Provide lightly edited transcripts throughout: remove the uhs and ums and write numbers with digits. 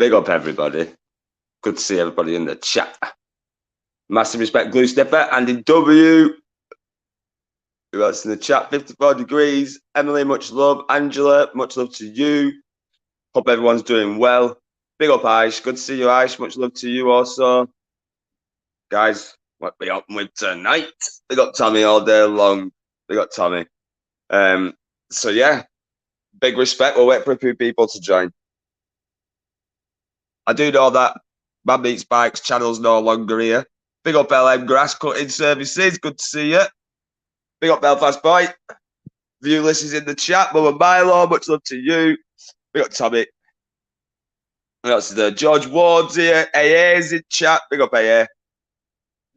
Big up, everybody. Good to see everybody in the chat. Massive respect, Glue Snipper. Andy W. Who else in the chat? 54 degrees. Emily, much love. Angela, much love to you. Hope everyone's doing well. Big up, Aish. Good to see you, Aish. Much love to you also. Guys, what we up with tonight? Big up Tommy all day long. Big up Tommy. So yeah, big respect. We'll wait for a few people to join. I do know that Man Meets Bikes channel's no longer here. Big up LM Grass Cutting Services. Good to see you. Big up Belfast Boy. Viewless is in the chat. Mama Milo, much love to you. Big up Tommy. That's the George Ward's here. AA's in chat. Big up AA.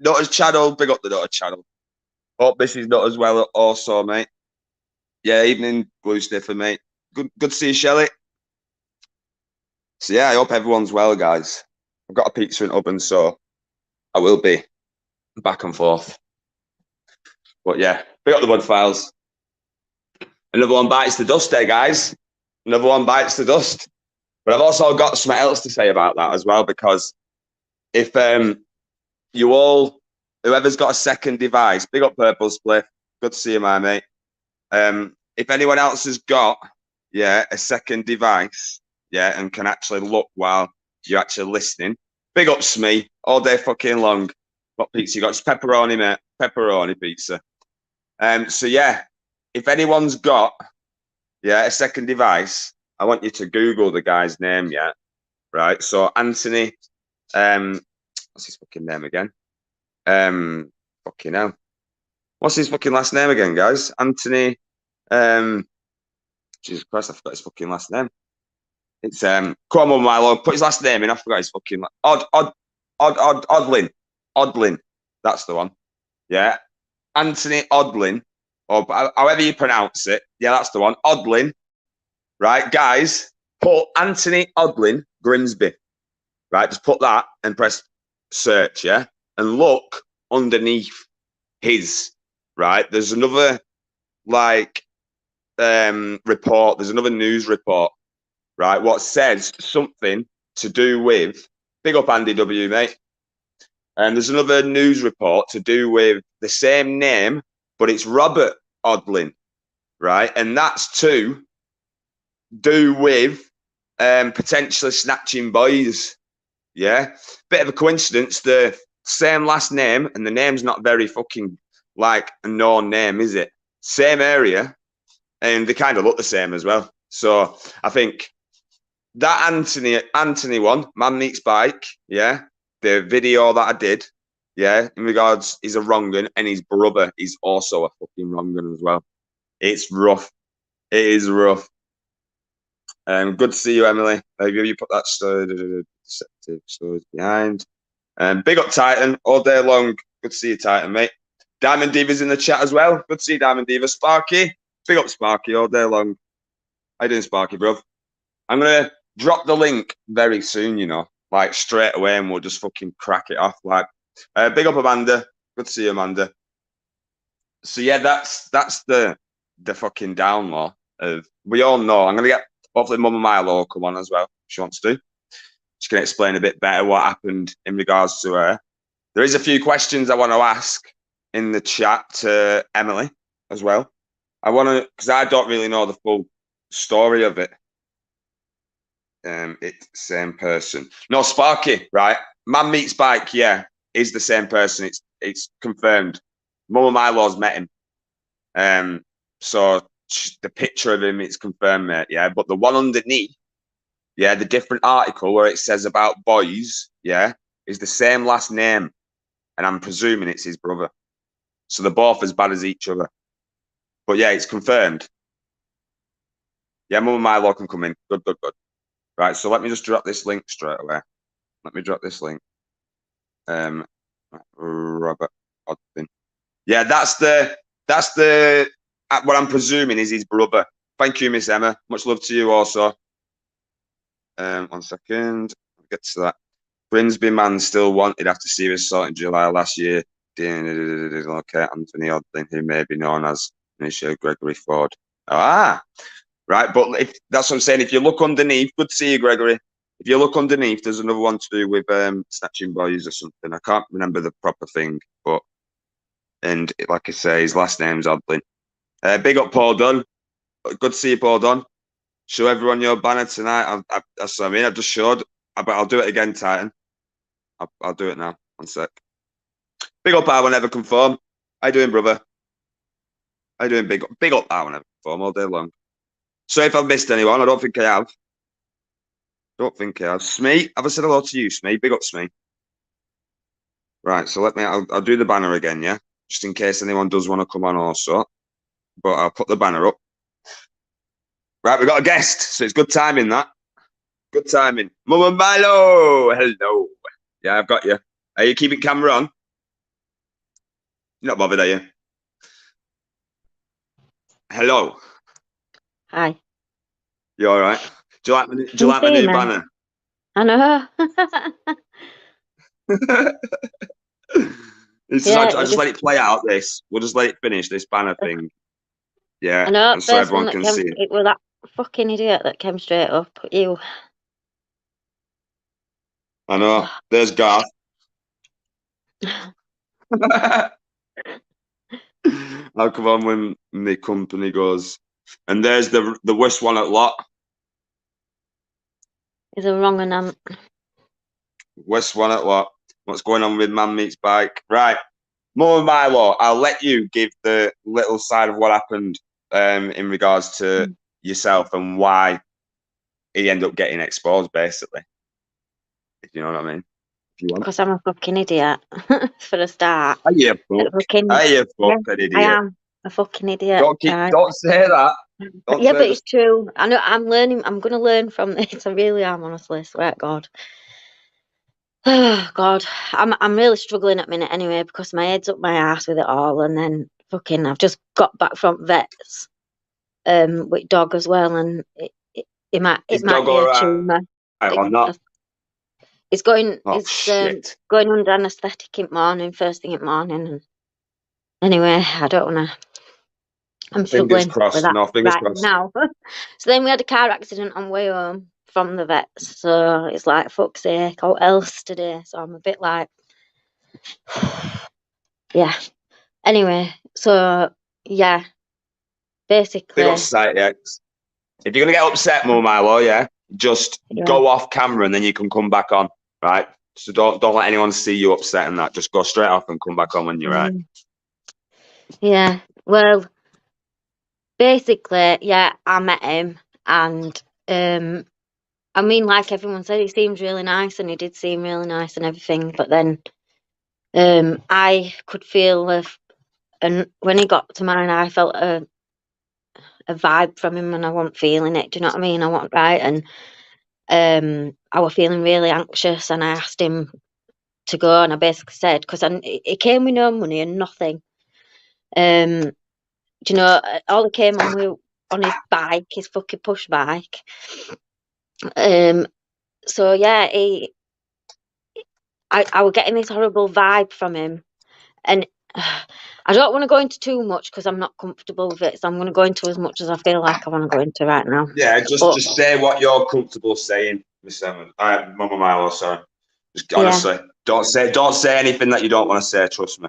Nutters channel. Big up the Nutter channel. Hope this is not as well also, mate. Yeah, evening Glue Sniffer, mate. Good to see you, Shelley. So yeah, I hope everyone's well, guys. I've got a pizza in oven, so I will be back and forth. But yeah, big up the Bud Files. Another one bites the dust there, guys. Another one bites the dust. But I've also got something else to say about that as well, because if you all, whoever's got a second device, big up Purple Spliff. Good to see you, my mate. If anyone else has got, a second device, and can actually look while you're actually listening, big up Smee, all day fucking long. What pizza you got? It's pepperoni, mate. Pepperoni pizza. So yeah, if anyone's got, a second device, I want you to Google the guy's name, right? So Anthony, what's his fucking name again? Fucking hell. What's his fucking last name again, guys? Anthony, Jesus Christ, I forgot his fucking last name. It's come on, Milo, put his last name in. I forgot his fucking Odlin. Odlin, that's the one. Yeah, Anthony Odlin, or however you pronounce it. Yeah, that's the one. Odlin, right, guys? Put Anthony Odlin Grimsby, right? Just put that and press search, and look underneath his, right? There's another report. There's another news report. Right, what says something to do with, big up Andy W, mate. And there's another news report to do with the same name, but it's Robert Odlin, right? And that's to do with potentially snatching boys. Yeah, bit of a coincidence. The same last name, and the name's not very fucking like a known name, is it? Same area, and they kind of look the same as well. So I think that Anthony one, Man Meets Bike, the video that I did, in regards, he's a wrong-un, and his brother is also a fucking wrong-un as well. It's rough. It is rough. Good to see you, Emily. You put that stories behind. Big up Titan all day long. Good to see you, Titan, mate. Diamond Diva's in the chat as well. Good to see Diamond Diva. Sparky, big up Sparky all day long. How you doing, Sparky, bro? I'm gonna drop the link very soon, like straight away, and we'll just fucking crack it off. Like, big up Amanda. Good to see you, Amanda. So yeah, that's the fucking downlaw of. We all know. I'm gonna get hopefully Mama Milo come on as well if she wants to. She can explain a bit better what happened in regards to her. There is a few questions I want to ask in the chat to Emily as well. I want to, because I don't really know the full story of it. It's the same person. No, Sparky, right? Man Meets Bike, is the same person. It's confirmed. Mama Milo's met him. So the picture of him, it's confirmed, mate. Yeah, but the one underneath, the different article where it says about boys, is the same last name, and I'm presuming it's his brother. So they're both as bad as each other. But it's confirmed. Yeah, Mama Milo can come in. Good. Right, so let me just drop this link straight away. Let me drop this link. Robert Odlin. Yeah, that's the what I'm presuming is his brother. Thank you, Miss Emma. Much love to you also. 1 second. I'll get to that. Grimsby man still wanted after serious assault in July last year. Okay, Anthony Odlin, who may be known as Initial Gregory Ford. Right, but if that's what I'm saying, if you look underneath, good to see you, Gregory. If you look underneath, there's another one to do with snatching boys or something. I can't remember the proper thing, but like I say, his last name's Odlin. Big up Paul Dunn. Good to see you, Paul Dunn. Show everyone your banner tonight. That's what I mean. I just showed. But I'll do it again, Titan. I'll do it now. One sec. Big up, I will never conform. How you doing, brother? How you doing, big up, I will never conform all day long. So if I've missed anyone, I don't think I have. Smee, have I said hello to you, Smee? Big up, Smee. Right, so I'll do the banner again, yeah? Just in case anyone does want to come on also. But I'll put the banner up. Right, we've got a guest, so it's good timing, that. Good timing. Mama Milo, hello. Yeah, I've got you. Are you keeping camera on? You're not bothered, are you? Hello. Hi. You all right? Do you like my new banner? I know. I just let it play out. We'll just let it finish this banner thing. Yeah, I know. and so everyone can see it. It was that fucking idiot that came straight up. You. I know. There's Garth. I'll come on when the company goes. And there's the worst one at lot. Is a wrong and Worst one at lot. What's going on with Man Meets Bike? Right. More of my law. I'll let you give the little side of what happened in regards to yourself and why he ended up getting exposed, basically. If you know what I mean. Because I'm a fucking idiot, for a start. Are you a fucking idiot? I am a fucking idiot. Don't say that. But it's true. I know. I'm learning. I'm going to learn from this. I really am, honestly. I swear to God. Oh God, I'm really struggling at the minute anyway because my head's up my ass with it all, and then fucking I've just got back from vets, with dog as well, and it might be a tumour. It's going. Going under anaesthetic in the morning, first thing in the morning. And anyway, I don't want to. I'm struggling with that right now. So then we had a car accident on the way home from the vets. So it's like, fuck's sake, what else today? So I'm a bit like, yeah. Anyway, so yeah, basically. Big up Society X. If you're going to get upset, Milo, yeah, just go off camera and then you can come back on, right? So don't let anyone see you upset and that. Just go straight off and come back on when you're right. Yeah, well, basically, yeah, I met him and I mean, like everyone said, he seemed really nice and he did seem really nice and everything, but then I could feel and when he got to mine, I felt a vibe from him and I wasn't feeling it. Do you know what I mean? I wasn't right, and I was feeling really anxious, and I asked him to go, and I basically said, because he came with no money and nothing. Do you know, all he came on his bike, his fucking push bike. So yeah, I was getting this horrible vibe from him, and I don't want to go into too much because I'm not comfortable with it. So I'm going to go into as much as I feel like I want to go into right now. Yeah, just say what you're comfortable saying, Miss Emma. Mama Milo, sorry. Just honestly, don't say anything that you don't want to say. Trust me.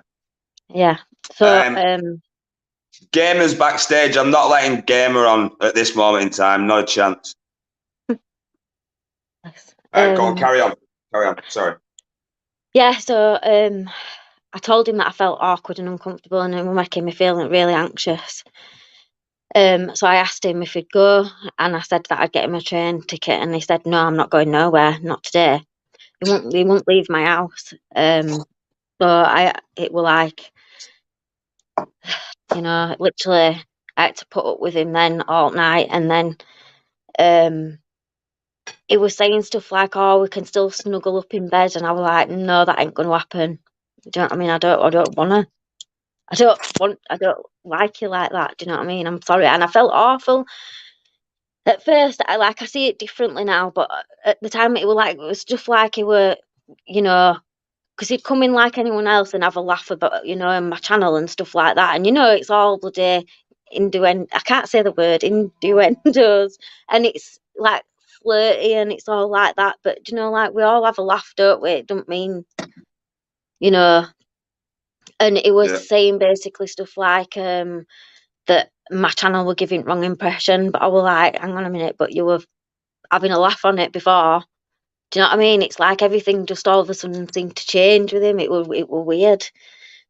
Yeah. So Gamer's backstage. I'm not letting Gamer on at this moment in time. No chance. Go on, carry on. Sorry. Yeah. So I told him that I felt awkward and uncomfortable, and it was making me feel really anxious. So I asked him if he'd go, and I said that I'd get him a train ticket, and he said, "No, I'm not going nowhere, not today. He won't leave my house." So it was like, you know, literally, I had to put up with him then all night, and then he was saying stuff like, "Oh, we can still snuggle up in bed," and I was like, "No, that ain't going to happen." Do you know what I mean? I don't want to. I don't like you like that. Do you know what I mean? I'm sorry, and I felt awful at first. I see it differently now, but at the time it was just like he were, you know, because he'd come in like anyone else and have a laugh about, you know, in my channel and stuff like that, and you know, it's all bloody I can't say the word innuendos, and it's like flirty and it's all like that. But you know, like we all have a laugh, don't we? It don't mean, you know. And it Yeah. was saying basically stuff like that my channel were giving wrong impression, but I was like, hang on a minute, but you were having a laugh on it before. Do you know what I mean? It's like everything just all of a sudden seemed to change with him. It were weird.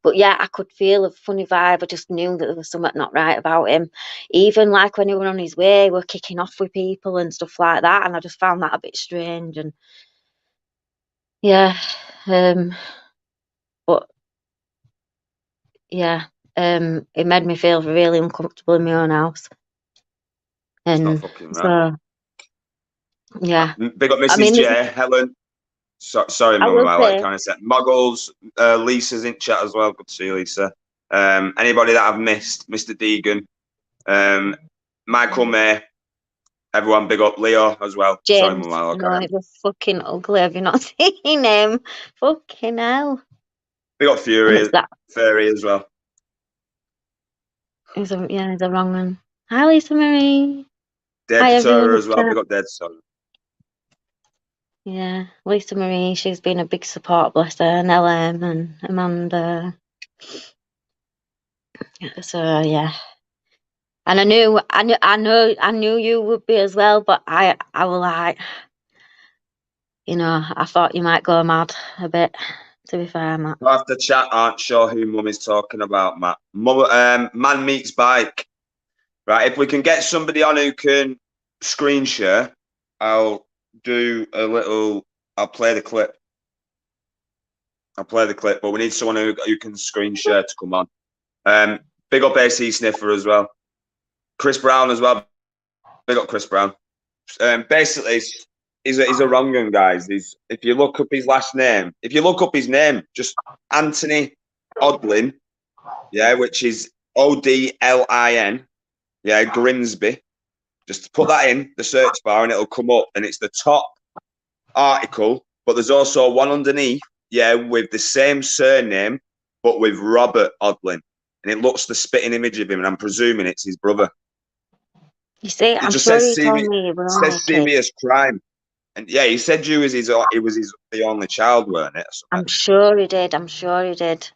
But yeah, I could feel a funny vibe. I just knew that there was something not right about him. Even like when he went on his way, he were kicking off with people and stuff like that. And I just found that a bit strange. And yeah, but yeah, it made me feel really uncomfortable in my own house. It's not And fucking right. so yeah, Big up I Mrs. mean, J, Helen. Sorry, I Mum, will I like say, kind of said. Muggles, Lisa's in chat as well. Good to see you, Lisa. Anybody that I've missed, Mr. Deegan, Michael May, everyone, big up Leo as well. Sorry, Mum, James, I like no, it was fucking ugly. Have you not seen him? Fucking hell. big up And Fury, it's that, Fairy as well. he's a wrong one. Hi, Lisa Marie. Dead Hi, everyone Torah in as well. chat. Big up Dead Torah. Yeah, Lisa Marie, she's been a big support, bless her, and LM and Amanda. So yeah, and I knew you would be as well, but I was like, I thought you might go mad a bit. To be fair, Matt. After chat, aren't sure who Mum is talking about, Matt. Mum, Man Meets Bike. Right, if we can get somebody on who can screen share, I'll do a little. I'll play the clip. But we need someone who can screen share to come on. Big up AC Sniffer as well. Chris Brown as well. Big up Chris Brown. Basically, he's a wrong one, guys. If you look up his last name, just Anthony Odlin, yeah, which is Odlin, yeah, Grimsby. Just put that in the search bar and it'll come up, and it's the top article. But there's also one underneath, yeah, with the same surname but with Robert Odlin, and it looks the spitting image of him, and I'm presuming it's his brother. You see, It I'm just sure says he told me you were only a kid. serious crime, and yeah, he said he was the only child, weren't it? I'm sure he did. I'm sure he did.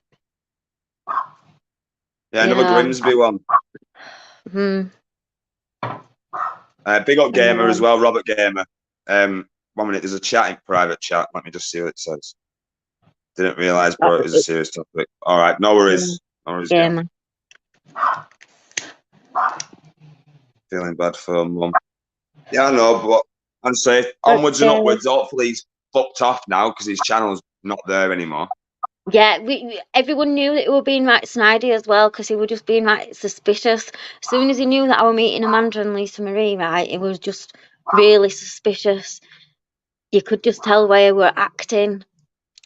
Yeah, another Grimsby one. Hmm. Big up Gamer as well, Robert Gamer. 1 minute, there's a chat in private chat. Let me just see what it says. Didn't realise, bro, it was a serious topic. All right, no worries. No worries, Gamer. Feeling bad for Mum. Yeah, I know, but I'm safe. Onwards and upwards. Hopefully he's fucked off now because his channel's not there anymore. Yeah, everyone knew that he were being right snidey as well because he was just being right suspicious. As soon as he knew that I were meeting Amanda and Lisa Marie, right, it was just really suspicious. You could just tell where he were acting,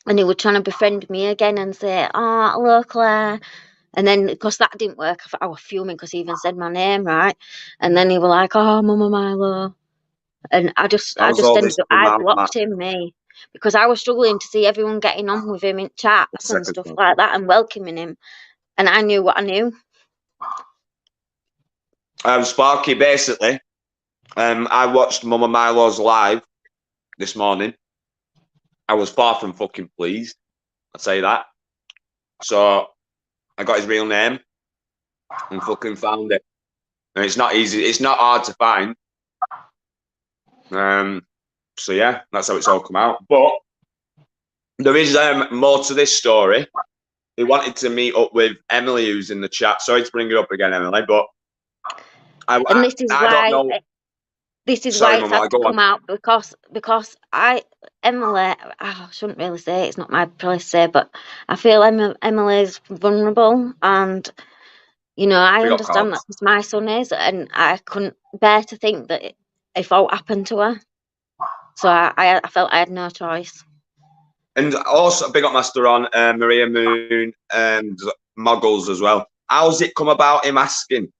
and he was trying to befriend me again and say, "Oh, hello, Claire." And then, because that didn't work, I was fuming because he even said my name, right? And then he was like, "Oh, Mama Milo," and I just all ended this up, come I out, Matt? blocked him, me, because I was struggling to see everyone getting on with him in chats and Second stuff one. like that and welcoming him, and I knew what I knew. Sparky, basically, I watched Mama Milo's live this morning. I was far from fucking pleased. I'd say that. So I got his real name and fucking found it. And it's not easy. It's not hard to find. So yeah, that's how it's all come out. But there is more to this story. He wanted to meet up with Emily, who's in the chat. Sorry to bring it up again, Emily, but I don't know. This is Sorry, why it's Mama, had to go on. come out because Emily, I shouldn't really say it's not my place to say, but I feel Emily's vulnerable, and I understand that because my son is, and I couldn't bear to think that if what happened to her. So I felt I had no choice. And also, big up Master on Maria Moon and Muggles as well. How's it come about him asking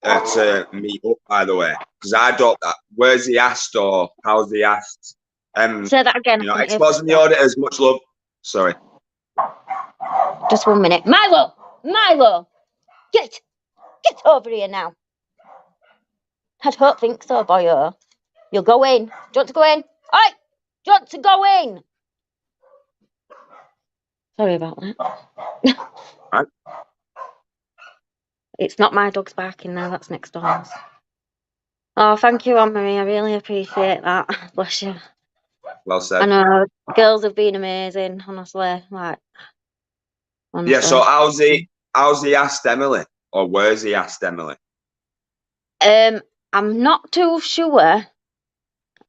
to meet up, by the way? Because I don't. Where's he asked, or how's he asked? Say that again. Exposing the auditors. Much love. Sorry. Just 1 minute. Milo, get over here now. I don't think so, boyo. You'll go in. Do you want to go in? Oi! Do you want to go in? Sorry about that. Right. It's not my dog's barking now, that's next door's. Oh, thank you, Anne-Marie. I really appreciate that. Bless you. Well said. I know, girls have been amazing, honestly. Like, honestly. Yeah, so how's he asked Emily? Or where's he asked Emily? I'm not too sure.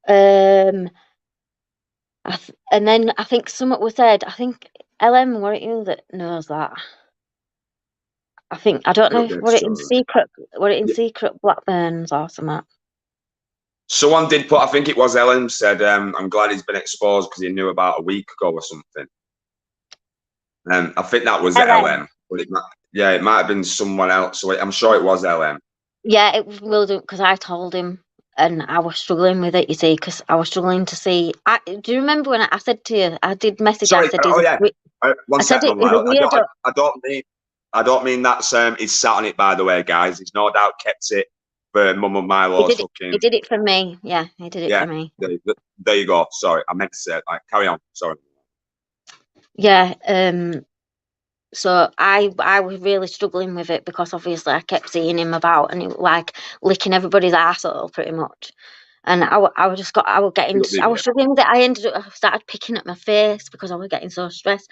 And then I think something was said. I think LM, were it you that knows that? I think I don't know if were it in secret, Blackburns or something. Someone did put. I think it was Ellen said. I'm glad he's been exposed because he knew about a week ago or something. I think that was LM, but it might have been someone else. So I'm sure it was LM. Yeah, it will do because I told him. And I was struggling with it, you see, because I was struggling to see. Do you remember when I said to you, I did message? Sorry, I said, one second. I don't mean that's he's sat on it. By the way, guys, he's no doubt kept it for Mum and Milo's fucking. He did it for me. Yeah, he did it for me. There you go. Sorry, I meant to say it. Like, carry on. Sorry. Yeah. So I was really struggling with it because obviously I kept seeing him about and he was like licking everybody's arsehole pretty much. And I was struggling with it. I started picking at my face because I was getting so stressed.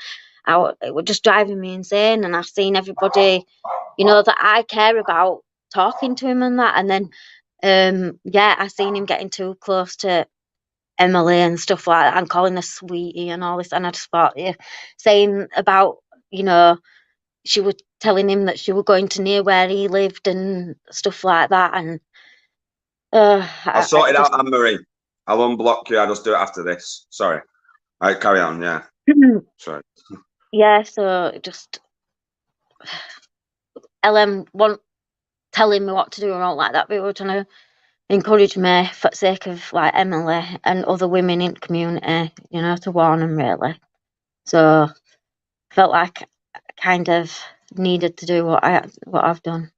It was just driving me insane. And I've seen everybody, that I care about talking to him and that. And then, I seen him getting too close to Emily and stuff like that and calling her sweetie and all this. And I just thought, saying about, she was telling him that she was going to near where he lived and stuff like that. And I'll sort it out, Anne-Marie. I'll unblock you. I'll just do it after this. Sorry. All right, carry on. Yeah. Sorry. Yeah. So just LM won't telling me what to do and all like that. But were trying to encourage me for the sake of like Emily and other women in the community, to warn them really. So I felt like I kind of needed to do what I've done.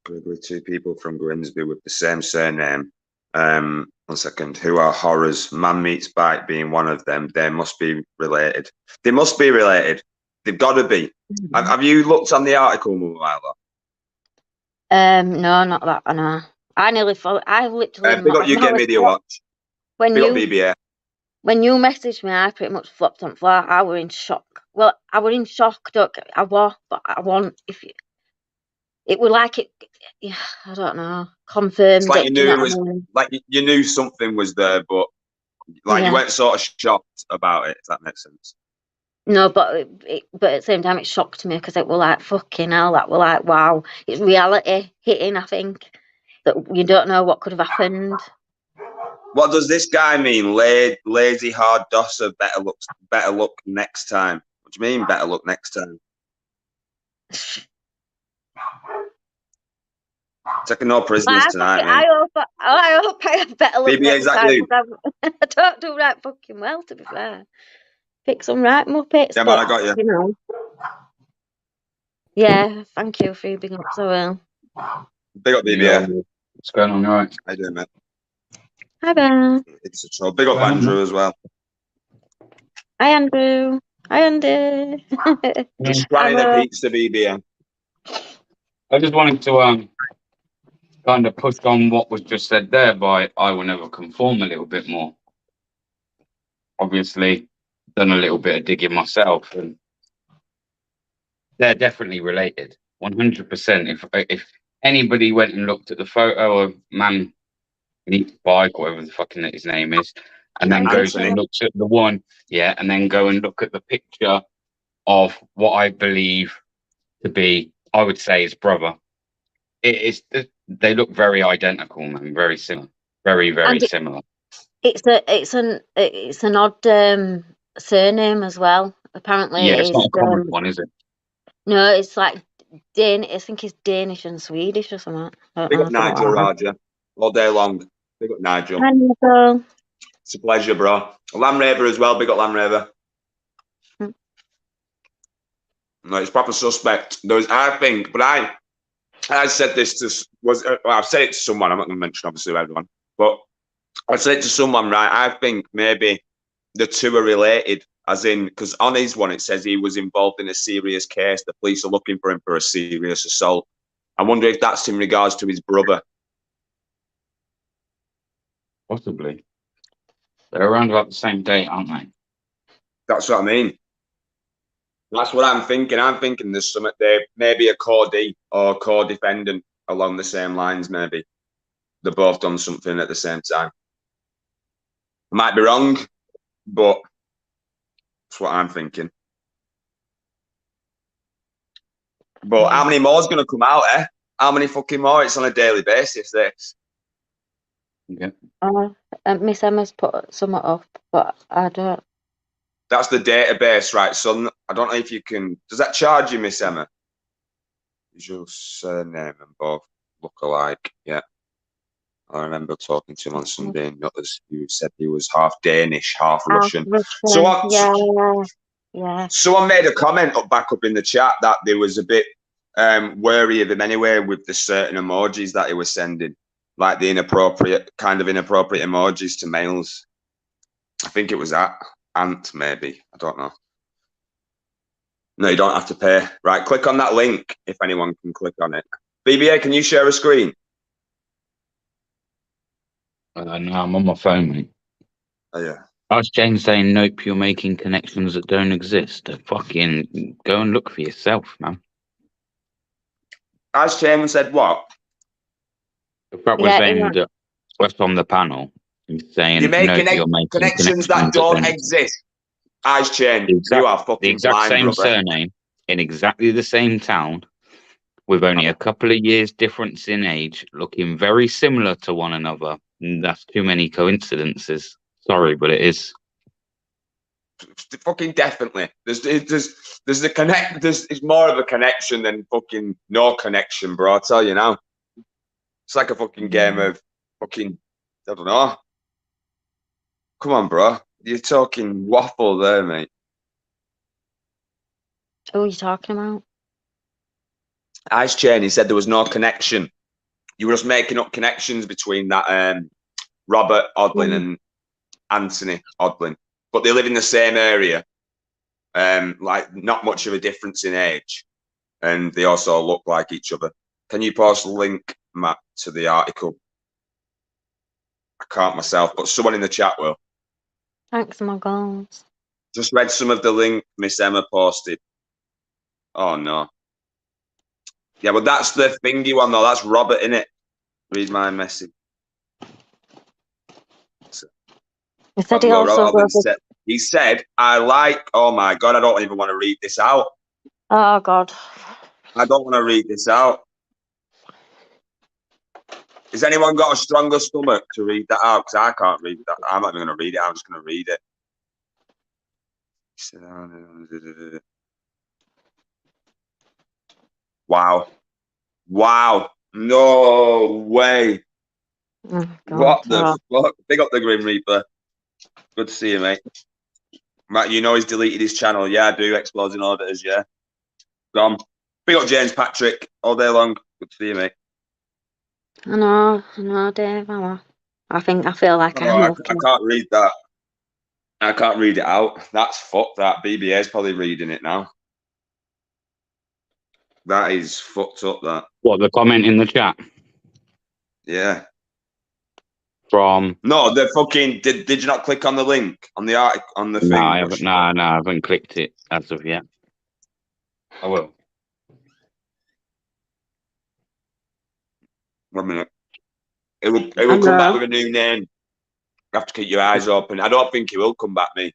Good with two people from Grimsby with the same surname. 1 second. Who are horrors? Man meets bike being one of them. They must be related. They must be related. They've got to be. Mm-hmm. Have you looked on the article, Mumala? No, not that. I know. I literally. Big up UK Media Watch. Big up BBA. When you messaged me, I pretty much flopped on the floor. I were in shock. Well, I were in shock. I was, but I want if you. It was like it. Yeah, I don't know. Confirmed. It's like you knew like you knew something was there, but like you weren't sort of shocked about it. If that makes sense. No, but at the same time, it shocked me because it was like fucking hell. That was like wow. It's reality hitting. I think that you don't know what could have happened. What does this guy mean? Lazy hard dosser. Better luck next time. What do you mean? Better luck next time. Taking no prisoners tonight, I hope I have better luck next time. I don't do right fucking well, to be fair. Pick some right muppets. Yeah, but I got you. Yeah, thank you for being up so well. Big up, BBA. What's going on, right? How you doing, mate? Hi, Ben. It's a troll. Big up, Andrew, as well. Hi, Andrew. Hi, Andy. Just trying the pizza, BBA. I just wanted to kind of push on what was just said there by I Will Never Conform a little bit more. Obviously, done a little bit of digging myself, and they're definitely related, 100%. If anybody went and looked at the photo of Man Meets Bike, or whatever the fucking his name is, and then goes and looks at the one, and then go and look at the picture of what I believe to be, I would say, his brother. They look very identical, man. Very similar. Very, very similar. It's an odd surname as well. Apparently, it's not a common one, is it? No, it's like I think it's Danish and Swedish or something. Big up Nigel, Roger. All day long. Big up Nigel. Hi, Nigel. It's a pleasure, bro. Lamb Raver as well. Big up Lamb Raver. No, it's proper suspect. I I said this to I've said it to someone. I'm not going to mention obviously everyone, but I said it to someone. Right, I think maybe the two are related, as in because on his one it says he was involved in a serious case. The police are looking for him for a serious assault. I wonder if that's in regards to his brother. Possibly. They're around about the same date, aren't they? That's what I mean. That's what I'm thinking. I'm thinking there's something there, maybe a co-D or co-defendant along the same lines. Maybe they've both done something at the same time. I might be wrong, but that's what I'm thinking. But how many more is going to come out, eh? How many fucking more? It's on a daily basis, this. Yeah. Miss Emma's put some up, but I don't. That's the database, right? So I don't know if you can. Does that charge you, Miss Emma? Is your surname and both look alike? Yeah. I remember talking to him on Sunday, and you said he was half Danish, half Russian. So yeah. Someone made a comment back up in the chat that there was a bit wary of him anyway with the certain emojis that he was sending, like the inappropriate emojis to males. I think it was that Ant, maybe. I don't know. No, you don't have to pay. Right, click on that link if anyone can click on it. BBA, can you share a screen? No, I'm on my phone, mate. Oh, yeah. Ask James saying, nope, you're making connections that don't exist. Fucking go and look for yourself, man. As Chairman said, what? If that was aimed at us on the panel, he's saying, you're making connections that don't exist. Eyes change. You are fucking the exact blind, same brother. surname in exactly the same town, with only a couple of years difference in age, looking very similar to one another. That's too many coincidences. Sorry, but it is. Fucking definitely. There's the connect. It's more of a connection than fucking no connection, bro. I tell you now. It's like a fucking game of fucking. I don't know. Come on, bro. You're talking waffle there, mate. Who are you talking about? Ice Chain, he said there was no connection. You were just making up connections between that Robert Odlin and Anthony Odlin. But they live in the same area. Like not much of a difference in age. And they also look like each other. Can you post a link, Matt, to the article? I can't myself, but someone in the chat will. Thanks, my goals. Just read some of the link Miss Emma posted. Oh, no. Yeah, but that's the thingy one, though. That's Robert, innit? Read my message. He said he also he said, I like, oh my God, I don't even want to read this out. Oh, God. I don't want to read this out. Has anyone got a stronger stomach to read that out? Because I can't read that. I'm not even going to read it. I'm just going to read it. Wow. Wow. No way. Oh, what the fuck? Big up the Grim Reaper. Good to see you, mate. Matt, you know he's deleted his channel. Yeah, I do. Exploding Auditors, yeah. Gone. Big up James Patrick all day long. Good to see you, mate. I know, Dave. I feel like I can't read that. I can't read it out. That's fucked. That BBA's probably reading it now. That is fucked up. That. What, the comment in the chat? Yeah. From no, the fucking did you not click on the link on the article on the thing? I haven't. No, I haven't clicked it as of yet. I will. 1 minute. It will come back with a new name. You have to keep your eyes open. I don't think it will come back, me.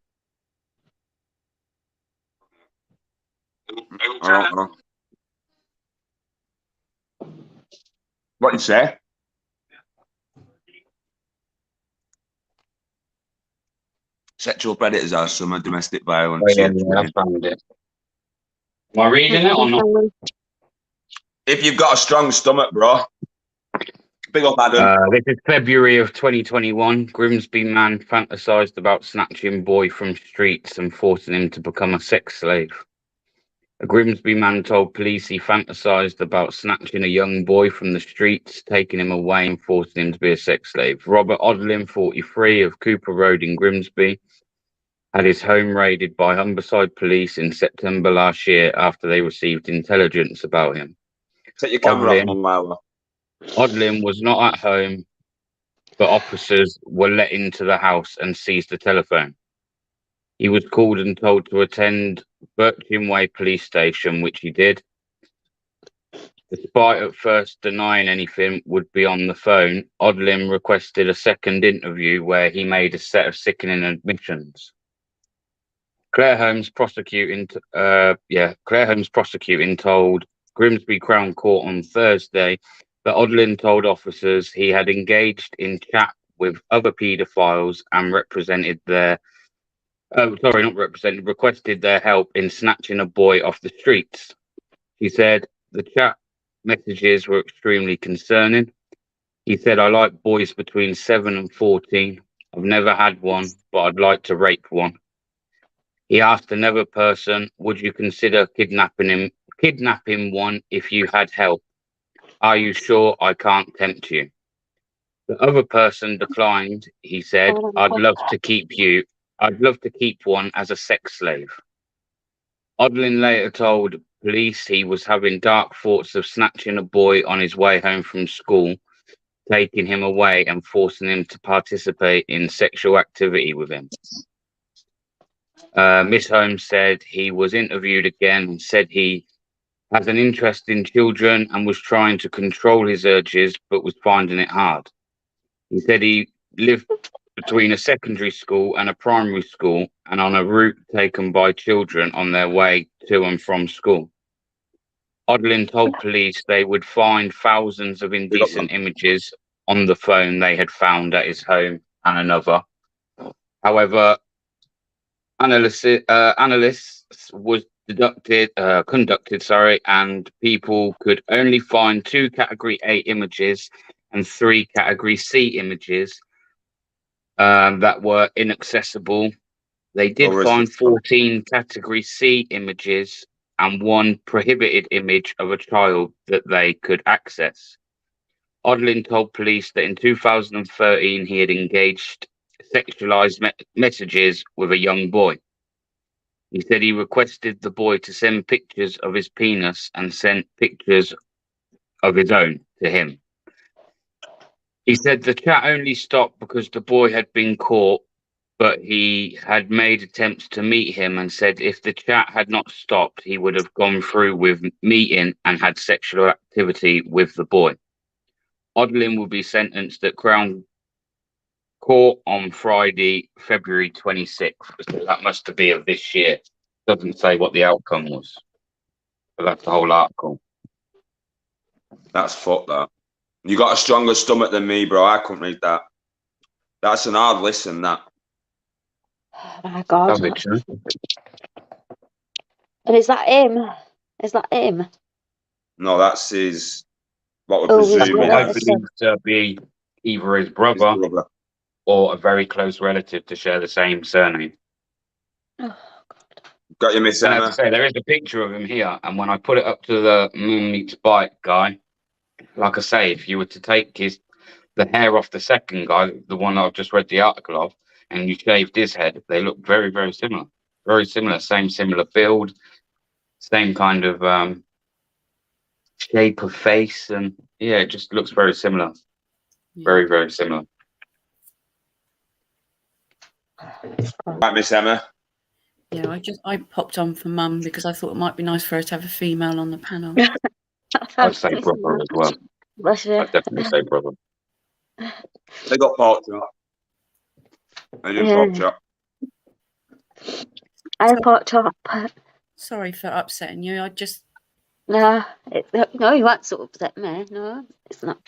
I don't know. What you say? Sexual predators are some domestic violence. Oh, yeah, I found it. Am I reading it or not? If you've got a strong stomach, bro. Big up, Adam. This is February of 2021. Grimsby man fantasized about snatching boy from streets and forcing him to become a sex slave. A Grimsby man told police he fantasized about snatching a young boy from the streets, taking him away and forcing him to be a sex slave. Robert Odlin, 43, of Cooper Road in Grimsby, had his home raided by Humberside police in September last year after they received intelligence about him. Take your camera off, Mum. Odlin was not at home, but officers were let into the house and seized the telephone. He was called and told to attend Birching Way police station, which he did. Despite at first denying anything would be on the phone, Odlin requested a second interview where he made a set of sickening admissions. Claire Holmes prosecuting told Grimsby Crown Court on Thursday that Odlin told officers he had engaged in chat with other paedophiles and requested their help in snatching a boy off the streets. He said the chat messages were extremely concerning. He said, "I like boys between 7 and 14. I've never had one, but I'd like to rape one." He asked another person, "Would you consider kidnapping one if you had help? Are you sure I can't tempt you?" The other person declined. He said, I'd love to keep one as a sex slave." Odlin later told police he was having dark thoughts of snatching a boy on his way home from school, taking him away and forcing him to participate in sexual activity with him. Miss Holmes said he was interviewed again and said he has an interest in children and was trying to control his urges, but was finding it hard. He said he lived between a secondary school and a primary school and on a route taken by children on their way to and from school. Odlin told police they would find thousands of indecent images on the phone they had found at his home and another. However, analysts was conducted, and people could only find 2 Category A images and 3 Category C images that were inaccessible. They did find 14 Category C images and 1 prohibited image of a child that they could access. Odlin told police that in 2013 he had engaged sexualized messages with a young boy. He said he requested the boy to send pictures of his penis and sent pictures of his own to him. He said the chat only stopped because the boy had been caught, but he had made attempts to meet him and said if the chat had not stopped, he would have gone through with meeting and had sexual activity with the boy. Odlin will be sentenced at Crown Court on Friday, February 26th. So that must be of this year. Doesn't say what the outcome was, but that's the whole article. That's fucked, that. You got a stronger stomach than me, bro. I couldn't read that. That's an hard listen, that. Oh my God. True. And is that him? Is that him? No, that's his. What we're presuming. I believe to be either his brother or a very close relative to share the same surname. Oh, God. Got you, Miss Emma. As I say, there is a picture of him here, and when I put it up to the Moon Meets Bite guy, like I say, if you were to take the hair off the second guy, the one I've just read the article of, and you shaved his head, they look very, very similar. Very similar, similar build, same kind of shape of face, and yeah, it just looks very similar. Very, very similar. Right, Miss Emma. Yeah, I popped on for Mum because I thought it might be nice for her to have a female on the panel. I'd say brother as well. I'd definitely say brother. They got pork chop. They do pork chop. I have pork chop. Sorry for upsetting you. I just No, you won't sort of upset me. No, it's not.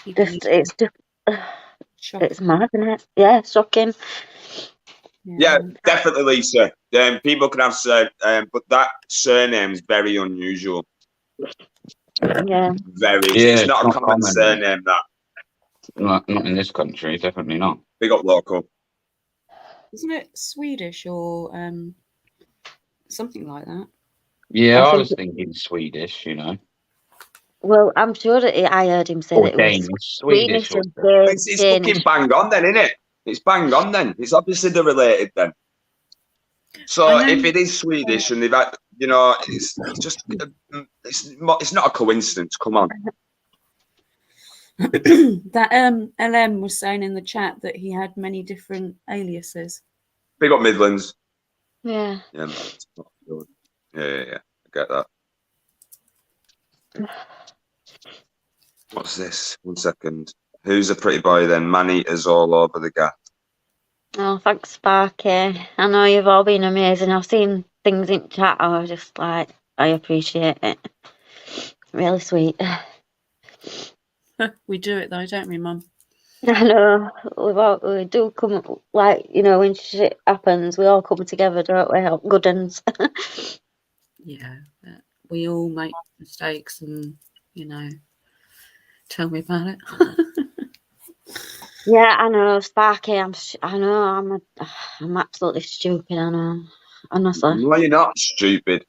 It's mad, isn't it? Yeah, shocking. Yeah, definitely, Lisa. People can have but that surname is very unusual. Yeah. It's not a common surname, that. Not in this country, definitely not. Big up local. Isn't it Swedish or something like that? Yeah, I I think. was thinking Swedish, you know, Well, I'm sure that I heard him say or that it was Danish. Swedish Swedish or and It's Danish. fucking bang on then, isn't it? It's bang on then. It's obviously they're related then. So I if know it is Swedish and they've had, you know, it's just it's not a coincidence. Come on. that LM was saying in the chat that he had many different aliases. Big up Midlands. Yeah. Yeah, man, it's not good. Yeah. I get that. What's this? 1 second. Who's a pretty boy then? Man eaters all over the gaff. Oh, thanks, Sparky. I know you've all been amazing. I've seen things in chat. I was just like, I appreciate it. Really sweet. We do it though, don't we, Mum? I know. We do come, like, you know, when shit happens, we all come together, don't we? Help good uns. Yeah, but we all make mistakes, and you know, tell me about it. Yeah, I know, Sparky. I know. I'm absolutely stupid. I know. Honestly. Well, you're not stupid.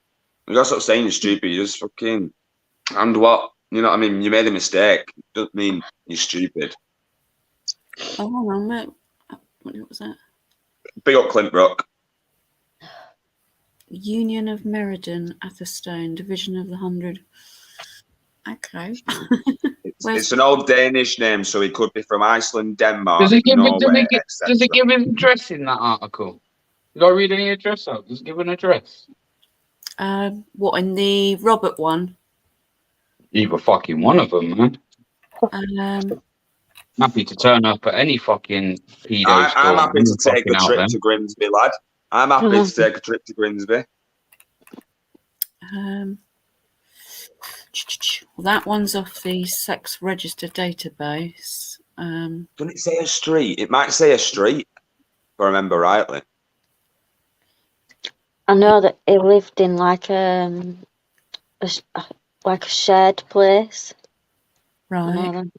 You gotta stop saying you're stupid. You're just fucking. And what? You know what I mean? You made a mistake. Doesn't mean you're stupid. Oh, hold on, mate. What was that? Big up Clint Brook. Union of Meriden, Atherstone, Division of the 100. Okay. It's an old Danish name, so he could be from Iceland, Denmark, Does it give Norway, does it etc. give an address in that article? Did I read any address out? Does it give an address? What, in the Robert one? Either fucking one of them, man. Happy to turn up at any fucking pedo I'm store. happy to take fucking a out trip there. to Grimsby, lad. I'm happy to take a trip to Grimsby. Well, that one's off the sex register database. Doesn't it say a street? It might say a street, if I remember rightly. I know that he lived in like a shared place. I know Right. that.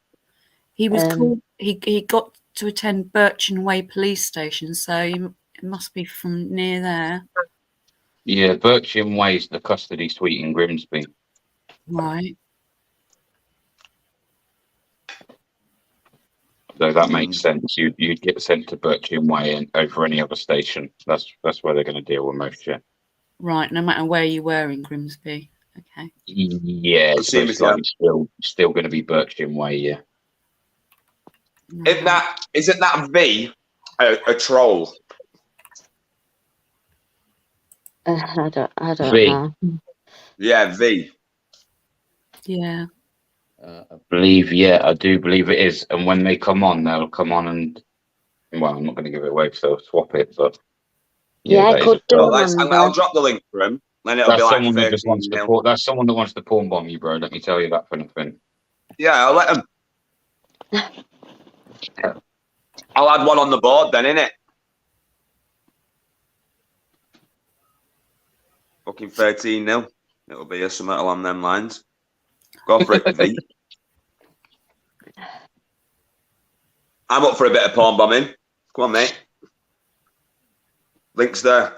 He was called. He got to attend Birchin Way Police Station, so it must be from near there. Yeah, Bircham Way's the custody suite in Grimsby. Right. So that makes sense. You'd get sent to Bircham Way and over any other station. That's where they're going to deal with most shit. Right. No matter where you were in Grimsby. Okay. Yeah, it's most likely still going to be Bircham Way. Yeah. Isn't that V a troll? I don't V. know. Yeah, V. Yeah. I do believe it is. And when they come on, they'll come on and, well, I'm not going to give it away, so swap it. But Yeah, that is could a do troll. I'll drop the link for him. Then it'll That's be like someone that just wants 13 to That's someone that wants to porn bomb you, bro. Let me tell you that for nothing. Yeah, I'll let him. I'll add one on the board then, innit? Fucking 13-0. It'll be a something along them lines. Go for it, V. I'm up for a bit of porn bombing. Come on, mate. Link's there.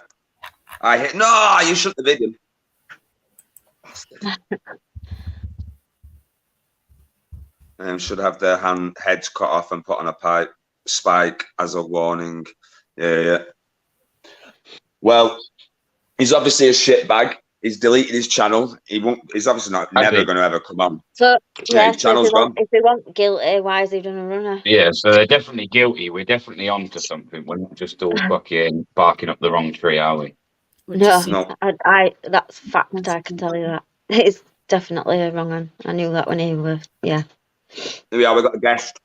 No, you shut the video. Should have their heads cut off and put on a pipe spike as a warning. Yeah. Well, he's obviously a shitbag. He's deleted his channel. He's obviously never going to ever come on. So yeah, his channel's gone. If they want guilty, why is he doing a runner? Yeah, so they're definitely guilty. We're definitely onto something. We're not just all fucking barking up the wrong tree, are we? No. That's fact. I can tell you that. It's definitely a wrong one. I knew that when he was. Yeah. Yeah, we got a guest.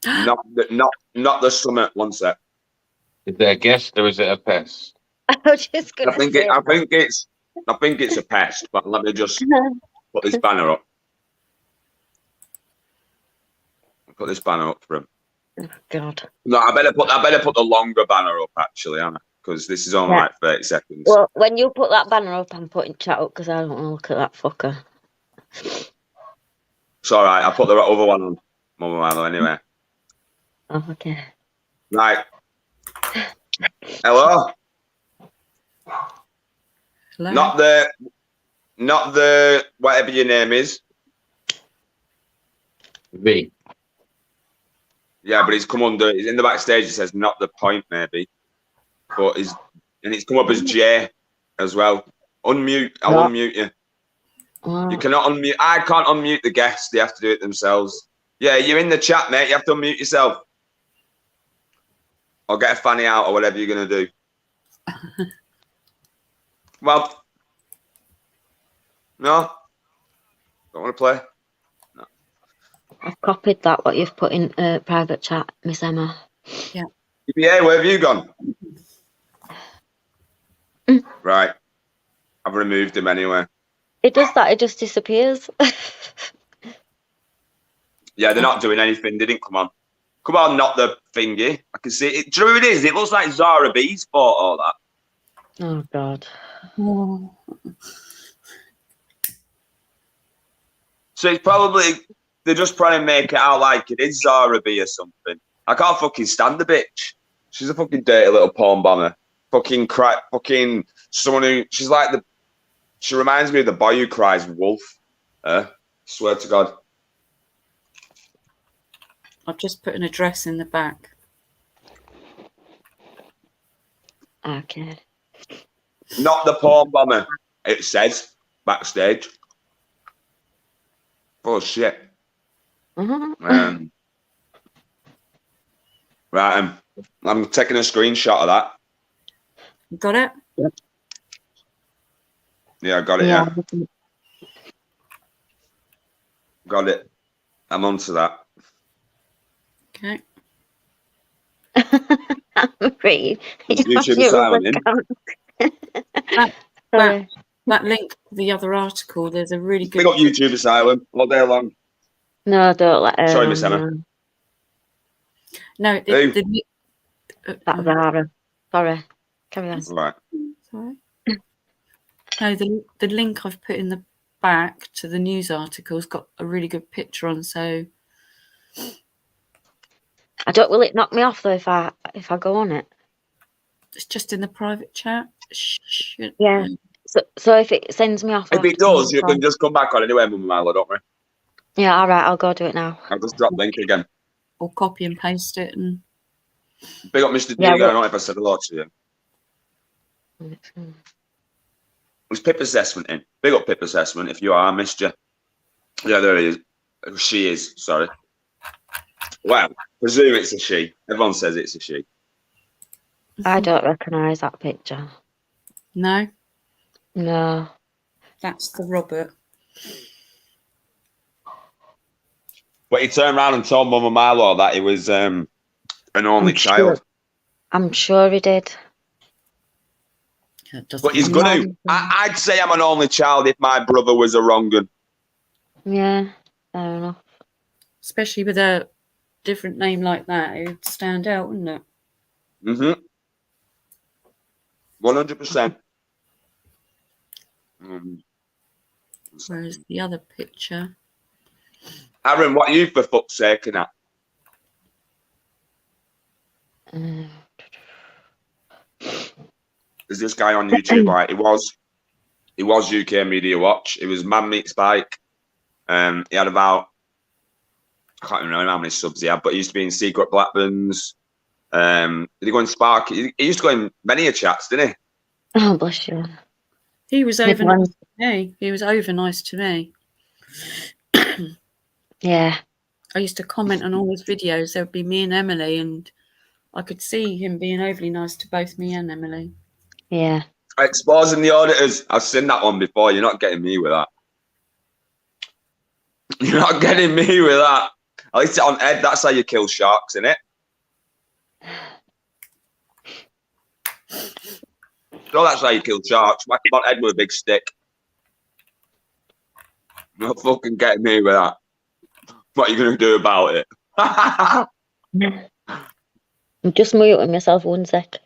not the summit. One sec. Is there a guest or is it a pest? I was just gonna say. I think it's a pest. But let me just put this banner up. Put this banner up for him. Oh, God. No, I better put the longer banner up actually, Anna, because this is only like 30 seconds. Well, when you put that banner up, I'm putting chat up because I don't want to look at that fucker. It's all right. I put the other one on Mama anyway. Oh, okay. Right. Hello. Hello? Not the whatever your name is. V. Yeah, but he's come under. He's in the backstage. It says not the point, maybe, but and it's come up as J as well. Unmute. I'll unmute you. You cannot unmute. I can't unmute the guests. They have to do it themselves. Yeah, you're in the chat, mate. You have to unmute yourself. Or get a fanny out or whatever you're gonna do. Well, no, don't want to play. No. I've copied that, what you've put in private chat, Miss Emma. Yeah. Yeah, where have you gone? Right. I've removed him anyway. It does that, it just disappears. Yeah, they're not doing anything. They didn't come on. Come on, not the thingy. I can see it. Do you know who it is? It looks like Zara B's bought all that. Oh, God. Oh. So it's probably, they're just trying to make it out like it is Zara B or something. I can't fucking stand the bitch. She's a fucking dirty little porn bomber. Fucking someone who, she reminds me of the boy who cries wolf. Swear to God. I've just put an address in the back. Okay. Not the porn bomber, it says, backstage. Oh, shit. Mm-hmm. Right, I'm taking a screenshot of that. You got it? Yeah, I got it, yeah. Got it. I'm onto that. Okay. Read. YouTube Asylum in. That link to the other article, there's a really good... Big up YouTube Asylum all day long. No, don't let her. Sorry, Miss Emma. No, That's Zara. Sorry. Carry on. Right. Sorry. No, the link I've put in the back to the news article's got a really good picture on, so... Will it knock me off though if I go on it? It's just in the private chat. Yeah. So if it sends me off, If it does, you can just come back on anyway, Mum Milo, don't worry. Yeah, all right, I'll go do it now. I'll just drop link again. Or copy and paste it and... Big up Mr. Yeah, Diego. I don't know if I said hello to you. Was Pip Assessment in? Big up Pip Assessment if you are. I missed you. Yeah, there he is. She is, sorry. Well, presume it's a she. Everyone says it's a she. I don't recognise that picture. No? No. That's the Robert. But he turned around and told Mama Milo that he was an only child. I'm sure he did. But he's going to. I'd say I'm an only child if my brother was a wrong un. Yeah, fair enough. Especially with a different name like that, it would stand out, wouldn't it? 100%. Whereas the other picture... Aaron, what are you for fuck's sake at? There's this guy on YouTube, right? He was UK Media Watch. It was Man Meets Bike. He had about, I can't remember how many subs he had, but he used to be in Secret Blackburns. Did he go in Spark? He used to go in many a chats, didn't he? Oh, bless you. He was over nice to me. He was over nice to me. Yeah. I used to comment on all his videos. There would be me and Emily, and I could see him being overly nice to both me and Emily. Yeah. Exposing the auditors. I've seen that one before. You're not getting me with that. You're not getting me with that. At least on Ed, that's how you kill sharks, innit? No, that's how you kill sharks. Whack him on Ed with a big stick. You're not fucking getting me with that. What are you going to do about it? I'm just muting myself 1 sec.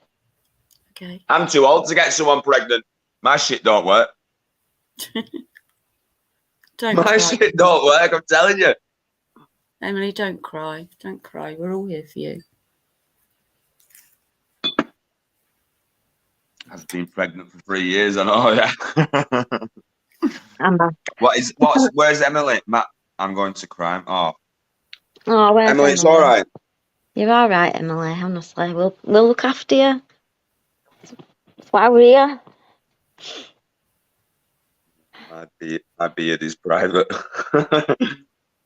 Okay. I'm too old to get someone pregnant. My shit don't work. My shit don't work, I'm telling you. Emily, don't cry. Don't cry. We're all here for you. I've been pregnant for 3 years. I know. Yeah. I'm back. Where's Emily? Matt, I'm going to crime. Oh, Where's Emily, it's all right. You're all right, Emily. Honestly, we'll look after you. That's why we're here. My beard is private.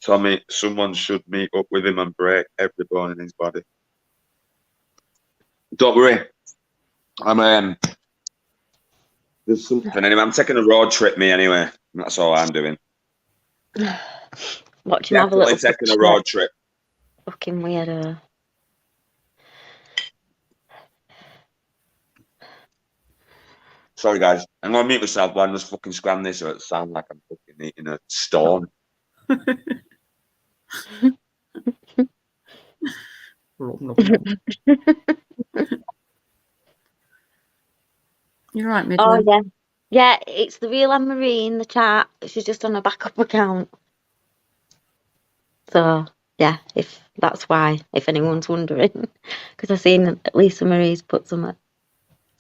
Tommy, someone should meet up with him and break every bone in his body. Don't worry. There's something anyway. I'm taking a road trip, me anyway. That's all I'm doing. Watch him have a little taking a road trip. Fucking weirdo. Sorry, guys. I'm gonna mute myself while I just fucking scram this, so it sounds like I'm fucking eating a stone. You're right, Midland. Oh yeah, yeah. It's the real Anne Marie in the chat. She's just on a backup account. So yeah, if that's why, if anyone's wondering, because I've seen Lisa Marie's put some.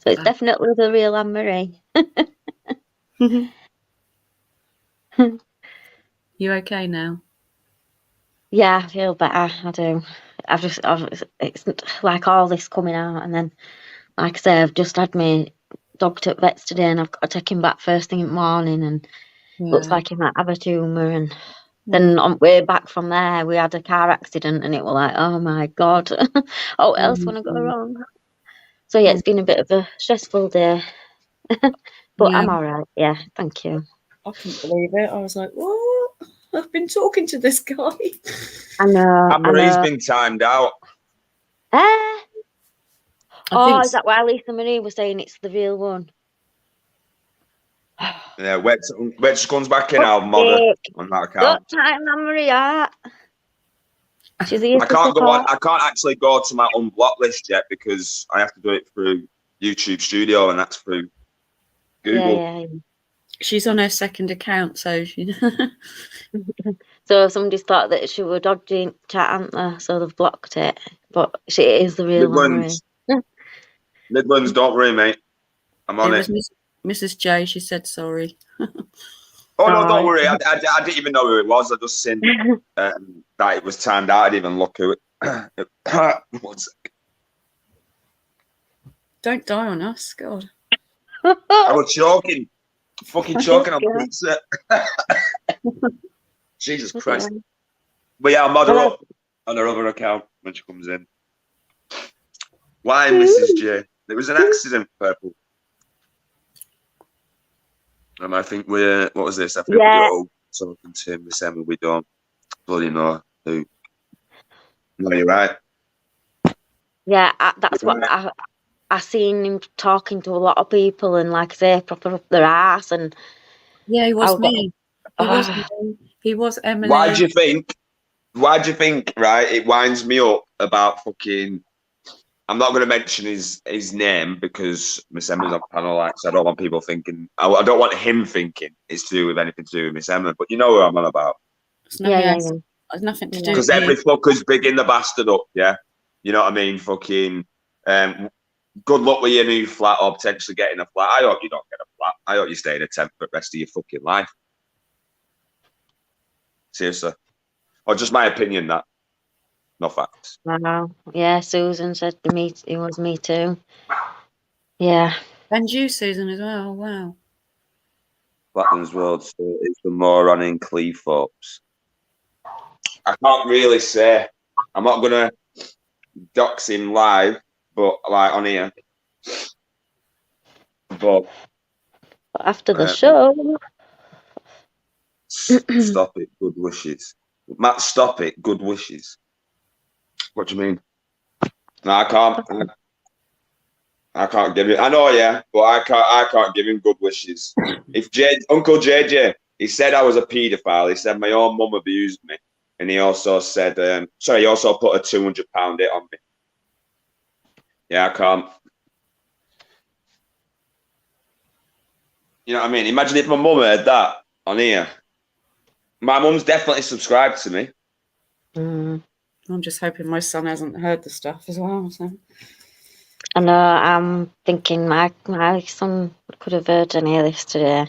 So it's definitely the real Anne Marie. You okay now? Yeah, I feel better. I do. It's like all this coming out, and then, like I say, I've just had my dog to vets today, and I've got to take him back first thing in the morning, and looks like he might have a tumour. And then on way back from there, we had a car accident, and it was like, oh my god, oh, what else want to go wrong? So yeah, it's been a bit of a stressful day, but I'm all right. Yeah, thank you. I couldn't believe it. I was like, what? I've been talking to this guy. I know. Anne-Marie's been timed out. Is that why Lisa Marie was saying it's the real one? Yeah, Wet comes back in. I'll model on that account. Don't time Anne-Marie out. She's here I can't go on. I can't actually go to my unblocked list yet because I have to do it through YouTube Studio, and that's through Google. Yeah. She's on her second account, so she. So somebody's thought that she was dodging chat, haven't they? So they've blocked it. But she is the real Midlands. Midlands, don't worry, mate. I'm on it. Mrs. J, she said sorry. Oh no, don't worry. I didn't even know who it was. I just seen that it was timed out. I didn't even look who it. 1 sec. Don't die on us, God. I was choking. Fucking choking on pizza. Jesus Christ. But yeah, I'll model up on her other account when she comes in. Why, Mrs. J? It was an accident, Purple. I think we're, what was this? I think we're all talking to Miss Emma. We don't bloody know who. No, you're right. Yeah, that's what I seen him talking to a lot of people, and like I say, proper up their ass. And yeah, he was me. He was Emily. Why do you think? Right, it winds me up about fucking. I'm not going to mention his name because Miss Emma's on panel, like, so I don't want people thinking. I don't want him thinking it's to do with anything to do with Miss Emma. But you know who I'm on about. It's nothing, It's nothing to do. Because every fucker's bigging the bastard up, yeah. You know what I mean? Fucking. Good luck with your new flat or potentially getting a flat. I hope you don't get a flat. I hope you stay in a tent for the rest of your fucking life. Seriously. Or just my opinion, that. No facts. Wow. Yeah, Susan said to me, it was me too. Yeah. And you, Susan, as well. Wow. Blackman's World, so it's the moron in Cleethorpes. I can't really say. I'm not going to dox him live, but like on here. But after the show. Stop it. Good wishes. Matt, stop it. Good wishes. What do you mean? No, I can't. I can't give it. I know, yeah, but I can't give him good wishes. If Uncle JJ, he said I was a paedophile. He said my own mum abused me, and he also said, he also put a £200 hit on me. Yeah, I can't. You know what I mean? Imagine if my mum heard that on here. My mum's definitely subscribed to me. I'm just hoping my son hasn't heard the stuff as well. So. I know, I'm thinking my son could have heard any of this today.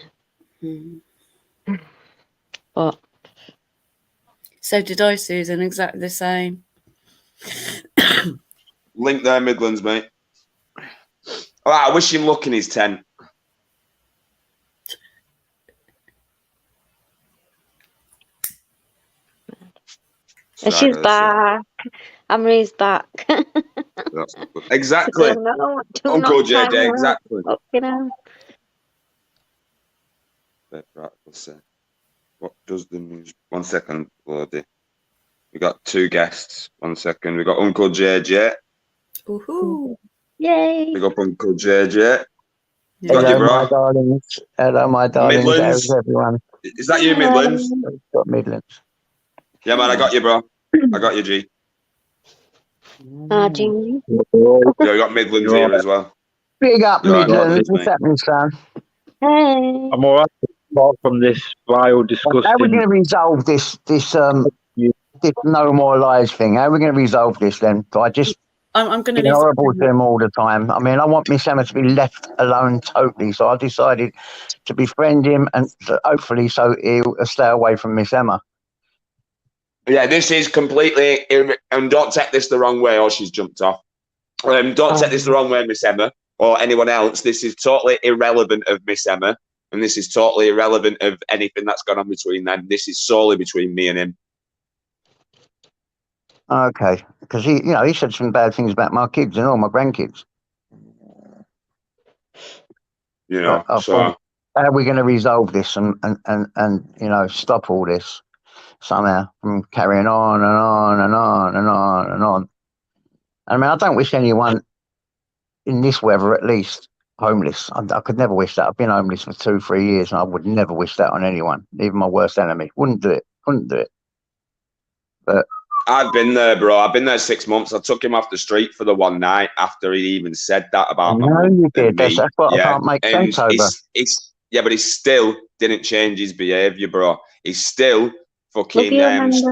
But So did I, Susan, exactly the same. Link there, Midlands, mate. All right, I wish him luck in his tent. she's back. Amory's back. That's not good. Exactly. Uncle JJ, exactly. Right, let's see. What does the news? 1 second, Lordy. We got 2 guests. 1 second. We got Uncle JJ. Woohoo! Yay! Big up Uncle JJ. Hello, Got you, bro. my darlings. Hello, my darlings. Midlands. How's everyone? Is that you, Midlands? Got Midlands. Yeah, man, I got you, bro. I got you, G. G. Yeah, we got Midlands here as well. Big up, You're Midlands. right, What's happening, son? Hey. I'm all right. Apart from this vile, disgusting. How are we going to resolve this no more lies thing? How are we going to resolve this then? By just I'm going to being horrible to him all the time. I mean, I want Miss Emma to be left alone totally. So I decided to befriend him and hopefully so he'll stay away from Miss Emma. Yeah, this is completely, and don't take this the wrong way, or she's jumped off. Don't take this the wrong way, Miss Emma, or anyone else. This is totally irrelevant of Miss Emma, and this is totally irrelevant of anything that's gone on between them. This is solely between me and him. Okay, because he said some bad things about my kids and all my grandkids. You know, so how are we going to resolve this and stop all this somehow from carrying on and on and on and on and on? I mean, I don't wish anyone in this weather, at least, homeless. I could never wish that. I've been homeless for 2-3 years, and I would never wish that on anyone, even my worst enemy. Couldn't do it. But I've been there, bro. I've been there 6 months. I took him off the street for the one night after he even said that about my mum. You did. That's what I can't make sense over. But he still didn't change his behaviour, bro. He's still fucking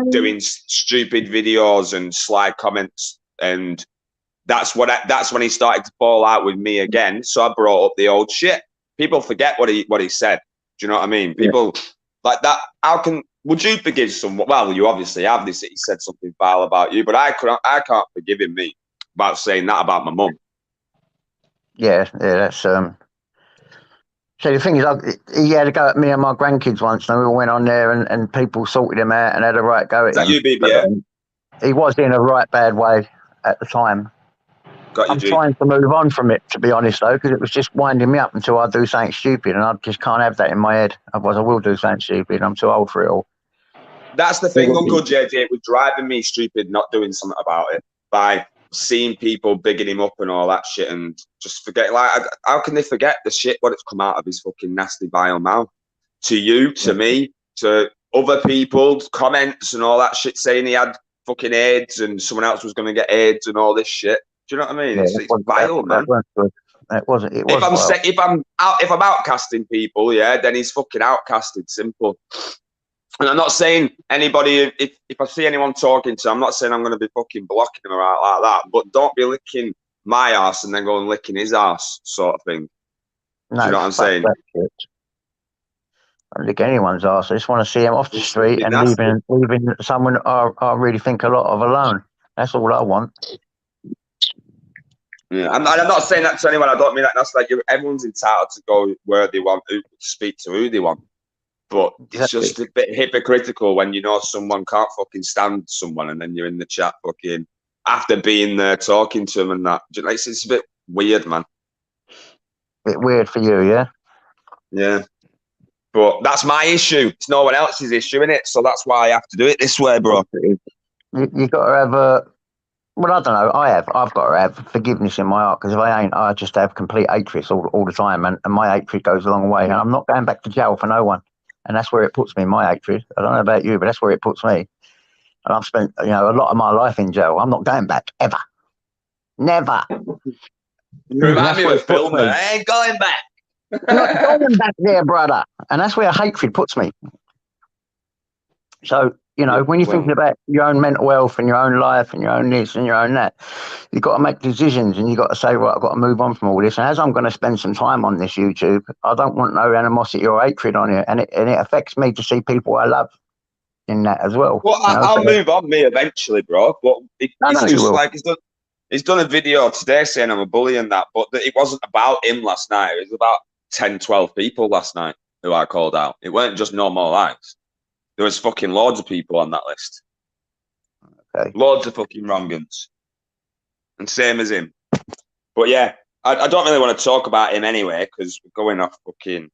doing stupid videos and sly comments, and that's when he started to fall out with me again. So I brought up the old shit. People forget what he said. Do you know what I mean? People like that. Would you forgive someone? Well, you obviously have this. He said something foul about you, but I can't forgive him, me, about saying that about my mum. Yeah, that's So the thing is, he had a go at me and my grandkids once, and we all went on there, and people sorted him out and had a right go at him. Is that you, BBA? He was in a right bad way at the time. I'm trying to move on from it, to be honest, though, because it was just winding me up until I do something stupid, and I just can't have that in my head. Otherwise, I will do something stupid. I'm too old for it all. That's the thing, Uncle JJ. It was driving me stupid not doing something about it by seeing people bigging him up and all that shit, and just forget. Like, how can they forget the shit what it's come out of his fucking nasty vile mouth? To you, to me, to other people, comments and all that shit, saying he had fucking AIDS and someone else was going to get AIDS and all this shit. Do you know what I mean? It's vile, man. If I'm outcasting people, then he's fucking outcasted. Simple. And I'm not saying anybody, if I see anyone talking to, I'm not saying I'm going to be fucking blocking them or like that, but don't be licking my arse and then go and licking his arse, sort of thing. No, do you know what I'm saying? I don't lick anyone's arse. I just want to see him off the street and leaving someone I really think a lot of alone. That's all I want. Yeah, I'm not saying that to anyone. I don't mean that. That's like everyone's entitled to go where they want, to speak to who they want. But it's just a bit hypocritical when you know someone can't fucking stand someone and then you're in the chat fucking after being there talking to them and that. It's a bit weird, man. Bit weird for you, yeah? Yeah. But that's my issue. It's no one else's issue, innit? So that's why I have to do it this way, bro. You got to have well, I don't know. I've got to have forgiveness in my heart, because if I ain't, I just have complete hatred all the time, and my hatred goes a long way. And I'm not going back to jail for no one. And that's where it puts me, my hatred. I don't know about you, but that's where it puts me. And I've spent, a lot of my life in jail. I'm not going back, ever. Never. You remind me of a film, man. I ain't going back. I'm not going back there, brother. And that's where hatred puts me. So, you know, when you're thinking about your own mental health and your own life and your own this and your own that, you've got to make decisions and you've got to say, right, I've got to move on from all this. And as I'm going to spend some time on this YouTube, I don't want no animosity or hatred on it. And it affects me to see people I love in that as well. Well, I'll move on me eventually, bro. But it's just like he's done a video today saying I'm a bully and that, but it wasn't about him last night. It was about 10, 12 people last night who I called out. It weren't just no more likes. There was fucking loads of people on that list. Okay. Loads of fucking wrong-uns. And same as him. But yeah, I don't really want to talk about him anyway, because we're going off fucking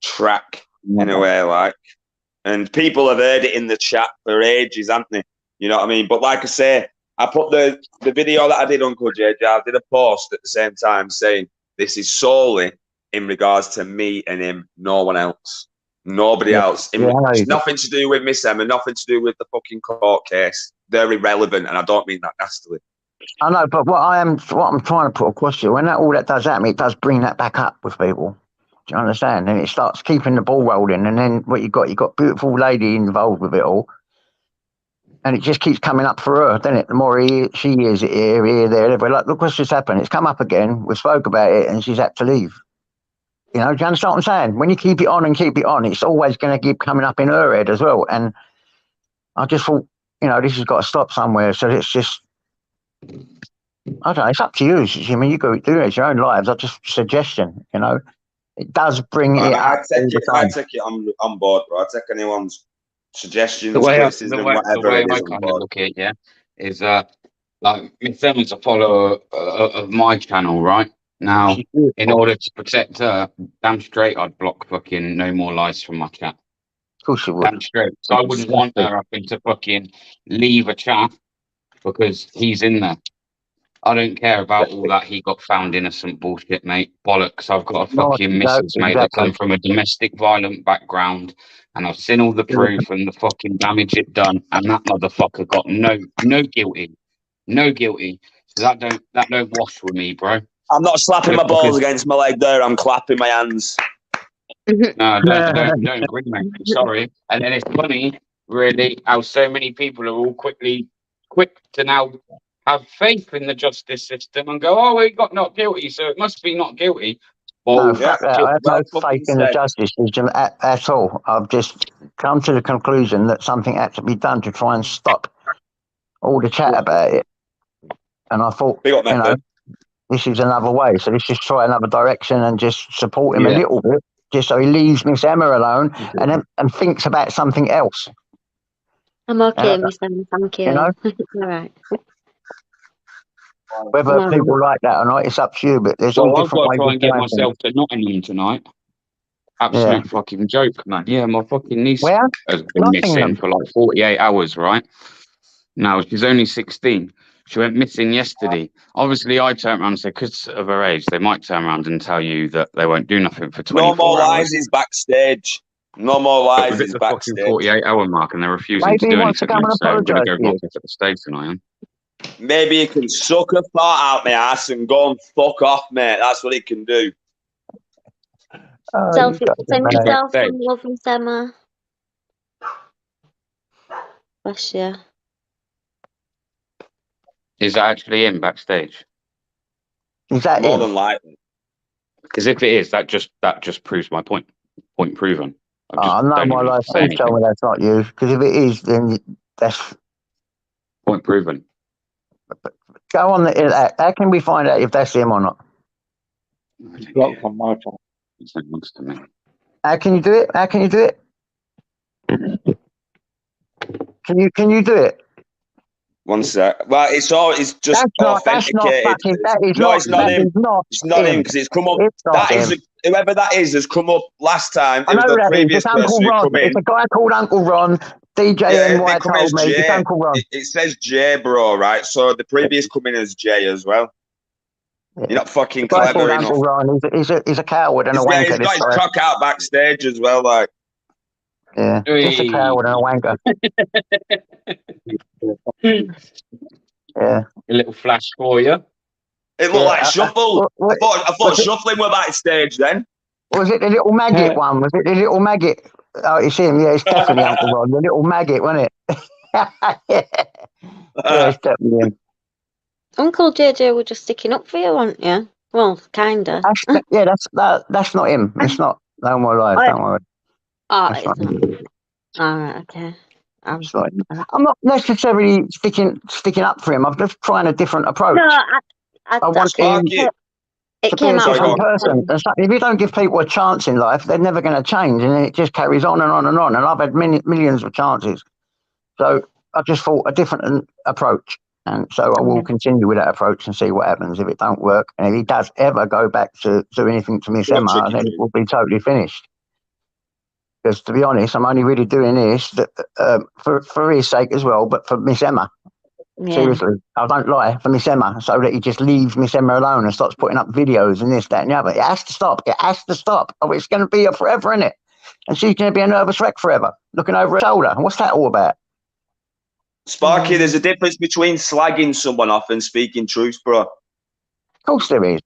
track in a way, like. And people have heard it in the chat for ages, haven't they? You know what I mean? But like I say, I put the video that I did, Uncle JJ, I did a post at the same time saying this is solely in regards to me and him, no one else. Nobody else. It's nothing to do with Miss Emma, nothing to do with the fucking court case. They're irrelevant, and I don't mean that nastily. I know, but what I'm trying to put across to you, when all that does happen, it does bring that back up with people. Do you understand? And it starts keeping the ball rolling, and then what you got beautiful lady involved with it all, and it just keeps coming up for her, doesn't it? The more she hears it here, there, everywhere. Like, look what's just happened. It's come up again. We spoke about it, and she's had to leave. You know, do you understand what I'm saying? When you keep it on, it's always going to keep coming up in her head as well. And I just thought, you know, this has got to stop somewhere. So it's just, I don't know, it's up to you. I mean, you go do it. It's your own lives. I just suggestion, you know, it does bring it up. I take it on board, bro. I take anyone's suggestions, criticism, whatever the way it is I kind of look at it, yeah, is like Miss Emma's a follower of my channel, right? Now, in order to protect her, damn straight I'd block fucking no more lies from my chat. Of course you would. Damn straight. So I wouldn't want her having to fucking leave a chat because he's in there. I don't care about all that he got found innocent bullshit, mate. Bollocks. I've got a fucking missus, mate, that come from a domestic violent background, and I've seen all the proof and the fucking damage it done, and that motherfucker got no guilty. No guilty. So that don't wash with me, bro. I'm not slapping my balls against my leg there. I'm clapping my hands. No, don't agree, mate. Sorry. And then it's funny, really, how so many people are all quick to now have faith in the justice system and go, oh, he got not guilty, so it must be not guilty. Well, no, I have no faith in the justice system at all. I've just come to the conclusion that something had to be done to try and stop all the chat about it. And I thought, you know, this is another way. So let's just try another direction and just support him a little bit, just so he leaves Miss Emma alone and thinks about something else. I'm okay, Miss Emma, thank you. You know? All right. Whether people like that or not, it's up to you. But there's all different ways. I've got to try and get myself to Nottingham tonight. Absolute fucking joke, man. Yeah, my fucking niece has been missing for like 48 hours, right? Now, she's only 16. She went missing yesterday. Obviously, I turned around and said, because of her age, they might turn around and tell you that they won't do nothing for 24 hours. No more lies is backstage. No more lies is backstage. The fucking 48-hour mark, and they're refusing to do anything. So we're going to go rock at the stage tonight. Maybe he can suck a fart out my ass and go and fuck off, mate. That's what he can do. Send yourself some love, Miss Emma. Bless you. Is that actually him backstage? Is that more than likely? Because if it is, that just proves my point. Point proven. I know my life will tell me that's not you. Because if it is, then that's point proven. Go on. How can we find out if that's him or not? It's blocked on my phone. It's next to me. How can you do it? How can you do it? Can you do it? One sec. Well, it's just authenticated. It's not him. It's not him because it's come up. Whoever that is has come up last time. It was the previous person who come in. It's a guy called Uncle Ron. DJ and White told me it's Uncle Ron. It says Jay, bro, right? So the previous come in as Jay as well. You're not fucking clever enough. Uncle Ron. He's a coward and a wanker. He's got his cock out backstage as well, like. Yeah, just a coward and a wanker. Yeah. A little flash for you. It looked like Shuffle. I thought Shuffling were backstage then. Was it the little maggot one? Was it the little maggot? Oh, it's him. Yeah, it's definitely Uncle Ron. The little maggot, wasn't it? Yeah, it's definitely him. Uncle JJ was just sticking up for you, weren't you? Well, kinda. That's not him. It's not. No more lies. Don't worry. Oh, That's it's not not. him. All right, okay. It's not him. I'm not necessarily sticking up for him. I'm just trying a different approach. No, I want him Sparky. to be came a out different Sorry, person. And so, if you don't give people a chance in life, they're never going to change, and it just carries on and on and on. And I've had millions of chances, so I just thought a different approach, and so I will continue with that approach and see what happens. If it don't work, and if he does ever go back to do anything to Miss Emma, then it will be totally finished. Because to be honest, I'm only really doing this for his sake as well, but for Miss Emma. Yeah. Seriously, I don't lie, for Miss Emma, so that he just leaves Miss Emma alone and starts putting up videos and this, that, and the other. It has to stop. It has to stop. Oh, it's going to be a forever, isn't it? And she's going to be a nervous wreck forever, looking over her shoulder. What's that all about? Sparky, there's a difference between slagging someone off and speaking truth, bro. Of course there is.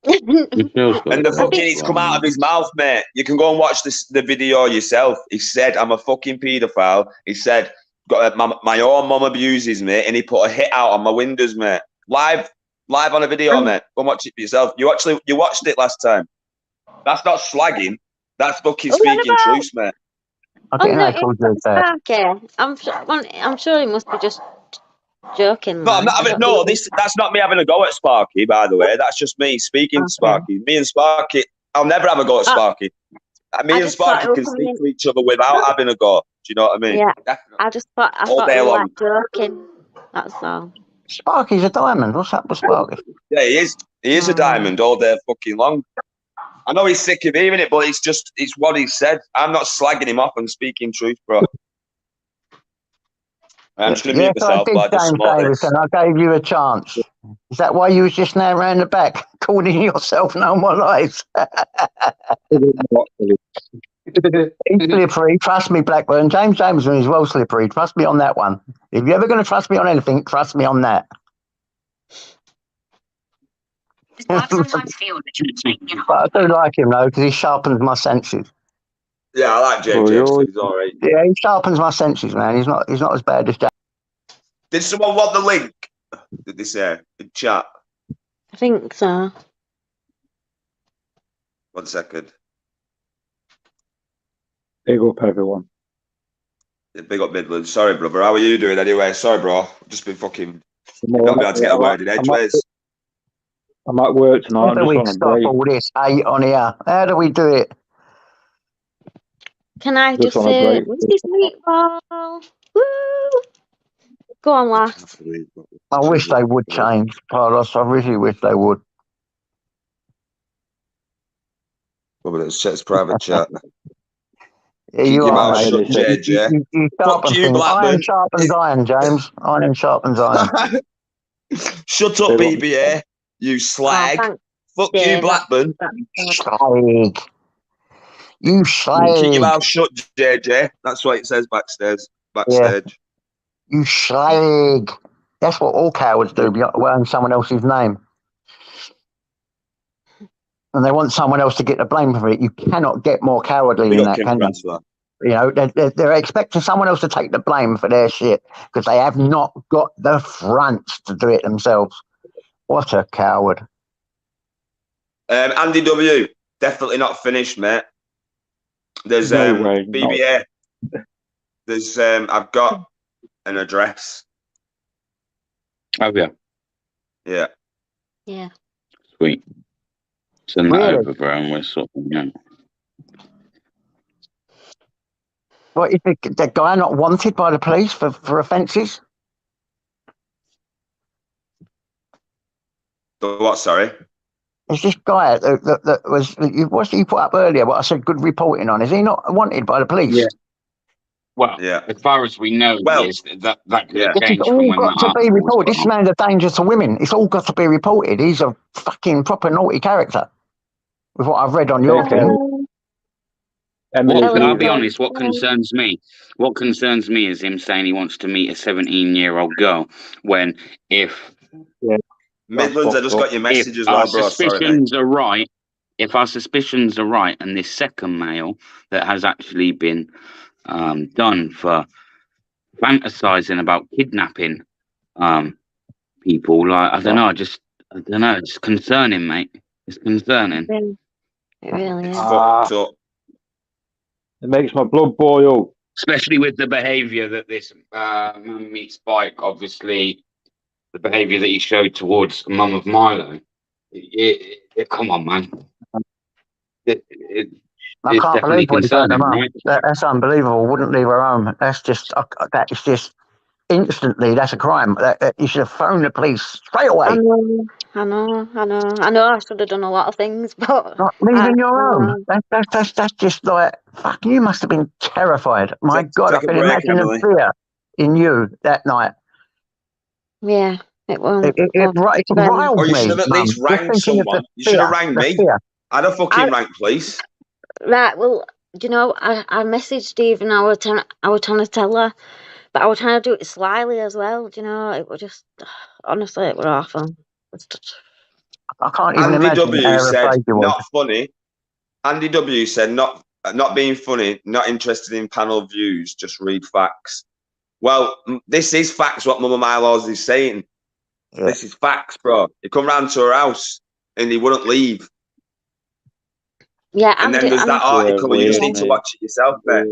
And the fucking, it's come out of his mouth, mate. You can go and watch the video yourself. He said, I'm a fucking paedophile. He said, my own mum abuses me, and he put a hit out on my windows, mate. Live on a video, mate. Go and watch it for yourself. You watched it last time. That's not slagging. That's fucking speaking truth, mate. I didn't know it was that. Okay, I'm sure he must be just joking. No, I'm not having, that's not me having a go at Sparky, by the way. That's just me speaking to Sparky. Me and Sparky, I'll never have a go at Sparky. Me and Sparky can speak to each other without having a go. Do you know what I mean? Yeah. Definitely. I thought day you were long. like joking. That's all. Sparky's a diamond. What's up with Sparky? Yeah, he is. He is a diamond all day fucking long. I know he's sick of hearing it, but it's what he said. I'm not slagging him off and speaking truth, bro. I'm just going to mute myself. I did, James Davison. I gave you a chance. Is that why you was just now round the back calling yourself No More Lies? He's slippery. Trust me, Blackburn. James Davison is well slippery. Trust me on that one. If you're ever going to trust me on anything, trust me on that. But I do like him though, because he sharpens my senses. Yeah, I like JJ. He's all right. Yeah, he sharpens my senses, man. He's not as bad as Jack. Did someone want the link? Did they say in chat? I think so. 1 second. Big up, everyone. Yeah, big up Midlands. Sorry, brother. How are you doing anyway? Sorry, bro. I've just been fucking. Not be able to get a word in edgeways. I'm at work tonight. How do we stop all this hate on here? How do we do it? Can I just say, what's this meatball? Woo! Go on, lass. I wish they would change, Carlos. I really wish they would. Let's check this private chat. Yeah, you are, mate. JJ. You Fuck you, Blackburn. Iron sharpens iron, James. Iron sharpens iron. Shut up, BBA. You slag. Fuck you, Blackburn. Slag. You slag. Keep your mouth shut, JJ. That's what it says backstage. Yeah. You slag. That's what all cowards do, wearing someone else's name. And they want someone else to get the blame for it. You cannot get more cowardly than that, can you? You know, they're expecting someone else to take the blame for their shit because they have not got the front to do it themselves. What a coward. Andy W, definitely not finished, mate. There's BBA. There's I've got an address. Oh yeah. Yeah. Sweet. Send that over, bro, and we're sorting out. What, is the guy not wanted by the police for offences? The what, sorry? Is this guy that was, what you put up earlier, what I said good reporting on, is he not wanted by the police? Yeah. Well, as far as we know, is that could have changed from when that to be reported. This man's a danger to women. It's all got to be reported. He's a fucking proper naughty character, with what I've read on your thing. I'll be honest, what concerns me is him saying he wants to meet a 17-year-old girl when Midlands, I just got your message as well, bro. Suspicions are right. if our suspicions are right, and this second male that has actually been done for fantasizing about kidnapping people, like I don't know, it's concerning, mate. It's concerning. It really It's is. fucked up. It makes my blood boil. Especially with the behaviour that this man meets Spike, obviously, the behaviour that he showed towards mum of Milo. Come on, man. I It's can't definitely believe what he done to concerning, Mum. right? That's unbelievable. Wouldn't leave her home. That's just that is just instantly. That's a crime. You should have phoned the police straight away. I know. I should have done a lot of things, but Not leaving your home. That's just like fuck. You must have been terrified. My God, I Take a can break, imagine Emily. the fear in you that night. yeah, it won't. It riled Or you me, should have at Mum. least Just rang thinking of the someone. You should have fear. rang The me. fear. I'd have fucking rang police. Right, well, you know, I messaged Steve and I was trying to tell her, but I was trying to do it slyly as well. You know, it was just honestly, it was awful. I can't even Andy imagine W how said, afraid you was. not funny. Andy W said, not being funny, not interested in panel views, just read facts. Well, this is facts, what Mama Milo's is saying. Yeah. This is facts, bro. He come round to her house and he wouldn't leave. Yeah, and then there's that article. You just need to watch it yourself, mate.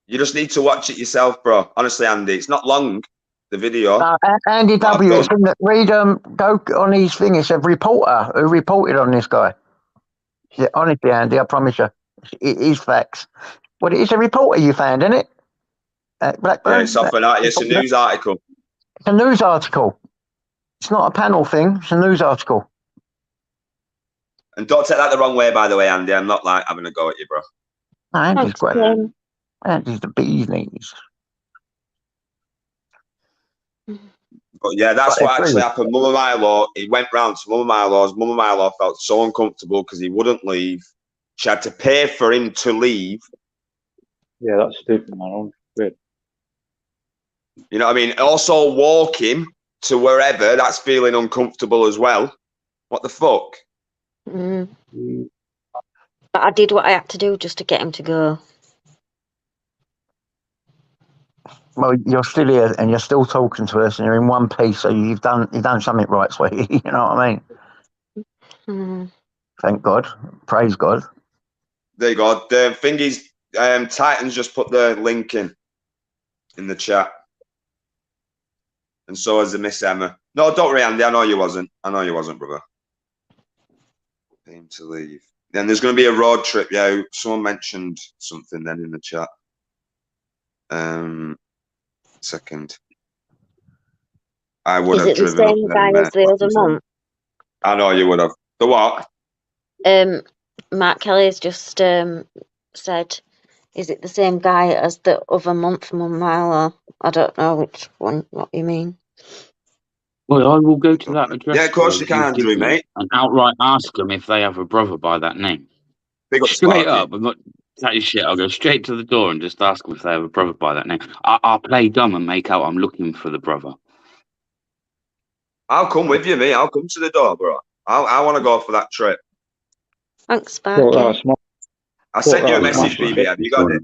You just need to watch it yourself, bro. Honestly, Andy, it's not long, the video. Andy W, it's in the, go on his thing. It said reporter who reported on this guy. Yeah, honestly, Andy, I promise you, it is facts. Well, it's a reporter you found, isn't it? Blackburn? Yeah, it's off an article. It's a news article. It's a news article. It's not a panel thing. It's a news article. And don't take that the wrong way, by the way, Andy. I'm not like having a go at you, bro. No, Andy's great. Andy's the bee's knees. But yeah, that's what actually happened. Mama Milo, he went round to Mama Milo's. Mama Milo felt so uncomfortable because he wouldn't leave. She had to pay for him to leave. Yeah, that's stupid, man. Good. You know what I mean? Also walk him to wherever, that's feeling uncomfortable as well. What the fuck? But I did what I had to do just to get him to go. Well, you're still here and you're still talking to us and you're in one piece, so you've done something right, sweetie. You know what I mean? Thank God. Praise God. There you go. The thing is, Titans just put the link in the chat. And so has the Miss Emma. No, don't worry, Andy. I know you wasn't, brother. Aim to leave. Then there's going to be a road trip. Yeah, someone mentioned something then in the chat. Second. I would have driven up there. Is it the same guy as the other month? I know you would have. The what? Mark Kelly's just said, is it the same guy as the other month, Milo? I don't know which one, what you mean. Well, I will go to that address. Yeah, of course you can, Andrew, mate. And outright ask them if they have a brother by that name. Big up straight up, I'm not that is shit. I'll go straight to the door and just ask them if they have a brother by that name. I'll play dumb and make out I'm looking for the brother. I'll come with you, mate. I'll come to the door, bro. I want to go for that trip. Thanks, Sparky. I sent you a message, BB. Have you got it?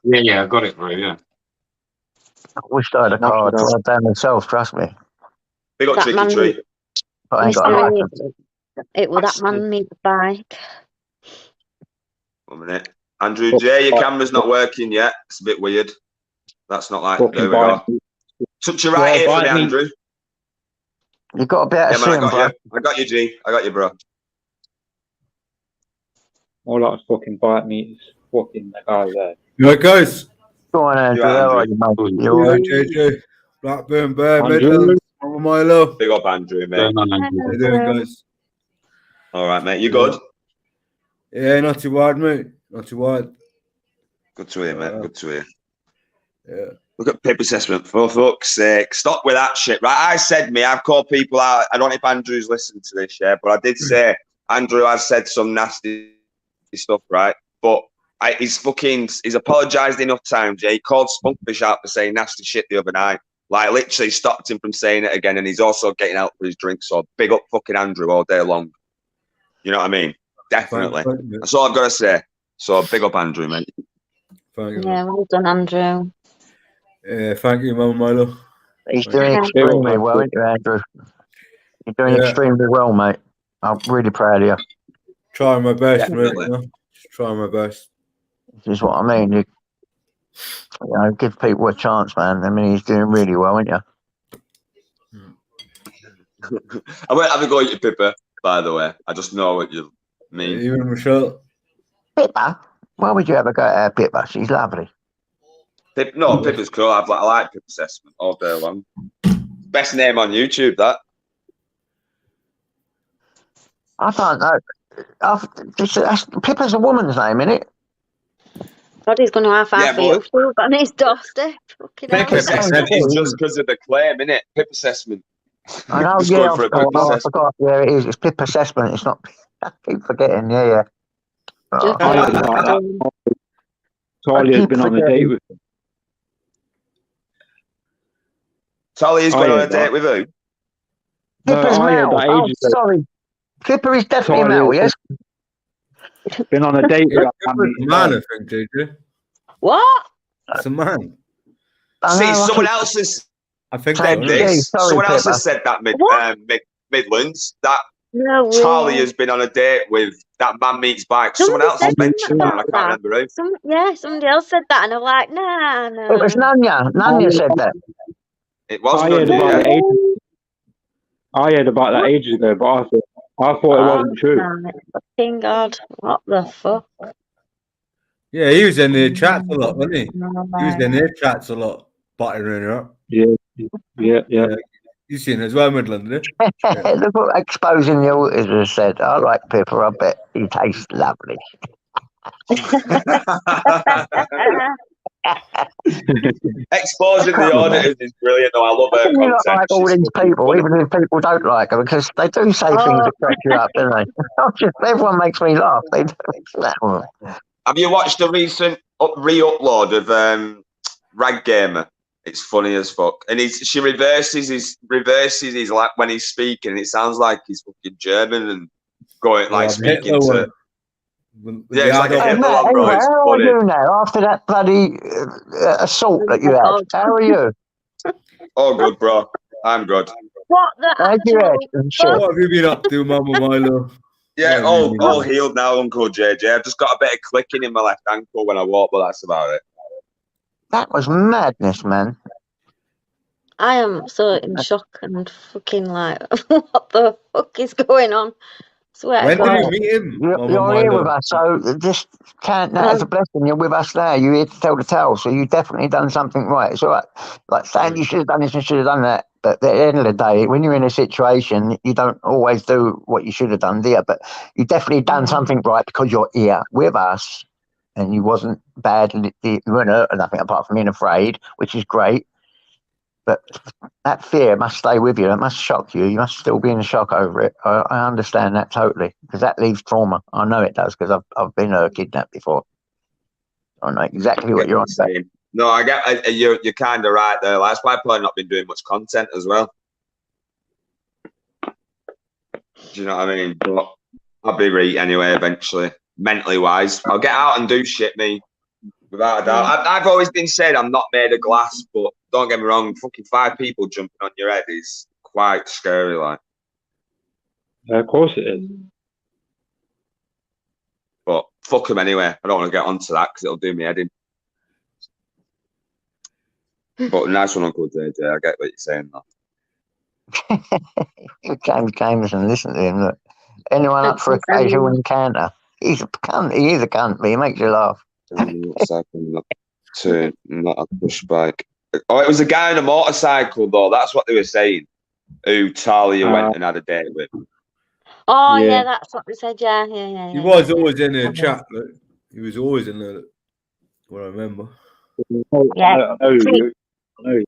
Yeah, I got it, bro. Yeah. I wish I had a car to drive down myself. Trust me. Big up Tricky Tree. But I ain't got a license. It will that man need a bike. 1 minute. Andrew J, your camera's not working yet. It's a bit weird. That's not like, there we go. Touch your right here for me, Andrew. You've got a bit of man, I got you, G. I got you, bro. All that fucking bite me is fucking the guy there. You right, guys? Go on, Andrew. How are you, mate? You all right? JJ, Blackburn, Bear, Midlands, Milo. Big up, Andrew, mate. How you doing, guys? All right, mate. You good? Yeah, not too bad, mate. Not too bad. Good to hear, mate. Good to hear. Yeah. Look at paper assessment, for fuck's sake. Stop with that shit, right? I said I've called people out. I don't know if Andrew's listened to this, yeah, but I did say Andrew has said some nasty stuff, right? But he's apologised enough times, yeah. He called Spunkfish out for saying nasty shit the other night. Like, literally stopped him from saying it again, and he's also getting out for his drink, so big up fucking Andrew all day long. You know what I mean? Definitely. Thank you. That's all I've got to say. So big up Andrew, mate. Thank you. Yeah, well done, Andrew. Thank you, Mama Milo. He's Thank doing you. extremely well, isn't you, Andrew? You're doing extremely well, mate. I'm really proud of you. Trying my best, mate. Definitely. You know? Just trying my best. This is what I mean. You know, give people a chance, man. I mean, he's doing really well, isn't you? I won't have a go at you, Pippa, by the way. I just know what you mean. Even Michelle. Pippa? Why would you ever go to Pippa? She's lovely. Pippa's cool. I like Pippa Assessment all day long. Best name on YouTube, that. I don't know. Pippa's a woman's name, isn't it? God, he's going to have Yeah, half a food on his doorstep. Fucking hell. Pippa Assessment is just because of the claim, innit? Pip Assessment. I know, Just yeah, going for a Pip I Assessment. forgot. Yeah, it is. It's Pip Assessment. It's not. I keep forgetting. Yeah. Just Talia's been on a date with him. Talia's gone on a date with who? Pippa's Mel. that Oh, ages ago. sorry. Pippa is definitely Talia- Mel, yes? Been on a date with that It's a man, I think, JJ. What? It's a man. I See, know, I someone think- else has I think said so. this. Sorry, Someone else Pippa. has said that What? Midlands. That No way. Talia's been on a date with that man meets bike. Someone Somebody else has said mentioned that, and I that. can't remember who. Somebody else said that, and I'm like, nah. It was Nanya. Nanya said that. It was I good. heard about Yeah. that ages. I heard about that ages ago, but I thought it wasn't true. Fucking God, what the fuck? Yeah, he was in there chats a lot, wasn't he? He was in there chats a lot, buttering her up. Yeah. You seen it as well, Midland, didn't Look what exposing the altars has said. I like Pippa. I bet he tastes lovely. Exposing the auditors is brilliant, though. I love her You not content. like all She's these fucking people, funny. even if people don't like them, because they do say things that crack you up, don't they? Everyone makes me laugh. They do. Have you watched the recent re-upload of Rag Gamer? It's funny as fuck, and she reverses his like when he's speaking, and it sounds like he's fucking German and going like speaking to. Yeah, it's like a Hitler one, bro. Anyway, It's how are funny. you now after that bloody assault that you had? How are you? Oh, good, bro. I'm good. What the Thank you, actual Ed, and shit. What have you been up to, Mama Milo? Yeah, What have you been all doing? healed now, Uncle JJ. I've just got a bit of clicking in my left ankle when I walk, but that's about it. That was madness, man. I am so in shock and fucking like, what the fuck is going on? Swear to When did God. you meet him, Mama You're here with Milo? us, so just count that as a blessing. You're with us now. You're here to tell the tale, so you've definitely done something right. It's all right. Like saying you should have done this and should have done that, but at the end of the day, when you're in a situation, you don't always do what you should have done, do you? But you've definitely done something right because you're here with us, and you wasn't bad. You weren't hurt or nothing apart from being afraid, which is great. But that fear must stay with you. It must shock you. You must still be in shock over it. I understand that totally because that leaves trauma. I know it does because I've been kidnapped before. I know exactly what you're on about. No, I get you're kind of right there. That's why I've probably not been doing much content as well. Do you know what I mean? But I'll be right anyway eventually, mentally wise. I'll get out and do shit, me. Without a doubt. I've always been saying I'm not made of glass, but don't get me wrong, fucking 5 people jumping on your head is quite scary, like. Of course it is. But fuck them anyway. I don't want to get onto that because it'll do me head in. But nice one, Uncle JJ. I get what you're saying, though. James and listen to him. Look. Anyone up for a casual encounter? He's a cunt. He is a cunt, but he makes you laugh. What's happened to not a push bike? Oh, it was a guy on a motorcycle, though. That's what they were saying. Who Talia went and had a date with. Oh, yeah, that's what they said. Yeah. He was always in the chat. Look. He was always in there. What I remember. Yeah.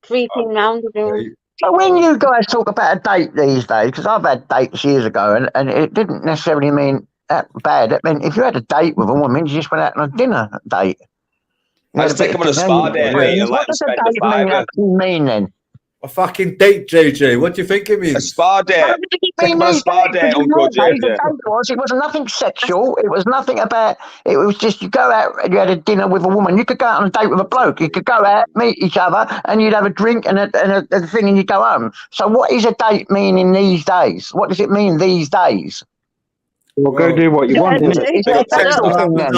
Creeping round the room. So when you guys talk about a date these days, because I've had dates years ago, and it didn't necessarily mean that bad. I mean, if you had a date with a woman, you just went out on a dinner date. Let's take him on a spa date, mate, and let him spend a $5 fiver. actually mean then? A fucking date, JJ. What do you think it A means? spa date. No, but it Take him on a means spa date, date, but you Uncle know, the JJ. date was, it was nothing sexual. It was nothing about, it was just you go out and you had a dinner with a woman. You could go out on a date with a bloke. You could go out, meet each other, and you'd have a drink and a thing and you'd go home. So what is a date mean in these days? What does it mean these days? Well, go do what you want, innit? Is it a Big up sexual Texas. thing then?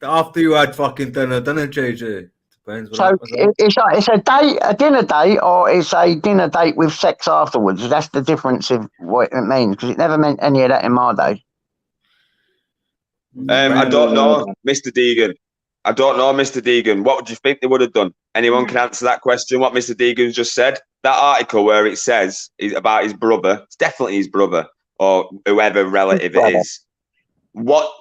After you had fucking dinner, JJ. Depends what So happens. it's a date, a dinner date, or it's a dinner date with sex afterwards. That's the difference of what it means, because it never meant any of that in my day. I don't know, Mr. Deegan. I don't know, Mr. Deegan. What would you think they would have done? Anyone can answer that question, what Mr. Deegan's just said? That article where it says about his brother, it's definitely his brother or whoever relative it is. What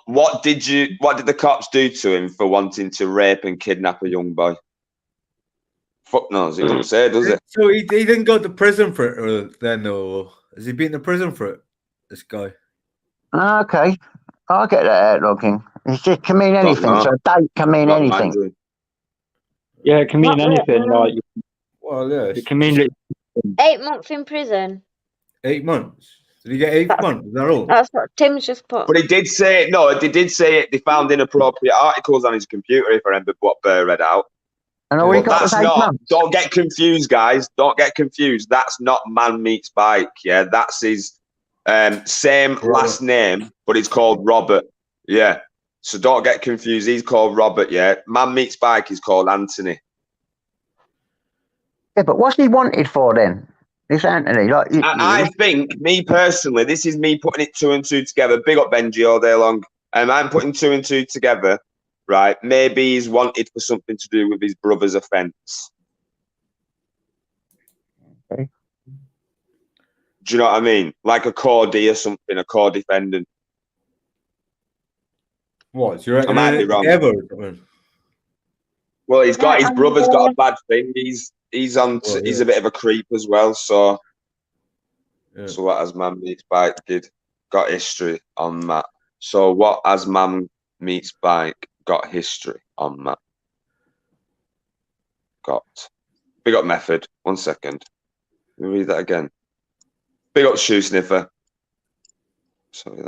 did the cops do to him for wanting to rape and kidnap a young boy? Fuck knows, it doesn't say, does it? So he didn't go to prison for it then, or has he been to prison for it? This guy. Okay, I'll get that out looking. It can mean anything. know. So a date can mean Not anything. mind. Yeah, it can mean Not anything. really. Like, Well, yeah. it can mean 8 months in prison. 8 months. Did he get 8 months? Is that all? That's what Tim's just put. But he did say no. They did say it. They found inappropriate articles on his computer. If I remember what Burr read out. And all he But got was that's 8 not. months. Don't get confused, guys. Don't get confused. That's not Man Meets Bike. Yeah, that's his same last name, but it's called Robert. Yeah. So don't get confused. He's called Robert. Yeah. Man Meets Bike is called Anthony. Yeah, but what's he wanted for then? This Anthony, like I think, me personally, this is me putting it 2 and 2 together. Big up Benji all day long. I'm putting 2 and 2 together, right? Maybe he's wanted for something to do with his brother's offence. Okay. Do you know what I mean? Like a Cordy or something, a core defendant. What? So you reckon I might be it wrong. together or something? Well, he's got his brother's got a bad thing. He's on. Well, He's yeah. a bit of a creep as well. So, Yeah. so what has Man Meets Bike did? Got history on that. So what has Man Meets Bike got history on that? Got. Big up Method. 1 second. Let me read that again. Big up Shoe Sniffer. Sorry,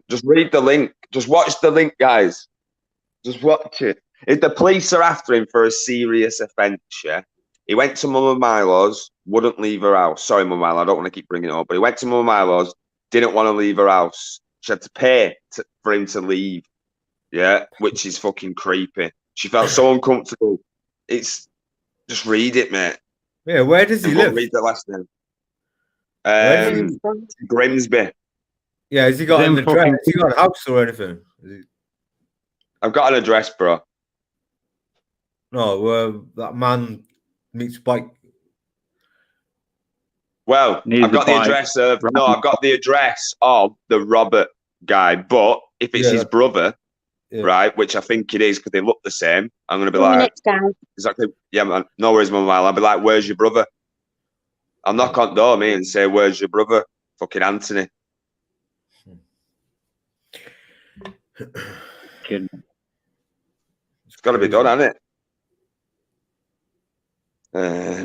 just read the link. Just watch the link, guys. Just watch it. If the police are after him for a serious offence, yeah, he went to Mama Milo's, wouldn't leave her house. Sorry, Mama Milo, I don't want to keep bringing it up, but he went to Mama Milo's, didn't want to leave her house. She had to pay for him to leave, yeah, which is fucking creepy. She felt so uncomfortable. It's just read it, mate. Yeah, where does he live? Read the last name. Where does Grimsby. Yeah, has he got Them an address? fucking- Has he got a house or anything? I've got an address, bro. No, that Man Meets Bike. Well, Needs I've got a the bike. address of I've got the address of the Robert guy. But if it's his brother, right, which I think it is because they look the same, I'm gonna be like, Next guy. exactly, yeah, man. No worries, Mum. I'll be like, where's your brother? I'll knock on the door, me, and say, where's your brother? Fucking Anthony. Kidding. It's got to be done, hasn't it?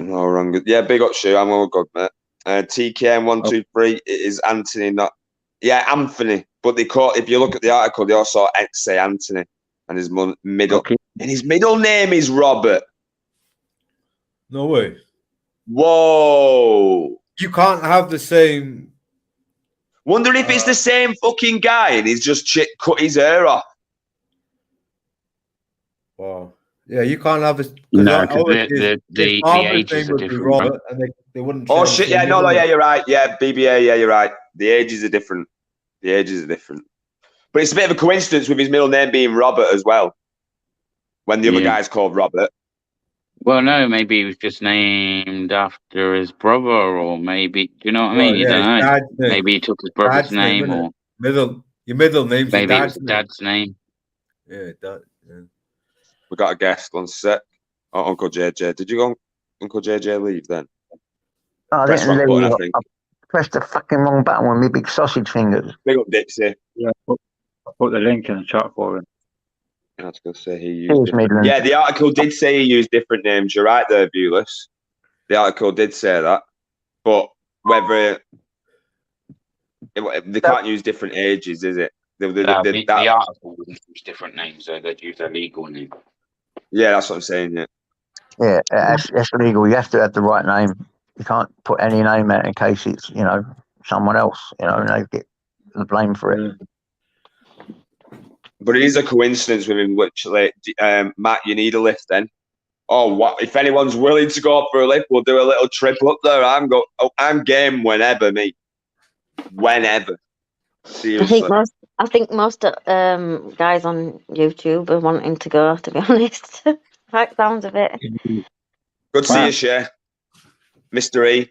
No wrong. Yeah, big up, Shoe. I'm all good, mate. TKM 123. It is Anthony, not Anthony. But they call. If you look at the article, they also say Anthony, and his middle and his middle name is Robert. No way. Whoa! You can't have the same. Wonder if it's the same fucking guy and he's just cut his hair off. Wow. Yeah, you can't have this. No, because the ages are different. Robert, and they wouldn't. Oh shit! Yeah, no, yeah, you're right. Yeah, BBA. Yeah, you're right. The ages are different. The ages are different. But it's a bit of a coincidence with his middle name being Robert as well. When the other guy's called Robert. Well, no, maybe he was just named after his brother, or maybe, do you know what I mean? You don't know. Maybe he took his brother's name, or your middle name's maybe your it was dad's name. Yeah, Dad. Yeah. We got a guest. 1 sec. Oh, Uncle JJ. Did you go, Uncle JJ, leave then? I Press didn't wrong leave. button, I think. I pressed the fucking wrong button with my big sausage fingers. Big up Dixie. Yeah, I put the link in the chat for him. I was going to say he used different. Midland. Yeah, the article did say he used different names. You're right there, Bulis. The article did say that, but whether they can't use different ages, is it? The article wouldn't use different names, so they'd use their legal name. Yeah, that's what I'm saying. Yeah. Yeah, that's legal. You have to have the right name. You can't put any name out in case it's, you know, someone else, you know, and they get the blame for it. But it is a coincidence with him, which, like, Matt, you need a lift then. Oh, what if anyone's willing to go up for a lift? We'll do a little trip up there. I'm game whenever, mate. Whenever. Seriously. I think most guys on YouTube are wanting to go, to be honest. That sounds of it. Good to see you, Shay. Mr. E.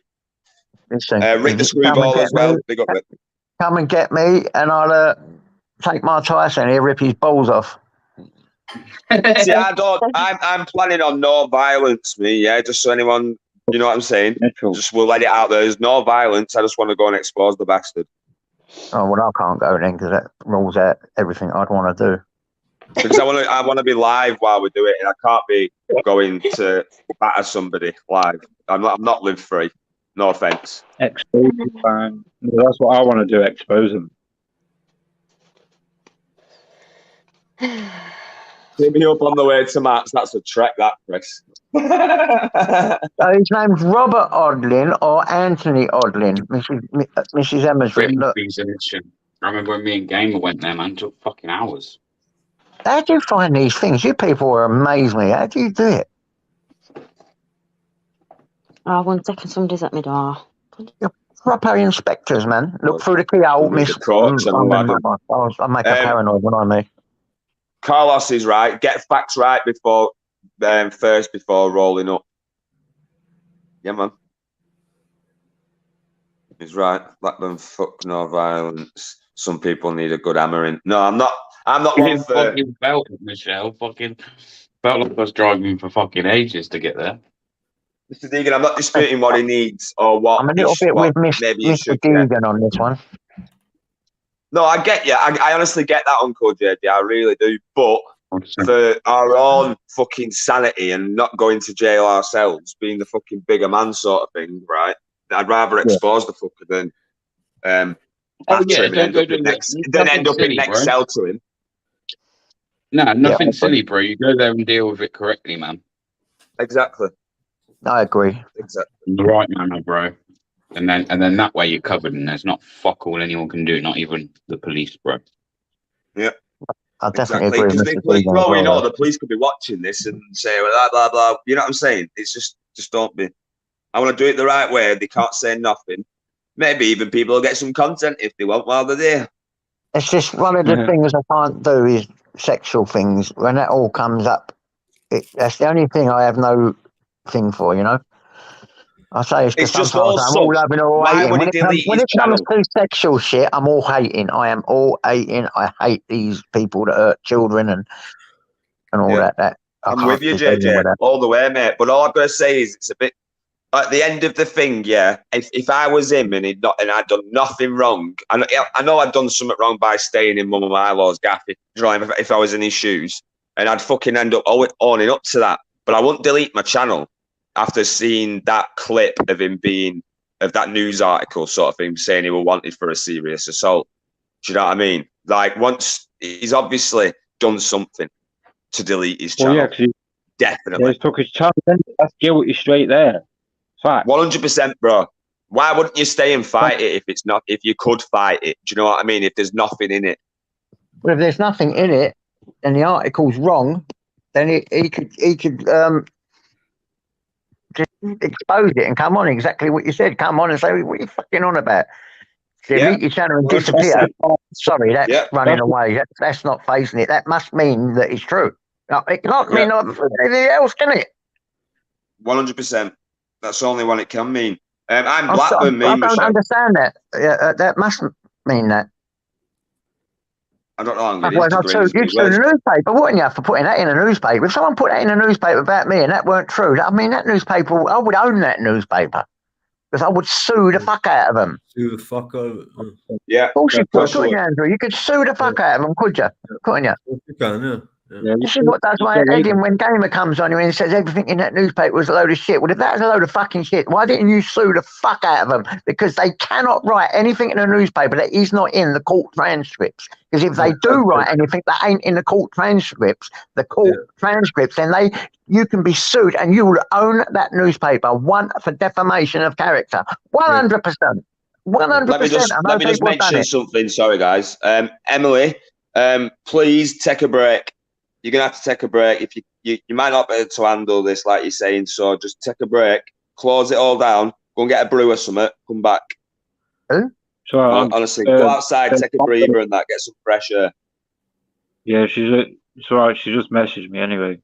Rick the Screwball as well. Big up, Rick. Come and get me, and I'll take my Tyson here, rip his balls off. See, I'm planning on no violence, me. Yeah, just so anyone, you know what I'm saying. Just we'll let it out there. There's no violence. I just want to go and expose the bastard. Oh well, I can't go then because that rules out everything I'd want to do. Because I want to be live while we do it, and I can't be going to batter somebody live. I'm not live free. No offense. Expose them, fine. That's what I want to do. Expose them. Hit me up on the way to Matt's. That's a trek, that, Chris. So his name's Robert Odlin or Anthony Odlin. Mrs. Emma's written. I remember when me and Gamer went there, man. It took fucking hours. How do you find these things? You people amaze me. How do you do it? Oh, 1 second, somebody's at my door. You're proper inspectors, man. Look through the keyhole, miss. I make a paranoid when I me. Carlos is right. Get facts right before rolling up. Yeah, man. He's right. Blackburn, fuck no violence. Some people need a good hammering. No, I'm not one for... Fucking felt it, Michelle. Fucking felt like I was driving for fucking ages to get there. Mr. Deegan, I'm not disputing what he needs or what... I'm a little bit with Mr. Deegan on this one. No, I get you. I honestly get that, Uncle JD. I really do. But for our own fucking sanity and not going to jail ourselves, being the fucking bigger man sort of thing, right? I'd rather expose the fucker than batter him and end up in next cell to him. No, nothing silly, bro. You go there and deal with it correctly, man. Exactly. I agree. Exactly. The right manner, bro. And then that way you're covered, and there's not fuck all anyone can do, not even the police, bro. Yeah. I definitely agree with Mr. Deegan. Bro, you know, the police could be watching this and say, blah, blah, blah. You know what I'm saying? It's just don't be. I want to do it the right way. They can't say nothing. Maybe even people will get some content if they want while they're there. It's just one of the things I can't do is sexual things. When that all comes up, that's the only thing I have no thing for, you know? I say it's just sometimes I'm all loving or hating. When it comes to sexual shit, I'm all hating. I am all hating. I hate these people that hurt children and all that. I'm with you, JJ, all the way, mate. But all I've got to say is it's a bit at the end of the thing, yeah. If I was him and I'd done nothing wrong, I know I'd done something wrong by staying in Mum and My-Law's gaff if I was in his shoes, and I'd fucking end up owning up to that. But I wouldn't delete my channel after seeing that clip of him of that news article sort of thing, saying he was wanted for a serious assault. Do you know what I mean? Like, once he's obviously done something to delete his channel. Well, yeah, definitely. Yeah, he took his channel. That's guilty straight there. Fact. 100%, bro. Why wouldn't you stay and fight it if you could fight it? Do you know what I mean? If there's nothing in it. Well, if there's nothing in it and the article's wrong, then he could just expose it and come on exactly what you said. Come on and say, what are you fucking on about? Delete your channel and disappear. Sorry, that's running away. That's not facing it. That must mean that it's true. It can't mean anything else, can it? 100%. That's the only one it can mean. I'm Blackburn, I don't understand that. That must mean that. I don't know. Otherwise, you'd sue the newspaper, wouldn't you, for putting that in a newspaper? If someone put that in a newspaper about me and that weren't true, I mean, that newspaper, I would own that newspaper. Because I would sue the fuck out of them. Sue the fuck out of it. Yeah. Of course you could, couldn't you, Andrew? You could sue the fuck out of them, could you? Couldn't you? You can, Yeah, This is what does my head in when Gamer comes on here and says everything in that newspaper was a load of shit. Well, if that was a load of fucking shit, why didn't you sue the fuck out of them? Because they cannot write anything in a newspaper that is not in the court transcripts. Because if they do write anything that ain't in the court transcripts, then you can be sued and you will own that newspaper. One for defamation of character. 100%. 100%. Let me just mention something. Sorry, guys. Emily, please take a break. You're gonna have to take a break. If you might not be able to handle this, like you're saying. So just take a break, close it all down, go and get a brew or something. Come back. Sorry, honestly, go outside, take a breather, and that, get some fresh air. Yeah, it's alright. She just messaged me anyway.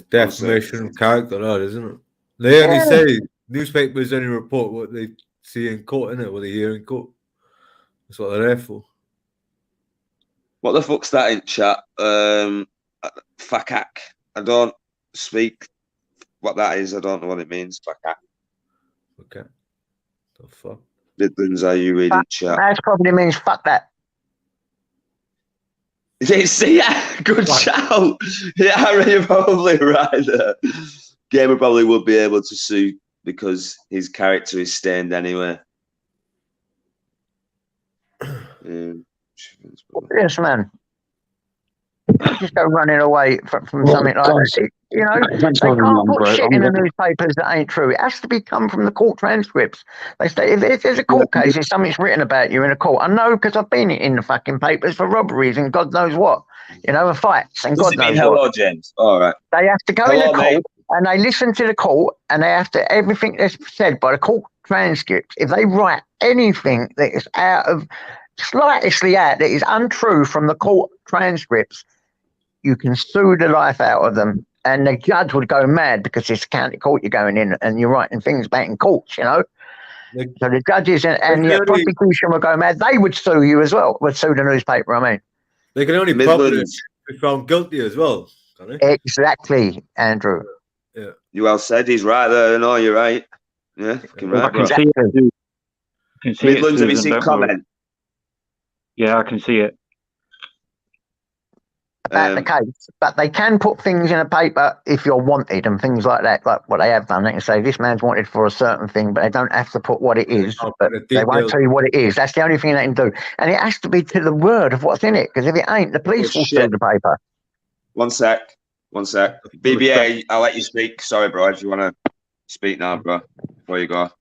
Defamation of character, that isn't it? They only say newspapers only report what they see in court, innit? What they hear in court. That's what they're there for. What the fuck's that in chat? Fakak. I don't speak what that is. I don't know what it means. Fakak. Okay. The fuck? Midlands, are you reading chat? That probably means fuck that. Yeah, good shout. Yeah, you're probably right there. Gamer probably would be able to sue because his character is stained anyway. Yes, man. Just go running away from something like that. You know, they can't put shit in the newspapers that ain't true. It has to come from the court transcripts. They say if there's a court case, if something's written about you in a court, I know because I've been in the fucking papers for robberies and God knows what, you know, and fights and God knows hello, what. James. All right. They have to go in the court and they listen to the court and they have to everything that's said by the court transcripts. If they write anything that is slightly out that is untrue from the court transcripts, you can sue the life out of them, and the judge would go mad because it's county court you're going in, and you're writing things back in courts, you know. So the judges and the prosecution would go mad. They would sue you as well. Would sue the newspaper. I mean, they can only probably be found guilty as well, can't they? Exactly, Andrew. Yeah, you well said. He's right there. No, you're right. Yeah, right. I can see it. Midlands, have you seen comment? Yeah, I can see it. About the case, but they can put things in a paper if you're wanted and things like that, like what they have done. They can say this man's wanted for a certain thing, but they don't have to put what it is. But they won't tell you what it is. That's the only thing they can do, and it has to be to the word of what's in it. Because if it ain't, the police will sue the paper. One sec. BBA, I'll let you speak. Sorry, bro. If you want to speak now, bro, before you go.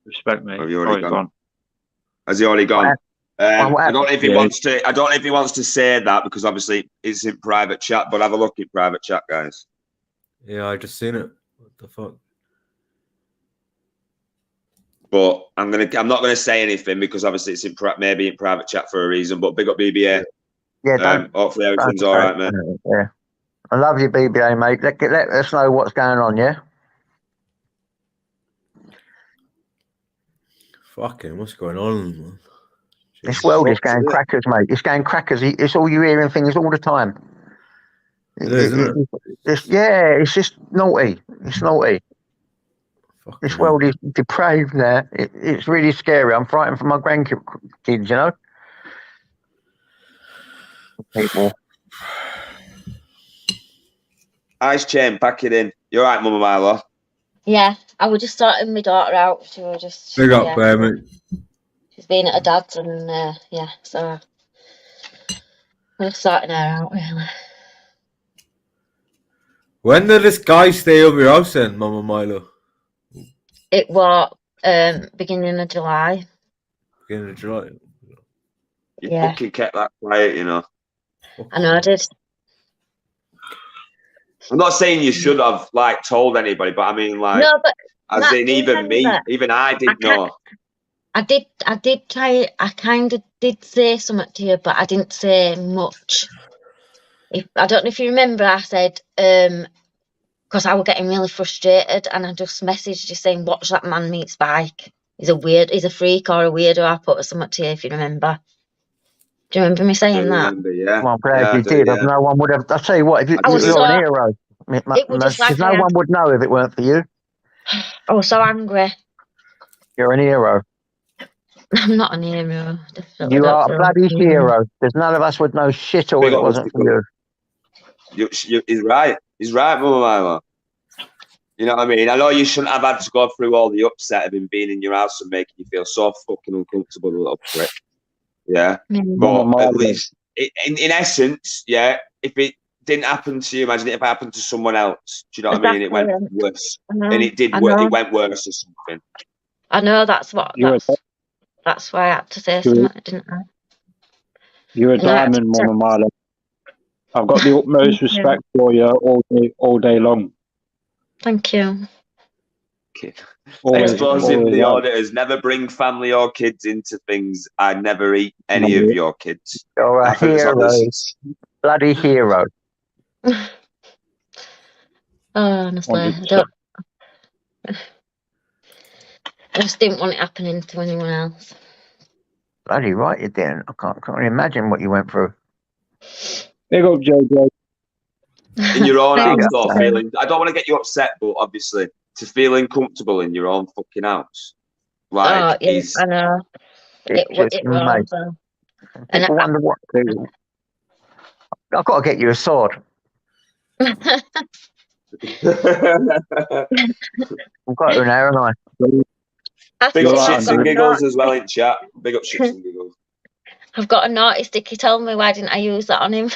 Respect, mate. Have you already gone? Has he already gone? I don't know if he wants to. I don't know if he wants to say that because obviously it's in private chat. But have a look in private chat, guys. Yeah, I just seen it. What the fuck? But I'm not gonna say anything because obviously it's maybe in private chat for a reason. But big up BBA. Yeah. Hopefully everything's all right, man. Yeah. I love you, BBA, mate. Let us know what's going on. Yeah. Fucking, what's going on, man? This world is going crackers, mate. It's going crackers. It's all you hearing things all the time. It is, isn't it? It's just naughty. It's naughty. This world is depraved now. It's really scary. I'm frightened for my grandkids, you know? People. Ice chain, pack it in. You're right, Mama Milo. Yeah, I was just sorting my daughter out. She was just. Big up, mate. She's been at her dad's and so we're sorting her out really. When did this guy stay over your house then, Mama Milo? It was beginning of July. Beginning of July. You fucking kept that quiet, you know. I know I did. I'm not saying you should have told anybody, but I mean no, but as in even me, even I didn't know. I did try. I kind of did say something to you, but I didn't say much. I don't know if you remember, I said because I was getting really frustrated, and I just messaged you saying, "Watch that man meet Spike. He's a freak or a weirdo." I put something to you if you remember. Do you remember me saying that? Yeah. Well, I'm glad you did. Yeah. No one would have. I'll tell you what. You're an hero. No one would know if it weren't for you. I was so angry. You're an hero. I'm not an hero. Definitely You don't are a feel bloody like a hero. hero. There's none of us would know shit all Big if it up, wasn't for Mystical. you. He's right. He's right, Mama. You know what I mean? I know you shouldn't have had to go through all the upset of him being in your house and making you feel so fucking uncomfortable, little prick. Yeah. But at least, in essence, yeah, if it didn't happen to you, imagine it if it happened to someone else. Do you know what I mean? It went worse. And it did work. It went worse or something. I know that's why I had to say something, didn't I? You're a diamond, Mama Marla. I've got the utmost respect for you all day long. Thank you. Okay. Always, Exposing always the have. auditors. Never bring family or kids into things. I never eat any of your kids. You're a hero. Bloody hero. Honestly, I just didn't want it happening to anyone else. Bloody right you didn't. I can't imagine what you went through. Big up, JJ. In your own house, though, feeling. I don't want to get you upset, but obviously, to feel uncomfortable in your own fucking house, like, I know. It was. People wonder what to do. I've got to get you a sword. I've got to now, haven't I? Big up Shits and Giggles as well in chat. Big up Shits and Giggles. I've got a naughty stick. He told me, why didn't I use that on him?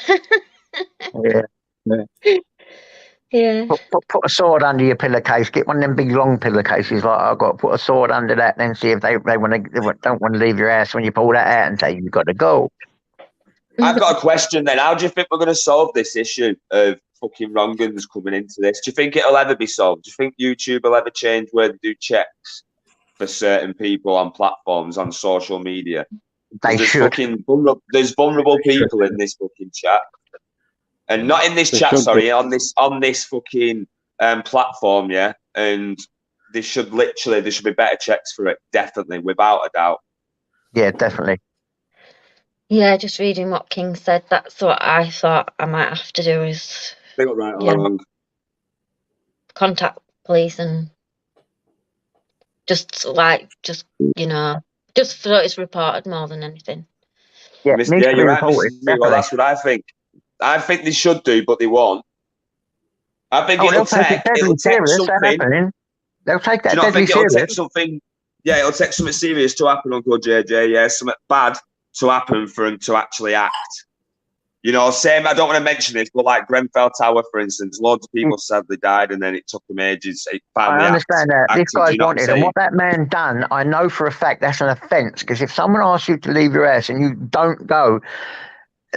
Yeah. Put a sword under your pillowcase. Get one of them big long pillowcases. Like I've got to put a sword under that, and then see if they don't want to leave your house when you pull that out and say you've got to go. I've got a question then. How do you think we're going to solve this issue of fucking wrong-uns coming into this? Do you think it'll ever be solved? Do you think YouTube will ever change where they do checks for certain people on platforms, on social media? There's vulnerable people in this fucking chat. And not in this chat, sorry, on this fucking platform, yeah. And there should be better checks for it, definitely, without a doubt. Yeah, definitely. Yeah, just reading what King said, that's what I thought I might have to do is contact police and just so it's reported more than anything. Yeah, you're right, Well, that's what I think. I think they should do, but they won't. I think it'll take something. They'll take that. Do you not think it'll take something? Yeah, it'll take something serious to happen, Uncle JJ. Yeah, something bad to happen for them to actually act. You know, same. I don't want to mention this, but like Grenfell Tower, for instance, loads of people sadly died, and then it took them ages. I understand that. This guy's wanted, and what that man done, I know for a fact that's an offence. Because if someone asks you to leave your house and you don't go,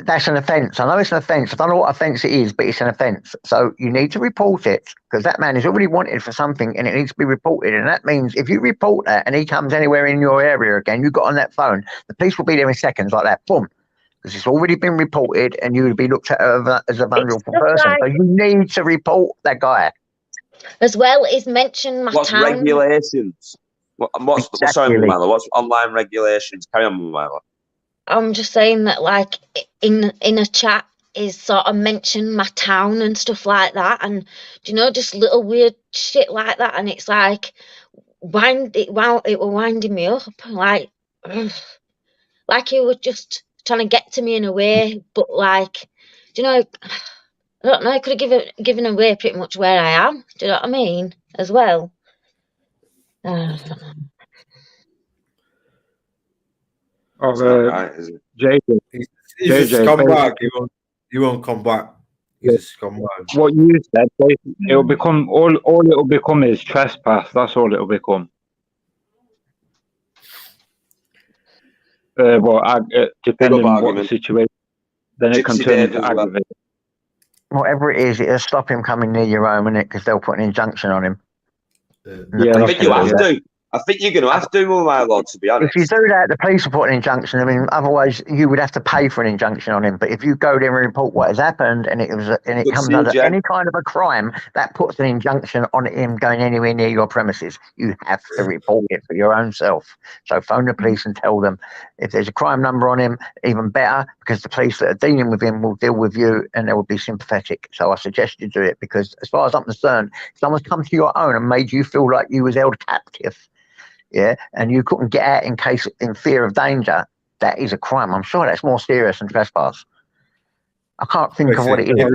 that's an offence. I know it's an offence. I don't know what offence it is, but it's an offence. So you need to report it because that man is already wanted for something and it needs to be reported. And that means if you report that and he comes anywhere in your area again, you got on that phone, the police will be there in seconds like that. Boom. Because it's already been reported and you would be looked at as a vulnerable person. So you need to report that guy. As well as mention my What's town. Regulations? Sorry, Mumala. What's online regulations? Carry on, Mumala. I'm just saying that, like, in a chat is sort of mention my town and stuff like that, and just little weird shit like that, and it's like it was winding me up, like he was just trying to get to me in a way, but like, I don't know, I could have given away pretty much where I am. Do you know what I mean? As well. JJ. He's a scumbag. He won't come back. He's a scumbag. What you said, it'll become all it'll become is trespass. That's all it'll become. Depending on what the situation, then it can turn into aggravated. Whatever it is, it'll stop him coming near your home, innit? Because they'll put an injunction on him. I think you have to. I think you're going to have to, my lord, to be honest. If you do that, the police will put an injunction. I mean, otherwise you would have to pay for an injunction on him. But if you go there and report what has happened, and it comes under any kind of a crime, that puts an injunction on him going anywhere near your premises. You have to report it for your own self. So phone the police and tell them if there's a crime number on him, even better, because the police that are dealing with him will deal with you and they will be sympathetic. So I suggest you do it because, as far as I'm concerned, if someone's come to your own and made you feel like you was held captive, yeah, and you couldn't get out in fear of danger, that is a crime. I'm sure that's more serious than trespass. I can't think of what it is.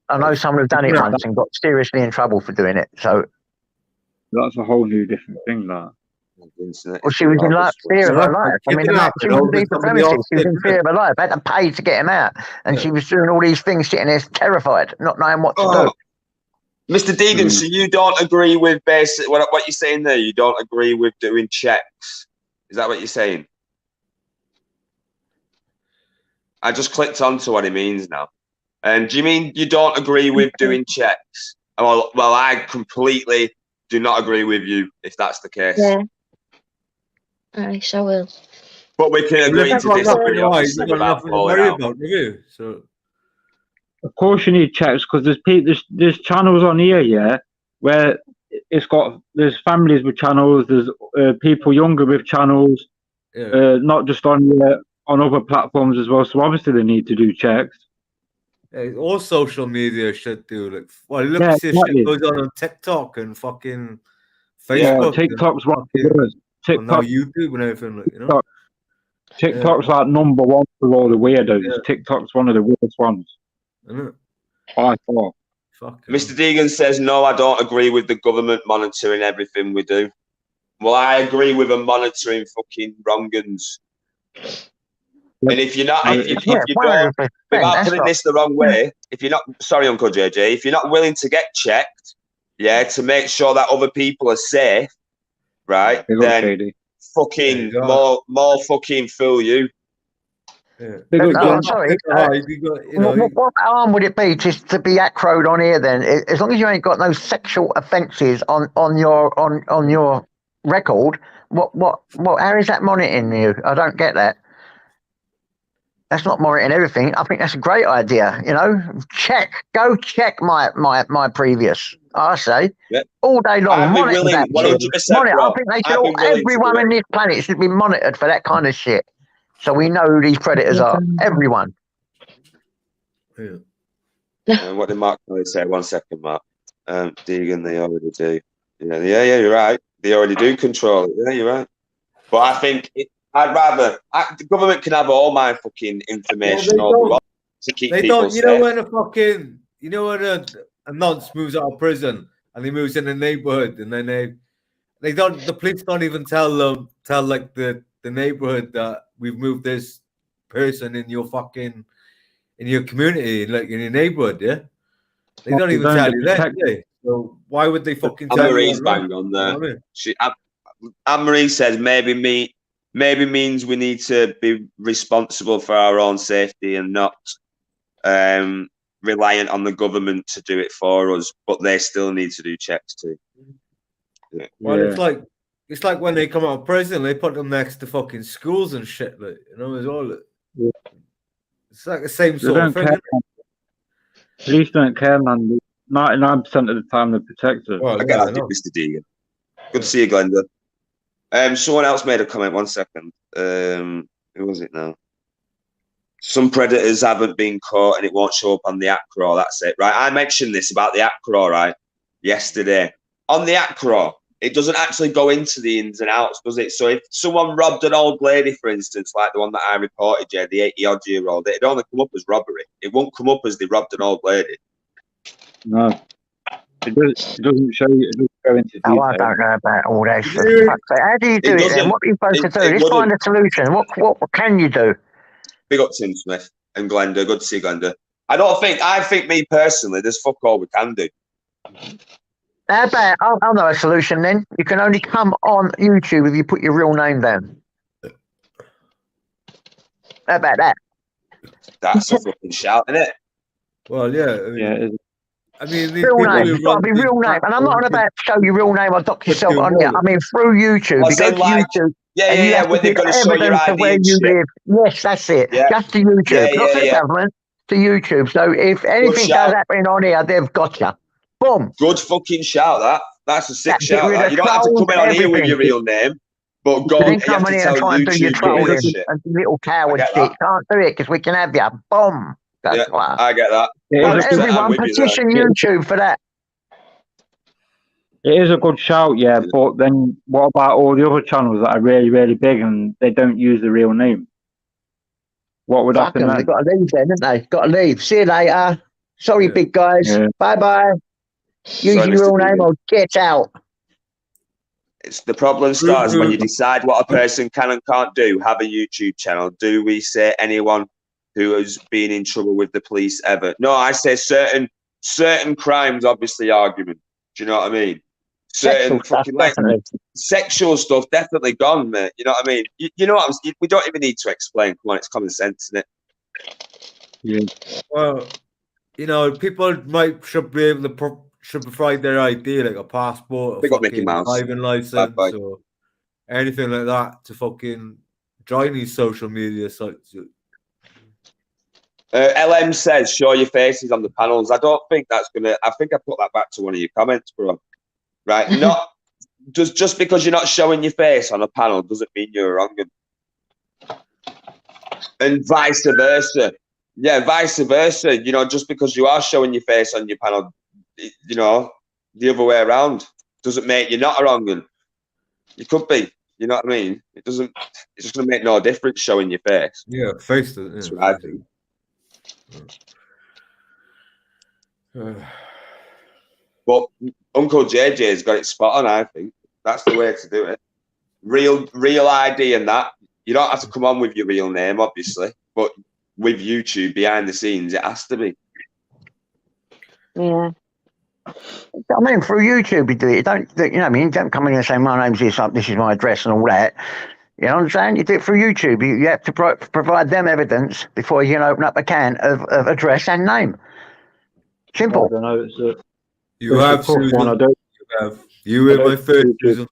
I know someone who's done it once and got seriously in trouble for doing it. So that's a whole new different thing. That. Well, she was in fear of her life. I mean, she was leaving the premises. She was in fear of her life. Had to pay to get him out, and she was doing all these things, sitting there terrified, not knowing what to do. Mr. Deegan, so you don't agree with basic what you're saying there? You don't agree with doing checks? Is that what you're saying? I just clicked onto what he means now. And do you mean you don't agree with doing checks? Well, I completely do not agree with you if that's the case. Yeah. I will. But we can agree to disagree. Obviously, without falling out. So. Of course, you need checks because there's channels on here, yeah, where there's families with channels, there's people younger with channels, not just on other platforms as well. So obviously they need to do checks. Yeah, all social media should do. Like, look at this shit goes on TikTok and fucking Facebook. Yeah, TikTok's one of the worst. Now YouTube and everything, like, you know. TikTok's like number one for all the weirdos. Yeah. TikTok's one of the worst ones. By far. Mr. Deegan says, no, I don't agree with the government monitoring everything we do. Well, I agree with them monitoring fucking wrong-uns. And if you're not, if you don't, without putting this the wrong way, if you're not, sorry, Uncle JJ, if you're not willing to get checked, to make sure that other people are safe, right, then fucking more fucking fool you. Yeah. I'm sorry. What harm would it be just to be accroed on here then? As long as you ain't got no sexual offences on your record, what how is that monitoring you? I don't get that. That's not monitoring everything. I think that's a great idea. You know, go check my previous. I say all day long. I'd be willing, 100%. I think they should everyone on this planet should be monitored for that kind of shit. So we know who these predators are. Everyone. Yeah. What did Mark say? 1 second, Mark. Deegan, they already do. Yeah, you're right. They already do control it. Yeah, you're right. But I think I'd rather the government can have all my fucking information to keep people safe. You know when a nonce moves out of prison and he moves in a neighborhood, and then the police don't even tell like the neighborhood that we've moved this person in your community, like in your neighborhood, yeah? They don't even tell you that, do they? So why would they fucking tell you? Anne-Marie's bang on there. You know I mean? Anne-Marie says maybe means we need to be responsible for our own safety and not reliant on the government to do it for us, but they still need to do checks too. Yeah. Well, it's like when they come out of prison, they put them next to fucking schools and shit, like, you know, as well. It's like the same sort of thing. Police don't care, man. 99% of the time they're protected. I get that, Mr. Deegan. Good to see you, Glenda. Someone else made a comment. 1 second. Who was it now? Some predators haven't been caught and it won't show up on the ACRO. That's it, right? I mentioned this about the ACRO, right, yesterday. On the ACRO, it doesn't actually go into the ins and outs, does it? So if someone robbed an old lady, for instance, like the one that I reported, the 80-odd-year-old, it'd only come up as robbery. It won't come up as they robbed an old lady. No. It doesn't show you. It doesn't go into detail. I don't know about all that stuff. How do you do it then? What are you supposed to do? Let's find a solution. What can you do? Big up Tim Smith and Glenda. Good to see Glenda. I think me personally, there's fuck all we can do. How about, I'll know a solution then. You can only come on YouTube if you put your real name down. How about that? That's a fucking shout, isn't it? Well, yeah. I mean, real name. It's got to be real name. And I'm not on about show your real name or dock yourself on here. I mean, through YouTube. You go to YouTube. Yeah, where they're going to show your ID where you live. Yes, that's it. Yeah. Just to YouTube. Not to the government, to YouTube. So if anything does happen on here, they've got you. Boom. Good fucking shout, that's a sick shout. You don't have to come in on here with your real name, but go on, you have to tell YouTube and little coward shit. Can't do it because we can have you. Boom. That's I get that. Everyone petition YouTube for that. It is a good shout, yeah, but then what about all the other channels that are really, really big and they don't use the real name? What would Fuck happen them. then? They've got to leave then, haven't they? Got to leave. See you later. Sorry, Yeah. big guys. Yeah. Bye-bye. Use Sorry, your Mr. real name Deegan. or get out. It's the problem starts when you decide what a person can and can't do. Have a YouTube channel. Do we say anyone who has been in trouble with the police ever? No, I say certain crimes, obviously, argument. Do you know what I mean? Certain Sexual stuff, fucking like definitely. sexual stuff, definitely gone, mate. You know what I mean? You know what we don't even need to explain. Come on, it's common sense, isn't it? Yeah. Well, you know, people should be able to should provide their ID, like a passport, a Big up Mickey fucking Mouse. driving license, or anything like that to fucking join these social media sites. LM says, show your faces on the panels. I don't think that's gonna. I think I put that back to one of your comments, bro. Right? Not just because you're not showing your face on a panel doesn't mean you're wrong, and vice versa. Yeah, vice versa. You know, just because you are showing your face on your panel, you know, the other way around doesn't make you not a wrong un. You could be. You know what I mean? It doesn't. It's just gonna make no difference showing your face. Yeah, face it. That's what I think. But Uncle JJ's got it spot on. I think that's the way to do it. Real ID and that. You don't have to come on with your real name, obviously, but with YouTube behind the scenes, it has to be. Yeah. I mean, through YouTube, you do it. You don't, you know what I mean? You don't come in and say, my name's this is my address and all that. You know what I'm saying? You do it through YouTube. You have to provide them evidence before you can open up a can of address and name. Simple. I don't know. You have Susan. One. I don't. You in my face, Susan.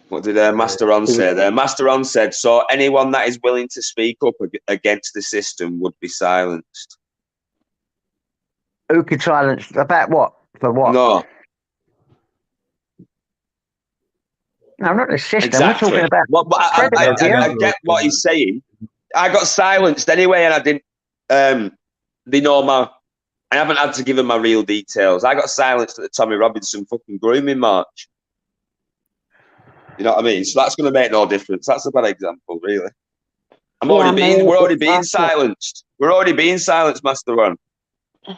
What did Master Ron say there? Master Ron said, so anyone that is willing to speak up against the system would be silenced. Who could silence? About what? For what? No. No, not the system. Exactly. We're talking about. I get what he's saying. I got silenced anyway, and I didn't. They know I haven't had to give them my real details. I got silenced at the Tommy Robinson fucking grooming march. You know what I mean? So that's going to make no difference. That's a bad example, really. We're already being silenced. We're already being silenced, Master Ron. I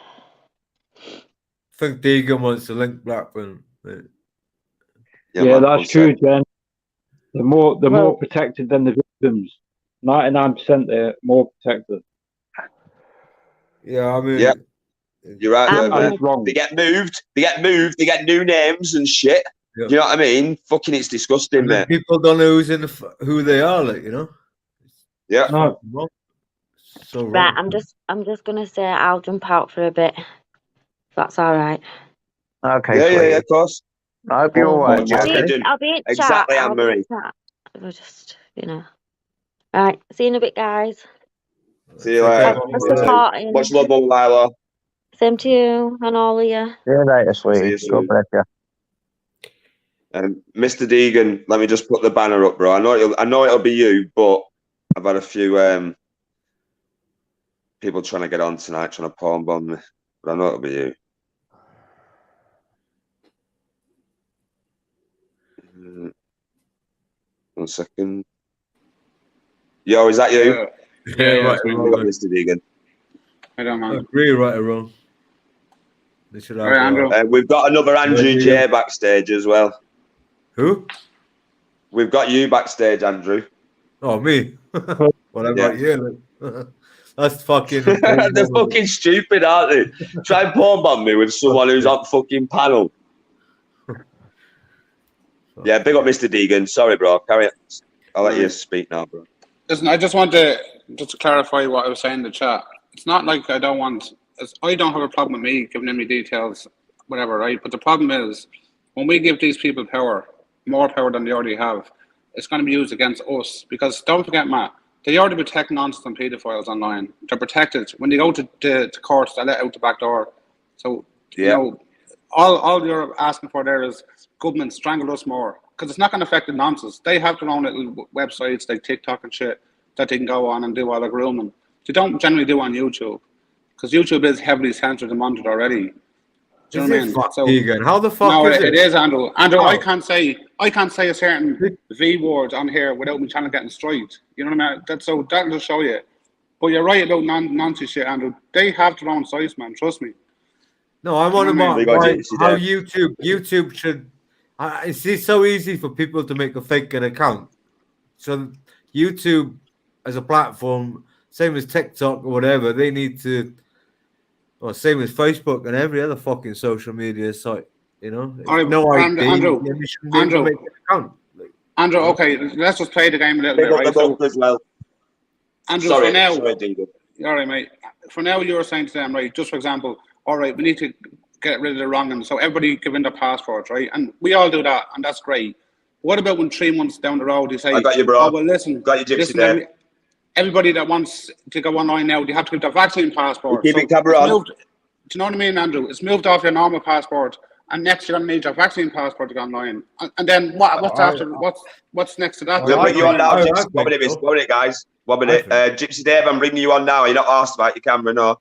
think Deegan wants to link Blackburn. Yeah, that's true, Jen. They're more protected than the victims. 99% they're more protected. Yeah, I mean, yeah, you're right. That's wrong. They get moved. They get new names and shit. Yeah. You know what I mean? Fucking, it's disgusting, mate. People don't know who they are, like, you know. Yeah. No. So right, I'm just gonna say I'll jump out for a bit. If that's all right. Okay. Yeah, of course. I hope you're all right. I'll be in exactly, chat. Anne-Marie. We'll just, All right. See you in a bit, guys. See you later. Much love, Lila. Same to you and all of you. See you later, sweetie. God bless you. Mr. Deegan, let me just put the banner up, bro. I know it'll be you, but I've had a few people trying to get on tonight, trying to palm bomb me, but I know it'll be you. 1 second. Yo, is that you? Yeah, right. Mr. Deegan. I don't mind. Agree, right or wrong. They should have. Andrew. We've got another Andrew J backstage as well. Who? We've got you backstage, Andrew. Oh, me? What about you? That's fucking. They're fucking stupid, aren't they? Try and palm bomb me with someone who's on fucking panel. Yeah, big up Mr. Deegan. Sorry, bro. Carry on. I'll let you speak now, bro. Listen, I just want to clarify what I was saying in the chat. It's not like I don't have a problem with me giving them the details, whatever, right? But the problem is when we give these people power, more power than they already have, it's going to be used against us. Because don't forget, Matt, they already protect nonsense and paedophiles online. They're protected. When they go to court, they let out the back door. So, you know, all you're asking for there is government strangle us more. Because it's not going to affect the nonsense. They have their own little websites like TikTok and shit that they can go on and do all the grooming. They don't generally do on YouTube. Because YouTube is heavily censored and monitored already. Do you know what I mean? So Vegan. How the fuck no, is it is, Andrew. Andrew, Oh. I can't say a certain V word on here without my channel getting striked. You know what I mean? That'll show you. But you're right about nonsense shit, Andrew. They have their own size, man. Trust me. No, I'm on You know about what I mean? how YouTube should. It's so easy for people to make a fake account. So YouTube, as a platform, same as TikTok or whatever, they need to. Or same as Facebook and every other fucking social media site. You know, All right, no ID. Andrew, You shouldn't be able to make an account. Andrew, okay, let's just play the game a little Pick bit, up right? the book as well. Andrew, Sorry, for now, David. all right, mate. For now, you're saying to them, right? Just for example, all right, we need to get rid of the wrong one. So everybody give in their passports, right? And we all do that, and that's great. What about when 3 months down the road you say, I got you, bro. oh, well, listen, Got you, Gypsy listen, there. everybody that wants to go online now, they have to give their vaccine passport. Keep it camera on. Do you know what I mean, Andrew? It's moved off your normal passport, and next you're gonna need your vaccine passport to go online. And then what's after? What's next to that? We'll bring you on now, Gypsy. 1 minute, 1 minute, guys. 1 minute. Gypsy Dave, I'm bringing you on now. You're not asked about your camera, no.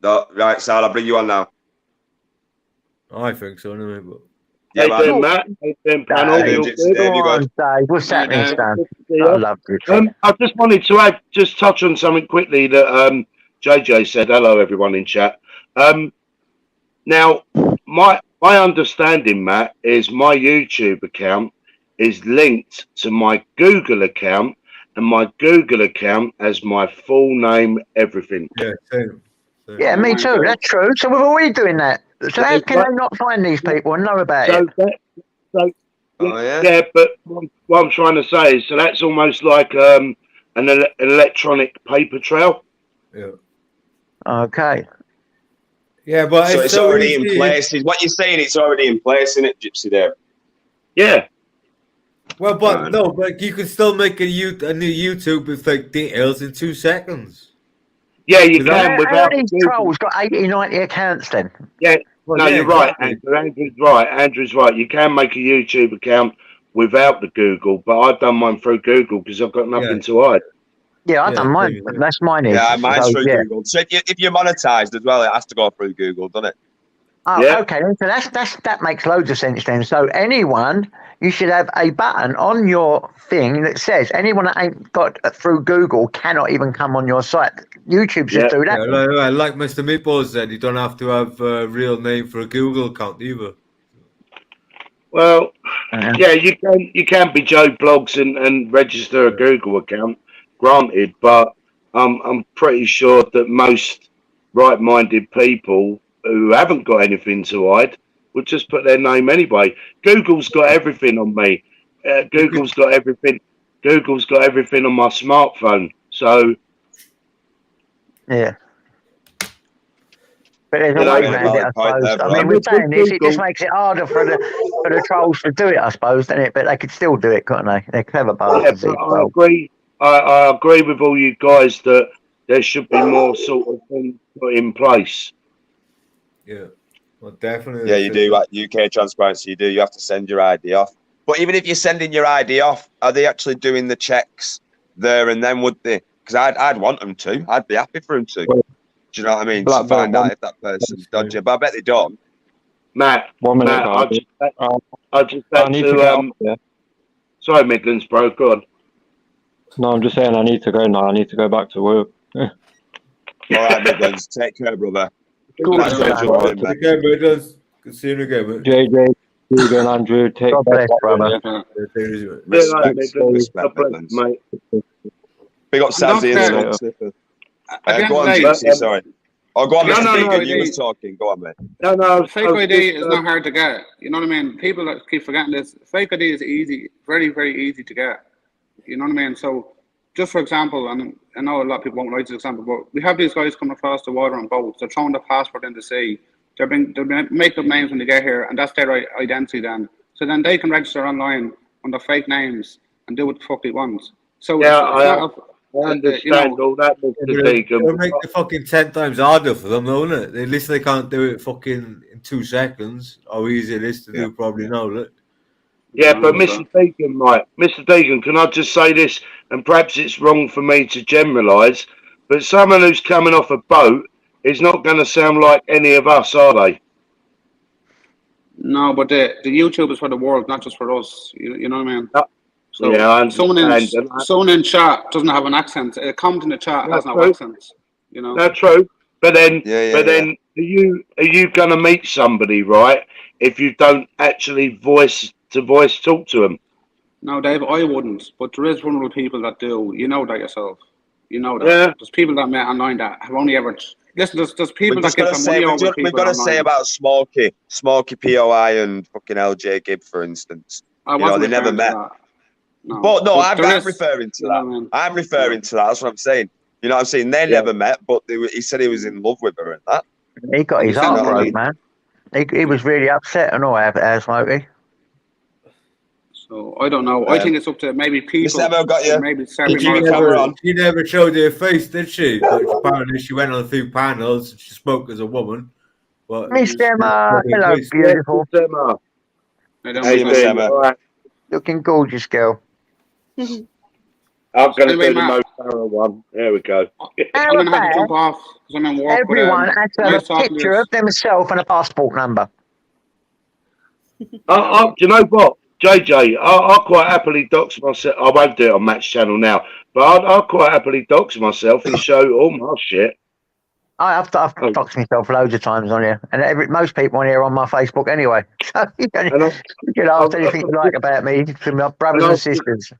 No, right, Sal, I'll bring you on now. I think so, anyway. But Yeah, Hey, there, Matt. Hey, there, panel. Gypsy Dave, you good? What's happening, Stan? Yeah. I love you. I just wanted to just touch on something quickly that JJ said. Hello, everyone in chat. Now, my understanding, Matt, is my YouTube account is linked to my Google account, and my Google account has my full name, everything. Yeah, same. Yeah, me too. That's true. So we're already doing that. So how can they not find these people and know about it? Yeah, but what I'm trying to say is, so that's almost like an electronic paper trail. Yeah. Okay. Yeah, but So it's already in easy. place. What you're saying, it's already in place, isn't it, Gypsy Dave? Yeah. Well, but you can still make a new YouTube with like details in 2 seconds. Yeah, you Without- can How without these Google. trolls got 80, 90 accounts then? Yeah, Well, no, yeah, you're right, exactly. Andrew. Andrew's right. Andrew's right. You can make a YouTube account without the Google, but I've done mine through Google because I've got nothing to hide. Yeah, I've done mine. That's mine. Yeah, mine's So, through Google. So if you're monetized as well, it has to go through Google, doesn't it? Oh, Yeah. okay. So that makes loads of sense then. So anyone, you should have a button on your thing that says anyone that ain't got through Google cannot even come on your site. YouTube should do that. Yeah, like Mr. Meatball said, you don't have to have a real name for a Google account either. Well, yeah, you can be Joe Blogs and register a Google account, granted, but I'm pretty sure that most right-minded people who haven't got anything to hide would just put their name anyway. Google's got everything on me. Google's got everything. Google's got everything on my smartphone. So yeah. But there's You a know, way around it, I suppose. I mean, we're saying this, it just makes it harder for the trolls to do it, I suppose, doesn't it? But they could still do it, couldn't they? They're clever bastards. Yeah, but I agree. I agree with all you guys that there should be more sort of things put in place. Yeah, well, definitely. Yeah, you do. At UK Transparency, you do. You have to send your ID off. But even if you're sending your ID off, are they actually doing the checks there and then? Would they? Because I'd want them to. I'd be happy for them to. Do you know what I mean? To find out if that person's dodgy. But I bet they don't. Matt, 1 minute. Matt, I just I had need to. to go. Yeah. Sorry, Midlands, bro. Go on. No, I'm just saying I need to go now. I need to go back to work. All right, Midlands. Take care, brother. Take care, Midlands. Good seeing you again, mate. JJ, Egan, Andrew, take God bless, brother. Respect, Midlands. Mate. Big up Sazzy and Smoke Sniffer. Go on, Gypsy, sorry. Oh, go on, Mr. Vegan. You was talking. Go on, mate. No. Fake ID is not hard to get. You know what I mean? People that keep forgetting this. Fake ID is easy, very, very easy to get. You know what I mean? So, just for example, and I know a lot of people won't like this example, but we have these guys coming across the water on boats. They're throwing the passport in the sea. They're make up names when they get here, and that's their identity then. So then they can register online under fake names and do what the fuck they want. So Yeah, I understand all that, Mr. Vegan. It'll make it fucking 10 times harder for them, won't it? At least they can't do it fucking in 2 seconds. How easy it is to do, probably know, look. Yeah, but Mr. Deegan, right, Mr. Deegan, can I just say this, and perhaps it's wrong for me to generalise, but someone who's coming off a boat it's not going to sound like any of us, are they? No, but the YouTube is for the world, not just for us. You know what I mean? So Yeah, I understand. someone in chat doesn't have an accent. A comment in the chat has no accent. You know. That's true. But then, then, are you going to meet somebody, right? If you don't actually voice talk to them. No, Dave, I wouldn't. But there is vulnerable people that do. You know that yourself. You know that. Yeah. There's people that met online that have only ever. Listen, there's people that give some money over people We've got to say about Smokey POI and fucking LJ Gibb, for instance. I You know, wasn't they never met. No. But no, I'm there is- referring to you know that. what I mean? I'm referring to that. That's what I'm saying. You know what I'm saying? They never met, but he said he was in love with her and that. He got his heart broke, man. He was really upset and all, Smokey. So I don't know. I think it's up to maybe people. Mr. Emma got you. Maybe She never showed her face, did she? But apparently she went on a few panels and she spoke as a woman. But Miss Emma, hello, beautiful. Miss Emma. Hey, Miss Emma. Right. Looking gorgeous, girl. I'm going to do the Mo Farah one. There we go. I'm going to have to jump off because I'm in work. Everyone has to have a picture of themselves and a passport number. Do you know what, JJ? I'll quite happily dox myself. I won't do it on Match Channel now, but I'll quite happily dox myself and show all my shit. I've doxed myself loads of times on here, and most people on here are on my Facebook anyway. So you can ask anything you like about me from my brothers and sisters.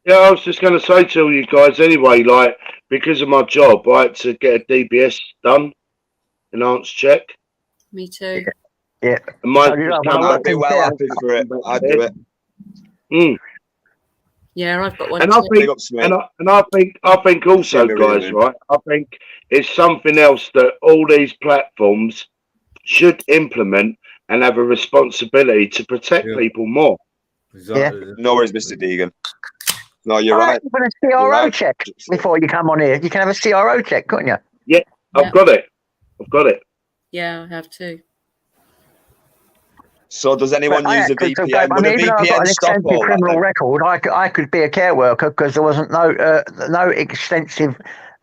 Yeah, I was just going to say to you guys anyway, like, because of my job, I had to get a DBS done, enhanced check. Me too. Yeah. I'd be well happy for it. I'd do it. Yeah, I've got one. And I think also, guys, right? I think it's something else that all these platforms should implement and have a responsibility to protect people more. Exactly. Yeah. No worries, Mr. Deegan. No, you're right. You can have a CRO check before you come on here. You can have a CRO check, couldn't you? Yeah, I've got it. Yeah, I have too. So does anyone use a VPN? Would a even though I've got VPN an stop extensive all that? criminal record, I could be a care worker because there wasn't no extensive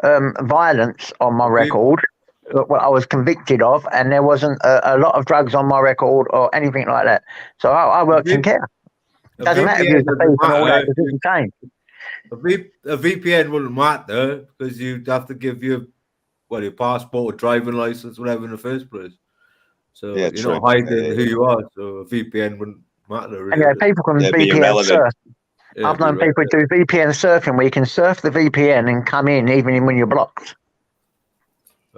violence on my record. What I was convicted of, and there wasn't a lot of drugs on my record or anything like that. So I worked in care. Doesn't matter if you use the thief and all that, because it's the same. A VPN wouldn't matter because you'd have to give your passport or driving license, whatever, in the first place. So you're not hiding who you are. So a VPN wouldn't matter. Really. And people can VPN surf. I've known people do VPN surfing where you can surf the VPN and come in even when you're blocked.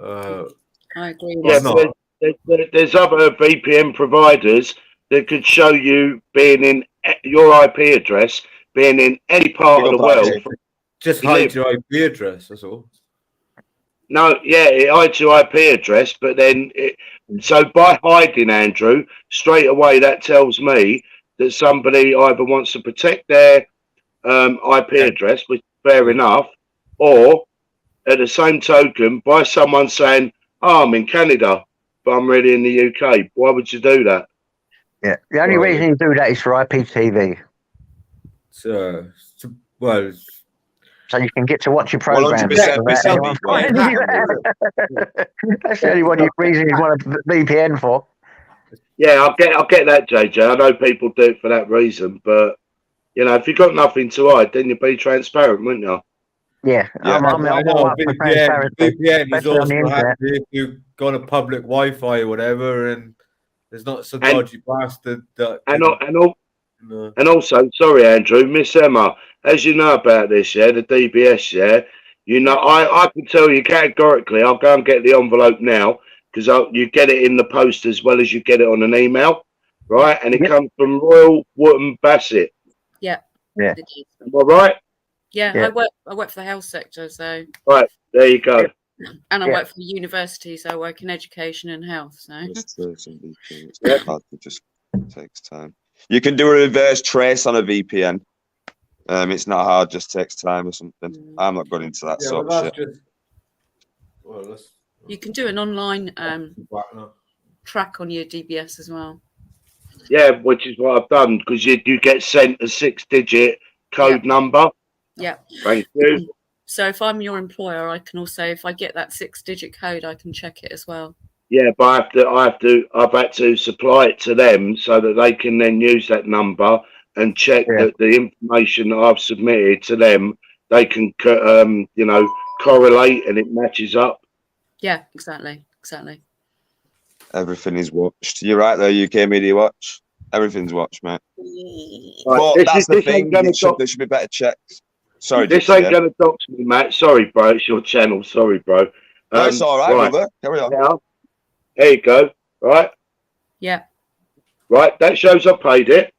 I agree. Yeah, there's other VPN providers that could show you being in your IP address, being in any part of the world. Just hide your IP address, that's all. No, yeah, it hides your IP address, but then so by hiding, Andrew, straight away that tells me that somebody either wants to protect their IP address, which is fair enough, or at the same token, by someone saying, "Oh, I'm in Canada, but I'm really in the UK." Why would you do that? Yeah, the only reason you do that is for IPTV. So you can get to watch your program. 100%. That's the only reason you want a VPN for. Yeah, I get that, JJ. I know people do it for that reason, but if you've got nothing to hide, then you'd be transparent, wouldn't you? Yeah, I know. VPN is also handy if you go on a public Wi-Fi or whatever, and there's not some dodgy bastard that. And also, sorry, Andrew, Miss Emma, as you know about this, the DBS, I can tell you categorically, I'll go and get the envelope now because you get it in the post as well as you get it on an email, right? And it comes from Royal Wootton Bassett. Yeah. Yeah. Am I right? Yeah, I work for the health sector, so. Right, there you go. And I work for the university, so I work in education and health. So. It just takes time. You can do a reverse trace on a VPN. It's not hard, just takes time or something. I'm not good into that sort of shit. You can do an online track on your DBS as well. Yeah, which is what I've done because you get sent a 6-digit code number. Yeah. Thank you. So if I'm your employer, I can also, if I get that 6-digit code, I can check it as well. Yeah, but I've had to supply it to them so that they can then use that number and check Yeah. that the information that I've submitted to them, they can, correlate and it matches up. Yeah, exactly. Everything is watched. You're right there, UK Media Watch. Everything's watched, mate. Right, But that's the thing. There should be better checks. Sorry, this Gypsy, ain't going to dox me, Matt. Sorry, bro. It's your channel. Sorry, bro. No, it's all right, brother. Carry on. Now, there you go. Right. Yeah. Right. That shows I paid it,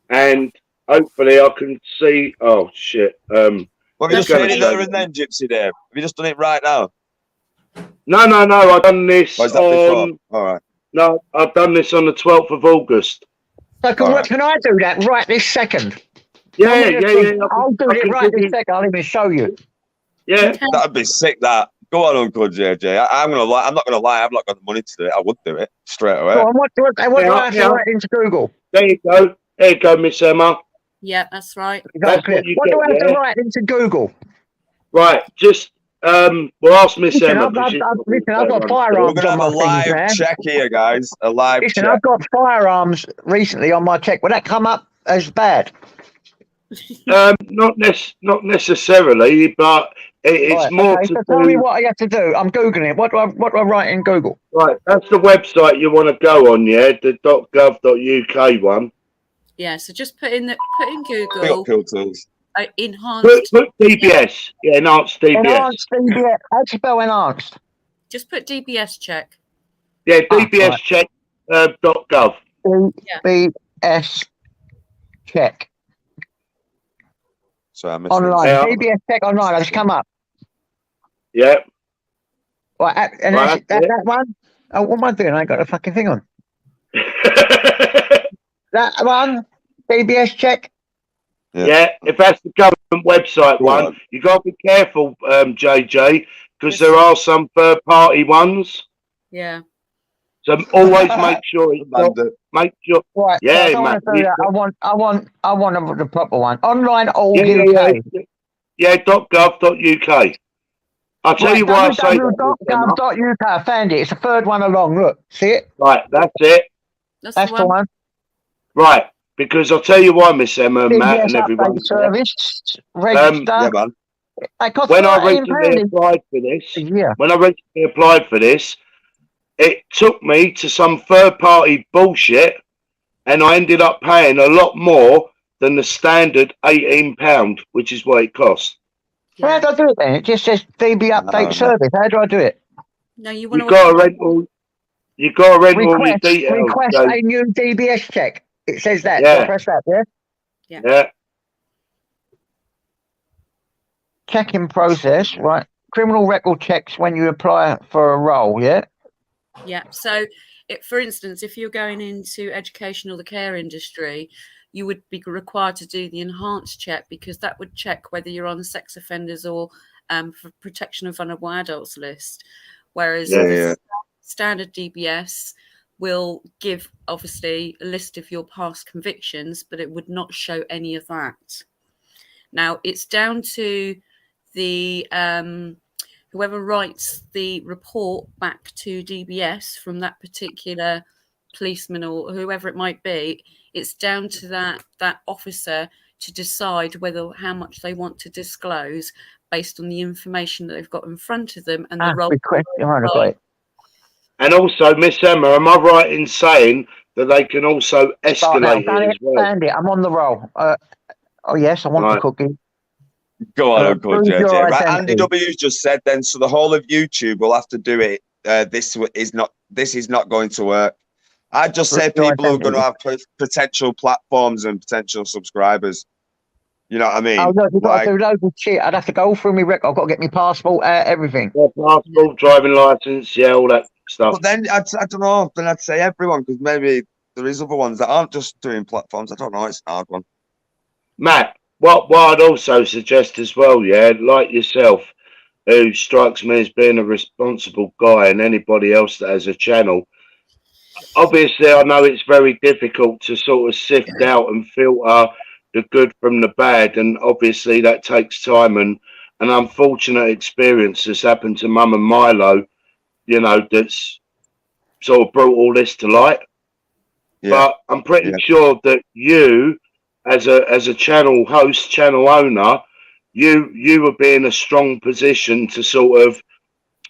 and hopefully I can see. Oh shit. Well, have you just paid it there and then, Gypsy Dave? Have you just done it right now? No. I've done this Or is that before? All right. No, I've done this on the 12th of August. So can I do that right this second? Yeah. I'll do it right this second. I'll even show you. Yeah. That'd be sick, that. Go on, Uncle JJ. I'm not gonna lie. I've not got the money to do it. I would do it straight away. So what do I have to write into Google? There you go. There you go, Miss Emma. Yeah, that's right. That's what do I have to write into Google? Right, just we'll ask Miss Emma. I've got firearms. We're gonna have a live check here, guys. A live check. I've got firearms recently on my check. Will that come up as bad? Not necessarily, but it's more to so do. tell me what I have to do. I'm googling it. What do I write in Google? Right, that's the website you want to go on, yeah, the .gov.uk one. Yeah, so just put in Google. Enhanced. Put DBS. Yeah, enhanced DBS. Enhanced DBS. How do you spell enhanced? Just put DBS check. Yeah, DBS check .gov. DBS check. So I missed online. it. DBS check online. Has come up. Yeah. Right, and right, that one. Oh, what am I doing? I ain't got the fucking thing on. That one. DBS check. Yeah, if that's the government website one, you got to be careful, JJ, because there are some third-party ones. Yeah. So always make sure it's make sure. Right. Yeah, so I don't want to do that. I want the proper one. Online all UK. Yeah, .gov.uk. I'll tell you why I say that. .gov.uk. I found it. It's the third one along. Look, see it? Right, that's it. That's the one. Right, because I'll tell you why, Miss Emma, and Matt, and everyone. Service register. Yeah, man. When I recently applied for this, it took me to some third-party bullshit, and I ended up paying a lot more than the standard £18, which is what it costs. Yeah. How do I do it then? It just says DB update service. How do I do it? No, you got to rent all. You got to rent all your details. Request a new DBS check. It says that. Yeah. Press that. Yeah. Yeah. Checking process. Right. Criminal record checks when you apply for a role. Yeah. Yeah. So, for instance, if you're going into education or the care industry, you would be required to do the enhanced check, because that would check whether you're on the sex offenders or for protection of vulnerable adults list. Whereas standard DBS will give, obviously, a list of your past convictions, but it would not show any of that. Now, it's down to the whoever writes the report back to DBS from that particular policeman or whoever it might be. It's down to that officer to decide how much they want to disclose based on the information that they've got in front of them and the role. And also, Miss Emma, am I right in saying that they can also escalate it as well? I'm on the roll. Oh yes, I want the cookie. Go on, Uncle JJ. Right, Andy W's just said then, so the whole of YouTube will have to do it. This is not going to work. I'd just say people who are going to have potential platforms and potential subscribers. You know what I mean? Oh, look, you've got to do loads of shit. I'd have to go through my record. I've got to get my passport, everything. Yeah, passport, driving license, all that stuff. But then I don't know. Then I'd say everyone, because maybe there is other ones that aren't just doing platforms. I don't know. It's a hard one. Matt, what I'd also suggest as well, like yourself, who strikes me as being a responsible guy, and anybody else that has a channel. Obviously, I know it's very difficult to sort of sift out and filter the good from the bad, and obviously that takes time and an unfortunate experience that's happened to Mum and Milo, you know, that's sort of brought all this to light. But I'm pretty sure that you, as a channel host, channel owner, you would be in a strong position to sort of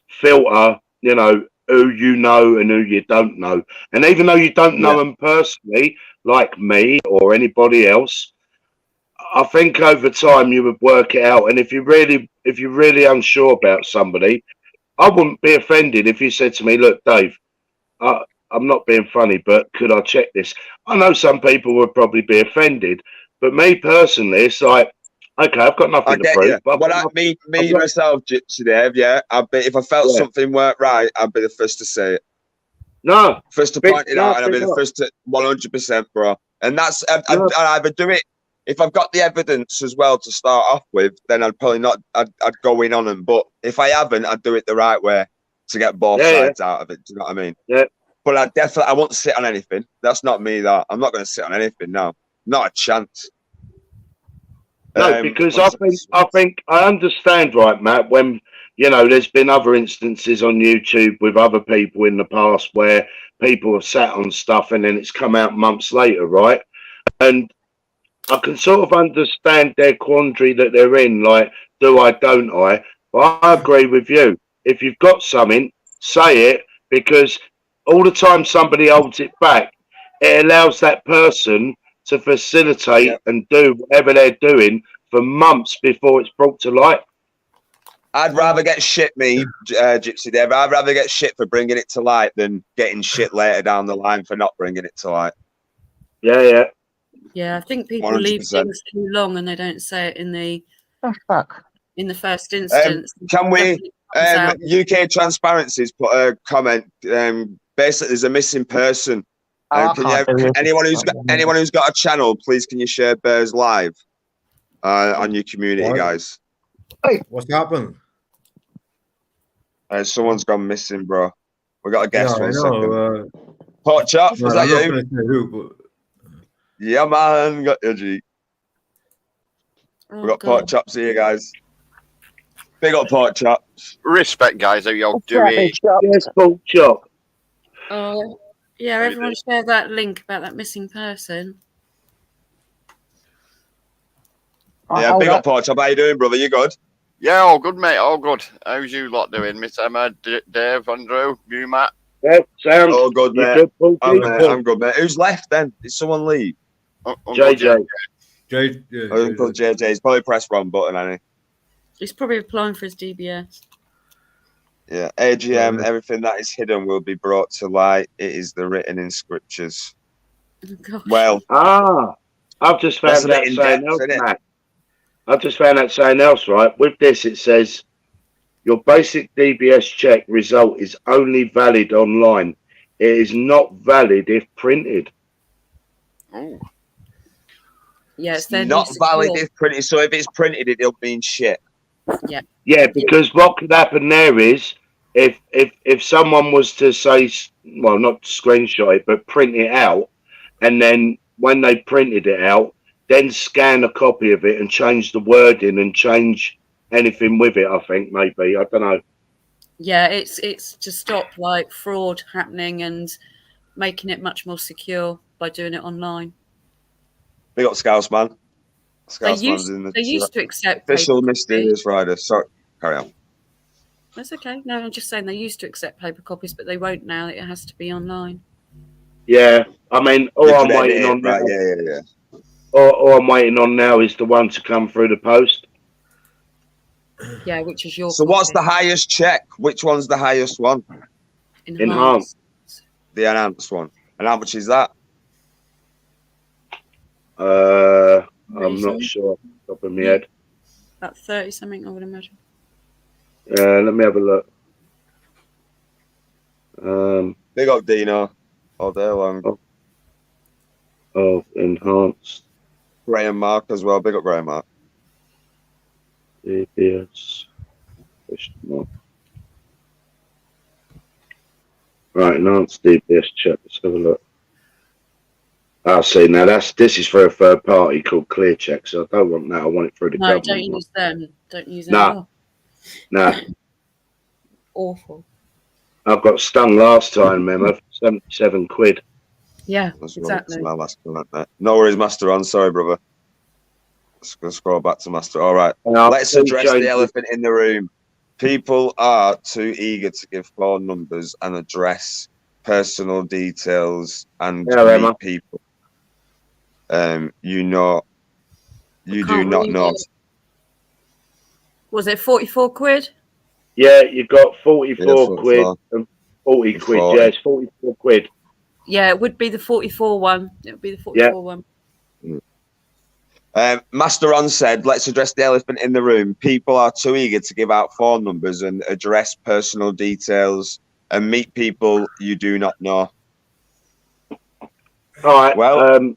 filter, you know, who you know and who you don't know. And even though you don't know them personally, like me or anybody else, I think over time you would work it out. And if you're really unsure about somebody, I wouldn't be offended if you said to me, "Look, Dave, I'm not being funny, but could I check this?" I know some people would probably be offended, but me personally, it's like, okay, I've got nothing to prove. But me myself, Gypsy Dave, I'd be, if I felt something weren't right, I'd be the first to say it. No, first to point it out, and I'd be the first to 100%, bro. And that's I'd either do it if I've got the evidence as well to start off with. Then I'd probably not. I'd go in on them. But if I haven't, I'd do it the right way to get both sides out of it. Do you know what I mean? Yeah. But I won't sit on anything. That's not me. That I'm not going to sit on anything now. Not a chance. No, because I think I understand, right, Matt, when, you know, there's been other instances on YouTube with other people in the past where people have sat on stuff and then it's come out months later, right? And I can sort of understand their quandary that they're in, like, do I, don't I? But I agree with you. If you've got something, say it, because all the time somebody holds it back, it allows that person to facilitate and do whatever they're doing for months before it's brought to light. I'd rather get shit, Gypsy Dave. I'd rather get shit for bringing it to light than getting shit later down the line for not bringing it to light. Yeah. Yeah, I think people 100%. leave things too long and they don't say it in the first instance. Can we UK Transparencies put a comment? Basically, there's a missing person. Anyone who's got a channel, please can you share Bears Live on your community, guys? Hey, what's happened? Someone's gone missing, bro. We got a guest. Yeah, 1 second. Pork chop, is that you? Yeah, man, got your G. We got pork chops here, guys. Big up pork chops. Respect, guys. How y'all doing? Yes, pork chop. Oh, yeah. Everyone share that link about that missing person. Yeah, big up pork chop. How you doing, brother? You good? Yeah, all good, mate. All good. How's you lot doing, Miss Emma, Dave, Andrew, you, Matt? Yeah, sounds all good, mate. I'm good, mate. Who's left then? Did someone leave? JJ. Uncle JJ. He's probably pressed wrong button, hasn't he? He's probably applying for his DBS. Yeah, AGM, everything that is hidden will be brought to light. It is the written in scriptures. Oh, well, I've just found out something else, Matt. I've just found out something else, right? With this, it says your basic DBS check result is only valid online. It is not valid if printed. Oh. Yes, it's not valid if printed. So if it's printed, it'll mean shit. Yeah. Yeah, because what could happen there is if someone was to say, well, not screenshot it, but print it out, and then when they printed it out, then scan a copy of it and change the wording and change anything with it. I think maybe, I don't know. Yeah, it's to stop like fraud happening and making it much more secure by doing it online. We got Scousman. They used to accept official mysterious rider. Sorry, carry on. That's okay. No, I'm just saying they used to accept paper copies, but they won't now. It has to be online. Yeah, I mean, all I'm waiting on now. Yeah. All I'm waiting on now is the one to come through the post. Yeah, which is your. So what's the highest check? Which one's the highest one? Enhanced. The enhanced one. And how much is that? I'm not sure off the top of my head. About 30 something, I would imagine. Let me have a look. Big up Dino all day long. Oh, enhanced. Graham Mark as well. Big up Graham Mark. DBS. Right, enhanced DBS check. Let's have a look. I see. Now this is for a third party called ClearCheck, so I don't want that. I want it through the No, don't government. use them. Don't use them. Nah. Oh, Nah, awful. I got stung last time, remember? 77 quid. Yeah, That's exactly. my last comment, mate. No worries, Master on. Sorry, brother. Let's go scroll back to Master. All right. Let's address the elephant in the room. People are too eager to give phone numbers and address personal details and meet people. You do not know. Was it 44 quid? Yeah, you got 44 quid 44. and 40 quid. 40. Yeah, it's 44 quid. Yeah, it would be the 44 one. It would be the 44 one. Master On said, let's address the elephant in the room. People are too eager to give out phone numbers and address personal details and meet people you do not know. All right. Well,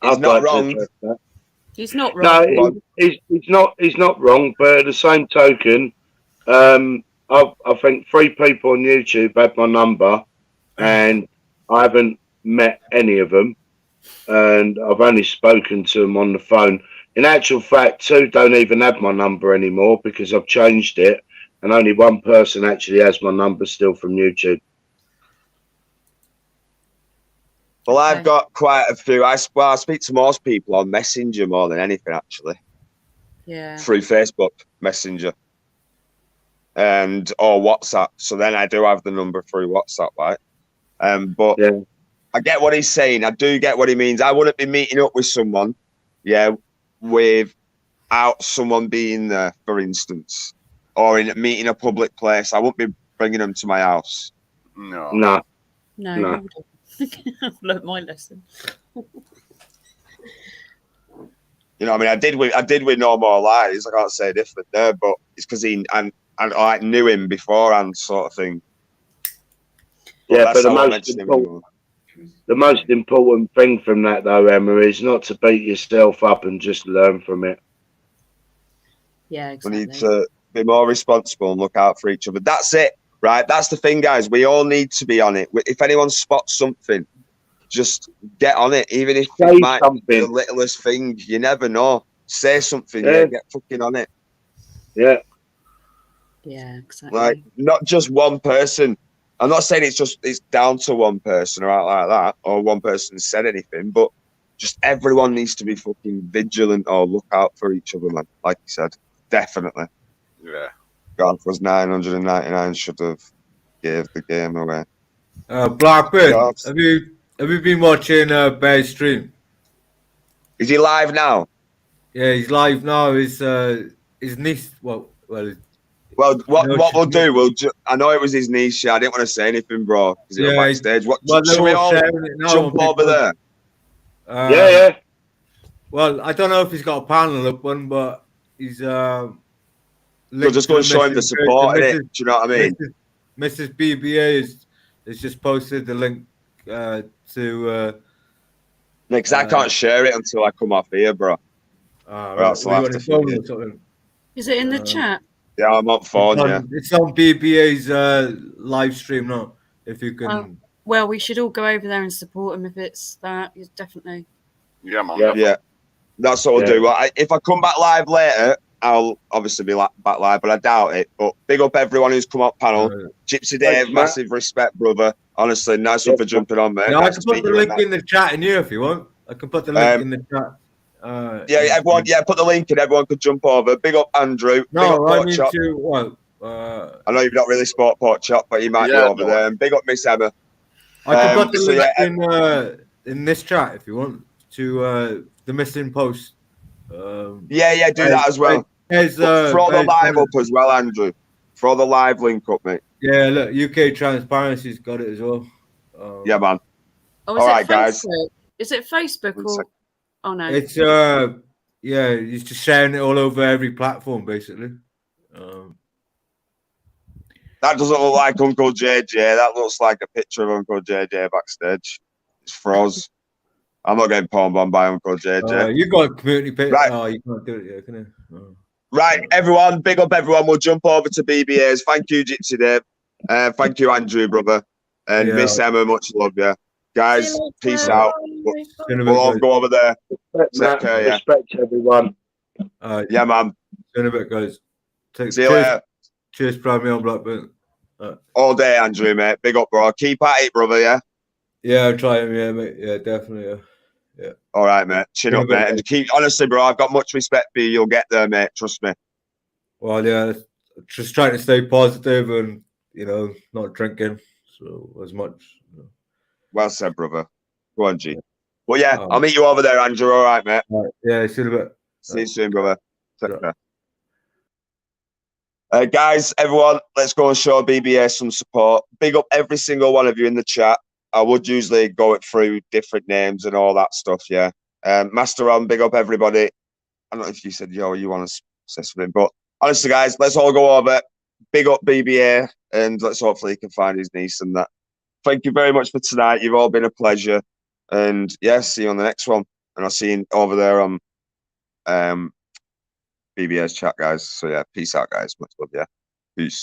he's not wrong. He's not wrong. No, he's not wrong. But at the same token, I think 3 people on YouTube had my number, and I haven't met any of them, and I've only spoken to them on the phone. In actual fact, 2 don't even have my number anymore because I've changed it, and only 1 person actually has my number still from YouTube. Well, I've got quite a few. I speak to most people on Messenger more than anything, actually. Yeah. Through Facebook Messenger or WhatsApp. So then I do have the number through WhatsApp, right? But yeah. I get what he's saying. I do get what he means. I wouldn't be meeting up with someone, without someone being there, for instance, or meeting a public place. I wouldn't be bringing them to my house. No. I've learned my lesson. You know, I mean, I did with No More Lies. I can't say different there, but it's because I knew him beforehand, sort of thing. But the most important thing from that, though, Emma, is not to beat yourself up and just learn from it. Yeah, exactly. We need to be more responsible and look out for each other. That's it, right? That's the thing, guys. We all need to be on it. If anyone spots something, just get on it, even if it might be the littlest thing. You never know. Say something, get fucking on it. Yeah, exactly. Like, not just one person. I'm not saying it's down to one person or out like that, or one person said anything, but just everyone needs to be fucking vigilant or look out for each other, man. Like you said, definitely. Yeah. Golf was 999 should have gave the game away. Blackburn, have you been watching Bear's stream? Is he live now? Yeah, he's live now. His niece. What we'll do? I know it was his niece. I didn't want to say anything, bro, because he was backstage. Should we all jump over there? Yeah. Well, I don't know if he's got a panel up one, but he's so just go and show him the support in it. Do you know what I mean? Mrs. BBA has just posted the link to. Because I can't share it until I come off here, bro. Is it in the chat? Yeah, I'm on phone. It's on BBA's live stream now. If you can. Well, we should all go over there and support him if it's that. Definitely. Yeah, man. Yeah. That's what we'll do. Well, if I come back live later, I'll obviously be back live, but I doubt it. But big up everyone who's come up panel. Gypsy Dave, massive respect, brother. Honestly, nice one for jumping on, man. Yeah, I can put the link in the chat in here if you want. I can put the link in the chat. Everyone, put the link in. Everyone could jump over. Big up Andrew. No, big up I mean Chop. I know you've not really sport Pork Chop, but you might be over there. And big up Miss Emma. I can put the link in this chat if you want to the missing post. Do that as well. Throw the live up as well, Andrew. Throw the live link up, mate. Yeah, look, UK Transparency's got it as well. Yeah, man. All right, guys. Is it Facebook or? Oh no. It's he's just sharing it all over every platform, basically. That doesn't look like Uncle JJ. That looks like a picture of Uncle JJ backstage. It's froze. I'm not getting pawned on by Uncle JJ. You got a community page. Right. Oh, you can't do it yet, can you? Oh. Right, everyone. Big up everyone. We'll jump over to BBA's. Thank you, Gypsy Dave. Thank you, Andrew, brother. And Miss Emma, much love, yeah. Guys, See you peace later. out. Bye. We'll all go over there. Respect, Take Matt. care, yeah. Respect everyone. Yeah, man. See you in a bit, guys. See you later. Cheers for having me on Blackburn. All day, Andrew, mate. Big up, bro. Keep at it, brother, yeah? Yeah, I'll try him, yeah, mate. Yeah, definitely, yeah. All right, mate. Chin up, mate. And keep, honestly, bro, I've got much respect for you. You'll get there, mate. Trust me. Well, yeah, just trying to stay positive and, you know, not drinking so as much. You know. Well said, brother. Go on, G. Well, yeah, I'll meet you over there, Andrew. All right, mate. All right. Yeah, see you in a bit. See you soon, brother. Take care. Guys, everyone, let's go and show BBA some support. Big up every single one of you in the chat. I would usually go it through different names and all that stuff, yeah. Master on, big up everybody. I don't know if you said, yo, you want to say something, but honestly, guys, let's all go over. Big up BBA, and let's hopefully he can find his niece and that. Thank you very much for tonight. You've all been a pleasure. And yeah, see you on the next one. And I'll see you over there on BBA's chat, guys. So yeah, peace out, guys. Much love, yeah. Peace.